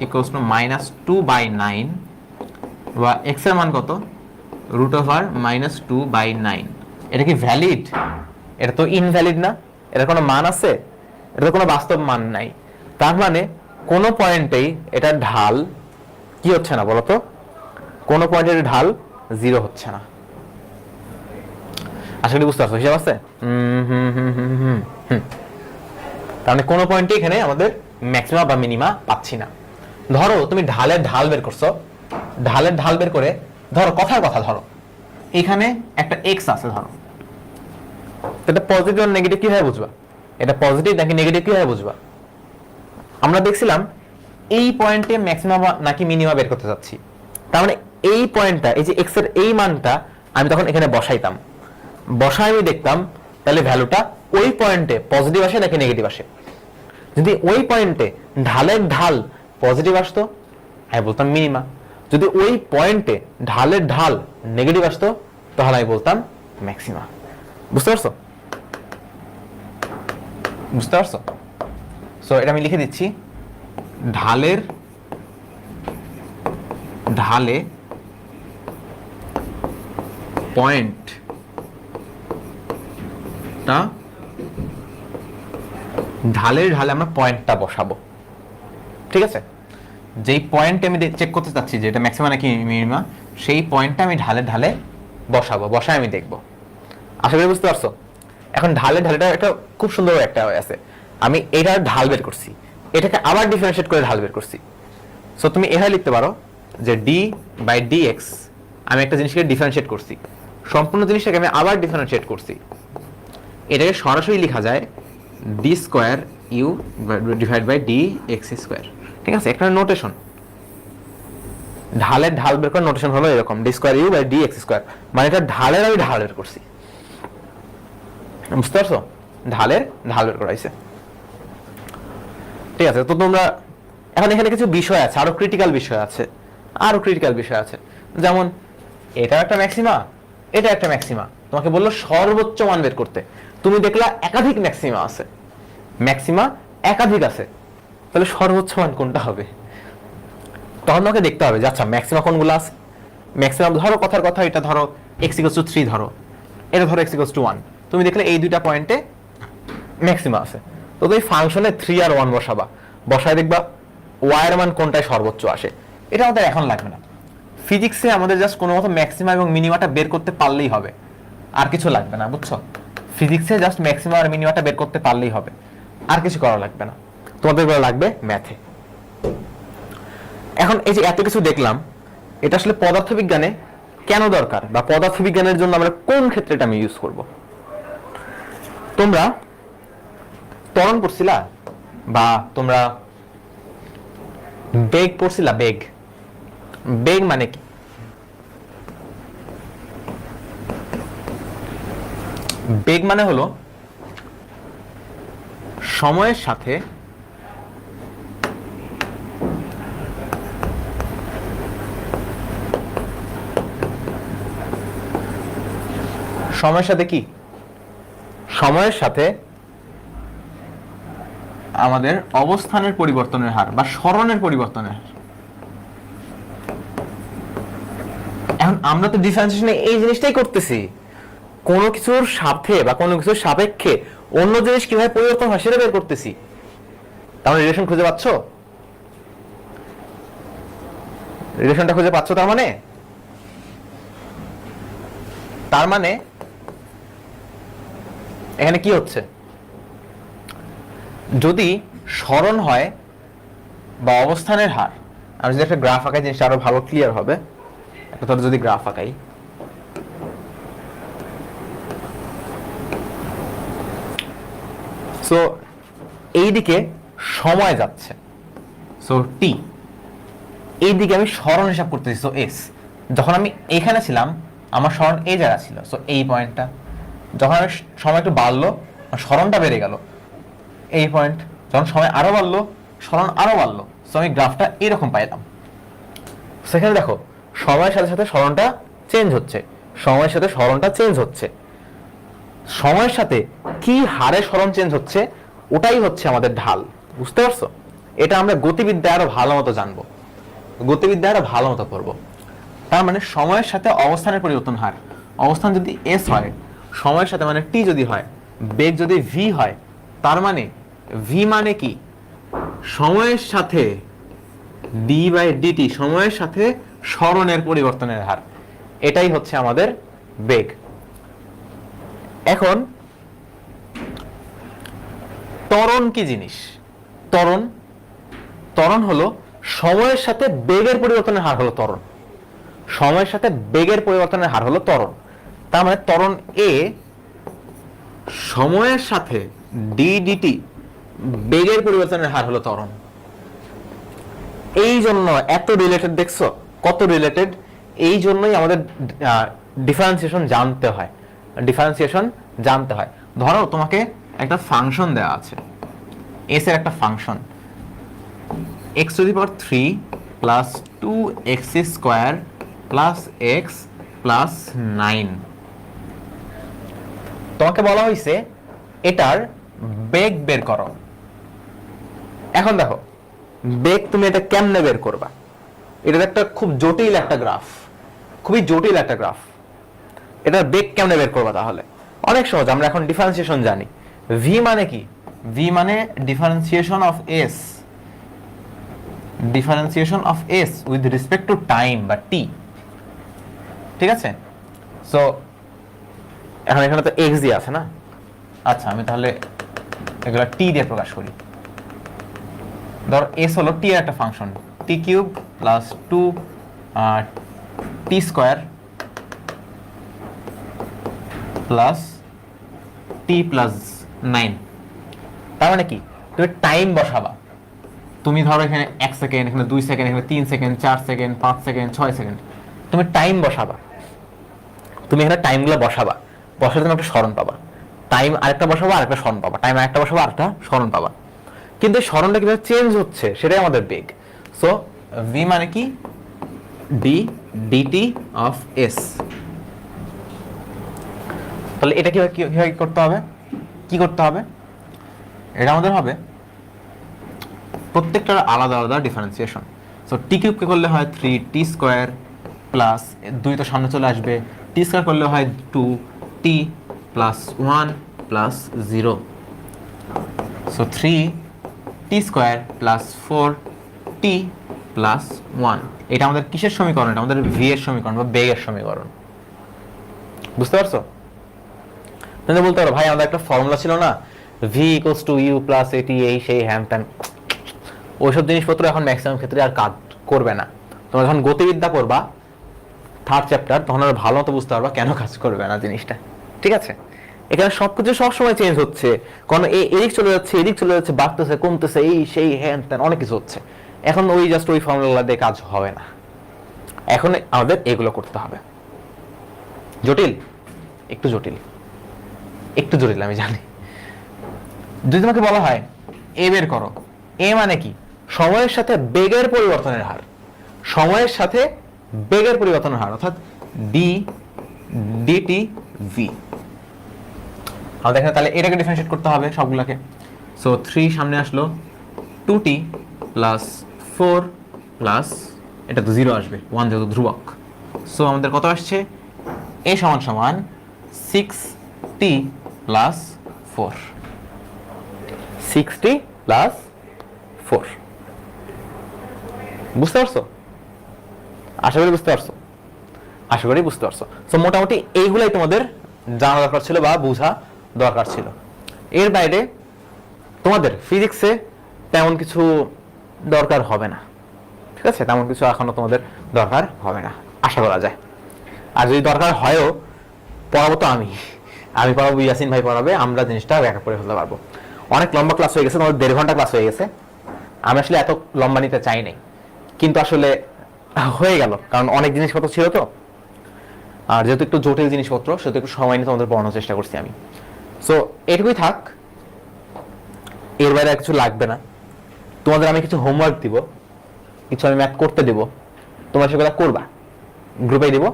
equals to -2/9, বা x এর মান কত? √(-2/9)। এটা কি ভ্যালিড? এটা তো ইনভ্যালিড না, এটা কোনো মান আছে? এটা তো কোনো বাস্তব মান নাই। তার মানে কোনো পয়েন্টেই এটা ঢাল কি হচ্ছে না বলতো? কোনো পয়েন্টের ঢাল 0 হচ্ছে না। আশা করি বুঝতে পারছো, হিসাব আছে? তার মানে কোনো পয়েন্টে এখানে আমাদের ম্যাক্সিমাম বা মিনিমা পাচ্ছি না। ধরো তুমি ঢালের ঢাল বের করছো, ঢালের ঢাল বের করে ধরো কথার কথা, ধরো এখানে একটা x আছে, ধরো এটা পজিটিভ আর নেগেটিভ কিভাবে বুঝবা? এটা পজিটিভ নাকি নেগেটিভ কিভাবে বুঝবা? আমরা দেখছিলাম এই পয়েন্টে ম্যাক্সিমাম নাকি মিনিমা বের করতে যাচ্ছি। তার মানে এই পয়েন্টটা, এই যে x এর এই মানটা আমি তখন এখানে বসাইতাম, বসায় আমি দেখতাম তাহলে ভ্যালুটা ওই পয়েন্টে পজিটিভ আসে নাকি নেগেটিভ আসে। যদি ওই পয়েন্টে ঢালের ঢাল পজিটিভ আসতো, আমি বলতাম মিনিমা। যদি ওই পয়েন্টে ঢালের ঢাল নেগেটিভ আসতো, তাহলে আমি বলতাম ম্যাক্সিমা। বুঝতে পারছো? বুঝতে পারছো? সো এটা আমি লিখে দিচ্ছি, ঢালে পয়েন্টটা, ঢালে আমরা পয়েন্টটা বসাবো, ঠিক আছে? যেই পয়েন্টে আমি চেক করতে চাচ্ছি যে এটা ম্যাক্সিমাম নাকি মিনিমা, সেই পয়েন্টটা আমি ঢালে বসাবো, বসায় আমি দেখবো। আশা করি বুঝতে পারছো? এখন ঢালেটা একটা খুব সুন্দর একটা আছে, আমি এটার ঢাল বের করছি, এটাকে আবার ডিফারেন্সিয়েট করে ঢাল বের করছি। সো তুমি এভাবে লিখতে পারো যে d/dx, আমি একটা জিনিসকে ডিফারেন্সিয়েট করছি, সম্পূর্ণ জিনিসটাকে আমি আবার ডিফারেন্সিয়েট করছি। এটাকে সরাসরি লেখা যায় d²u ডিভাইড বাই dx², ঠিক আছে? একটা নোটেশন, ঢালের ঢাল বের করার নোটেশন হলো এরকম, d²u বাই dx², মানে এটা ঢালের আমি ঢাল বের করছি। বুঝতে পারছো? ঢালের ঢাল বের করা হয়েছে। ঠিক আছে, তো তোমরা এখন এখানে কিছু বিষয় আছে, আরো ক্রিটিক্যাল বিষয় আছে, যেমন এটা একটা ম্যাক্সিমা, এটা একটা ম্যাক্সিমা, তোমাকে বললো সর্বোচ্চ মান বের করতে, তুমি দেখলা একাধিক ম্যাক্সিমা আছে, ম্যাক্সিমা একাধিক আছে, তাহলে সর্বোচ্চ মান কোনটা হবে? তখন তোমাকে দেখতে হবে যে আচ্ছা ম্যাক্সিমা কোনগুলো আছে। ম্যাক্সিমাম ধরো, কথার কথা, এটা ধরো x=3 ধরো, এটা ধরো x=1, তুমি দেখলে এই দুইটা পয়েন্টে ম্যাক্সিমা আছে, তো তুমি ফাংশনে 3 আর 1 বসাবা, বসায় দেখবা y এর মান কোনটায় সর্বোচ্চ আসে। এটা আমাদের এখন লাগবে না, ফিজিক্সে আমাদের জাস্ট কোনো মতো ম্যাক্সিমা এবং মিনিমাটা বের করতে পারলেই হবে, আর কিছু লাগবে না, বুঝছো? ফিজিক্সে জাস্ট ম্যাক্সিমা আর মিনিমাটা বের করতে পারলেই হবে, আর কিছু করা লাগবে না, তোমাদের লাগবে ম্যাথে। এখন এই যে এত কিছু দেখলাম, এটা আসলে পদার্থবিজ্ঞানে কেন দরকার, বা পদার্থবিজ্ঞানের জন্য আমরা কোন ক্ষেত্রে এটা আমি ইউজ করব? তোমরা ত্বরণ পড়ছিলা, বা তোমরা বেগ পড়ছিলা? বেগ, বেগ মানে কি? বেগ মানে হলো সময়ের সাথে কি, সময়ের সাথে আমাদের অবস্থানের পরিবর্তনের হার বা সরণের পরিবর্তনের হার। এখন আমরা তো ডিফারেন্সিয়েশনে এই জিনিসটাই করতেছি, কোনো কিছুর সাথে বা কোনো কিছুর সাপেক্ষে অন্য জিনিস কিভাবে পরিবর্তন হয় সেটা বের করতেছি। তাহলে রিলেশন খুঁজে পাচ্ছ? রিলেশনটা খুঁজে পাচ্ছ? তার মানে এখানে কি হচ্ছে, যদি সরণ হয় বা অবস্থানের হার, আমি যদি একটা গ্রাফ আঁকাই জিনিসটা আরো ভালো ক্লিয়ার হবে। একটা যদি গ্রাফ আঁকাই, সো এইদিকে সময় যাচ্ছে, সো টি, এইদিকে আমি সরণ হিসাব করতেছি, সো এস। যখন আমি এখানে ছিলাম আমার সরণ এই জায়গা ছিল, সো এই পয়েন্টটা। যখন আমি সময় একটু বাড়লো, সরণটা বেড়ে গেল, এই পয়েন্ট। যখন সময় আরো বাড়লো, সরণ আরো বাড়লো, সো আমি গ্রাফটা এরকম পাইলাম। সেখানে দেখো সময়ের সাথে সাথে সরণটা চেঞ্জ হচ্ছে, সময়ের সাথে সরণটা চেঞ্জ হচ্ছে। সময়ের সাথে কি হারে সরণ চেঞ্জ হচ্ছে, ওটাই হচ্ছে আমাদের ঢাল। বুঝতে পারছো? এটা আমরা গতিবিদ্যায় আরো ভালো মতো জানবো, গতিবিদ্যায় আরো ভালো মতো পড়বো। তার মানে সময়ের সাথে অবস্থানের পরিবর্তন হার, অবস্থান যদি এস হয়, সময়ের সাথে মানে টি যদি হয়, বেগ যদি ভি হয়, তার মানে ভি মানে কি, সময়ের সাথে ডি বাই ডিটি, সময়ের সাথে সরণের পরিবর্তনের হার, এটাই হচ্ছে আমাদের বেগ। এখন ত্বরণ কি জিনিস? ত্বরণ হলো সময়ের সাথে বেগের পরিবর্তনের হার হলো ত্বরণ, সময়ের সাথে বেগের পরিবর্তনের হার হলো ত্বরণ। তার মানে ত্বরণ এ সময়ের সাথে ডি ডিটি বেগের পরিবর্তনের হার হলো ত্বরণ। এই জন্য এত রিলেটেড, দেখছো কত রিলেটেড? এই জন্যই আমাদের ডিফারেন্সিয়েশন জানতে হয়। ধরো তোমাকে একটা ফাংশন দেওয়া আছে, এস এর একটা function, x⁻³ plus 2x² plus x plus 9। তোমাকে বলা হয়েছে এটার বেগ বের করো। এখন দেখো বেগ তুমি এটা কেমনে বের করবা? এটা একটা খুব জটিল একটা গ্রাফ, খুবই জটিল একটা গ্রাফ। এটার বেগ কেমনে বের করবা? তাহলে অনেক সহজ, আমরা এখন ডিফারেন্সিয়েশন জানি। ভি মানে কি? ভি মানে differentiation of S, differentiation of S with respect to time বা টি। ঠিক আছে? সো এখন এখানে তো এক্স দিয়ে আছে না, আচ্ছা আমি তাহলে এগুলা টি দিয়ে প্রকাশ করি। ধর এস হলো টি এর একটা function, t³ plus 2t² plus t plus 9। তার মানে কি, তুমি টাইম বসাবা। তুমি ধরো এখানে 1 সেকেন্ড, এখানে 2 সেকেন্ড, এখানে 3 সেকেন্ড, 4 সেকেন্ড, 5 সেকেন্ড, 6 সেকেন্ড, তুমি টাইম বসাবা। তুমি এখানে টাইমগুলো বসাবা, বসালে তুমি একটা সরণ পাবা। টাইম আরেকটা বসাবো, আরেকটা সরণ পাবা। টাইম আরেকটা বসাবো, আরেকটা সরণ পাবা। কিন্তু এই সরণটা কিভাবে চেঞ্জ হচ্ছে সেটাই আমাদের বেগ। সো v মানে কি d dt অফ s। তাহলে এটা কিভাবে করতে হবে, কি করতে হবে, এটা আমাদের হবে প্রত্যেকটার আলাদা আলাদা ডিফারেন্সিয়েশন। সো টি কিউবকে করলে হয় 3t স্কোয়ার প্লাস 2 তো সামনে চলে আসবে, টি স্কোয়ার করলে হয় 2t plus 1 plus 0। So 3t square plus 4t plus 1। এটা আমাদের কিসের সমীকরণ? এটা আমাদের ভি এর সমীকরণ বা বেগের সমীকরণ। বুঝতে পারছো? তাহলে বলতে পারো ভাই আমাদের একটা ফর্মুলা ছিল না, v equals to u plus এটি, এই সেই হ্যাম ত্যান। ওইসব জিনিসপত্র এখন ম্যাক্সিমাম ক্ষেত্রে আর কাজ করবে না। তোমরা যখন গতিবিদ্যা করবা 3rd চ্যাপ্টার, তখন আর ভালো মতো বুঝতে পারবা কেন কাজ করবে না জিনিসটা। ঠিক আছে? এখানে সবকিছু সবসময় চেঞ্জ হচ্ছে, কারণ এদিক চলে যাচ্ছে, এদিক চলে যাচ্ছে, বাড়তেছে, কমতেছে, এই সেই হ্যান ত্যান অনেক কিছু হচ্ছে। এখন ওই জাস্ট ওই ফর্মুলা দিয়ে কাজ হবে না, এখন আমাদের এগুলো করতে হবে। জটিল, একটু জটিল, একটু জটিল আমি জানি। যদি তোমাকে বলা হয় এ বের করো, এ মানে কি? সময়ের সাথে বেগের পরিবর্তনের হার, সময়ের সাথে বেগের পরিবর্তনের হার, অর্থাৎ ডি ডিটি ভি। আমাদের এখানে তাহলে এটাকে ডিফারেন্সিয়েট করতে হবে সবগুলোকে। সো 3 সামনে আসলো, 2t প্লাস 4 প্লাস, এটা তো 0 আসবে, 1 যেহেতু ধ্রুবক। সো আমাদের কত আসছে? এ সমান সমান 6t প্লাস 4, 6t প্লাস 4। বুঝতে পারছো? আশা করি বুঝতে পারছো, আশা করি বুঝতে পারছো। সো মোটামুটি এইগুলাই তোমাদের জানা দরকার ছিল বা বোঝা দরকার ছিল। এর বাইরে তোমাদের ফিজিক্সে তেমন কিছু দরকার হবে না। ঠিক আছে? তেমন কিছু এখনো তোমাদের দরকার হবে না আশা করা যায়। আর যদি দরকার হয়ও, পড়াবো তো আমি পড়াবো, ইয়াসিন ভাই পড়াবে, আমরা জিনিসটা ব্যাখ্যা করে ফেলতে পারবো। অনেক লম্বা ক্লাস হয়ে গেছে, তোমাদের 1.5 ঘন্টা ক্লাস হয়ে গেছে। আমি আসলে এত লম্বা নিতে চাই নাই, কিন্তু আসলে হয়ে গেল, কারণ অনেক জিনিসপত্র ছিল তো। আর যেহেতু একটু জটিল জিনিসপত্র, সেহেতু একটু সময় নিয়ে তোমাদের পড়ানোর চেষ্টা করছি আমি। সো এটুকুই থাক, এর বাইরে আর কিছু লাগবে না। তোমাদের আমি কিছু হোমওয়ার্ক দিব, কিছু আমি ম্যাথ করতে দেব, তোমরা সেগুলো করবা, গ্রুপে দিব,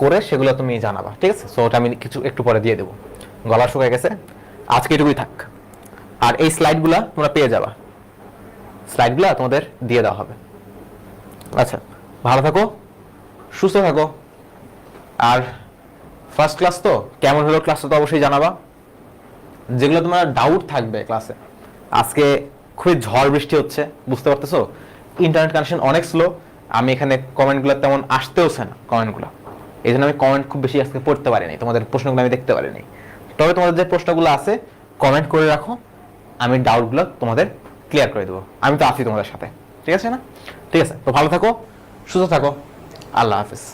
করে সেগুলো তুমি জানাবা। ঠিক আছে? সো ওটা আমি কিছু একটু পরে দিয়ে দেবো। গলা শুকায় গেছে, আজকে এটুকুই থাক। আর এই স্লাইডগুলা তোমরা পেয়ে যাবা, স্লাইডগুলা তোমাদের দিয়ে দেওয়া হবে। আচ্ছা, ভালো থাকো, সুস্থ থাকো। আর ফার্স্ট ক্লাস তো কেমন হলো ক্লাসটা তো অবশ্যই জানাবা। যেগুলো তোমার ডাউট থাকবে ক্লাসে, আজকে খুবই ঝড় বৃষ্টি হচ্ছে, বুঝতে পারতেছো? ইন্টারনেট কানেকশন অনেক স্লো, আমি এখানে কমেন্টগুলো তেমন আসতেওছে না কমেন্টগুলো, এই জন্য আমি কমেন্ট খুব বেশি আজকে পড়তে পারিনি, তোমাদের প্রশ্নগুলো আমি দেখতে পারিনি। তবে তোমাদের যে প্রশ্নগুলো আছে কমেন্ট করে রাখো, আমি ডাউটগুলো তোমাদের ক্লিয়ার করে দেবো। আমি তো আছি তোমাদের সাথে, ঠিক আছে না? ঠিক আছে, তো ভালো থাকো, সুস্থ থাকো, আল্লাহ হাফিজ।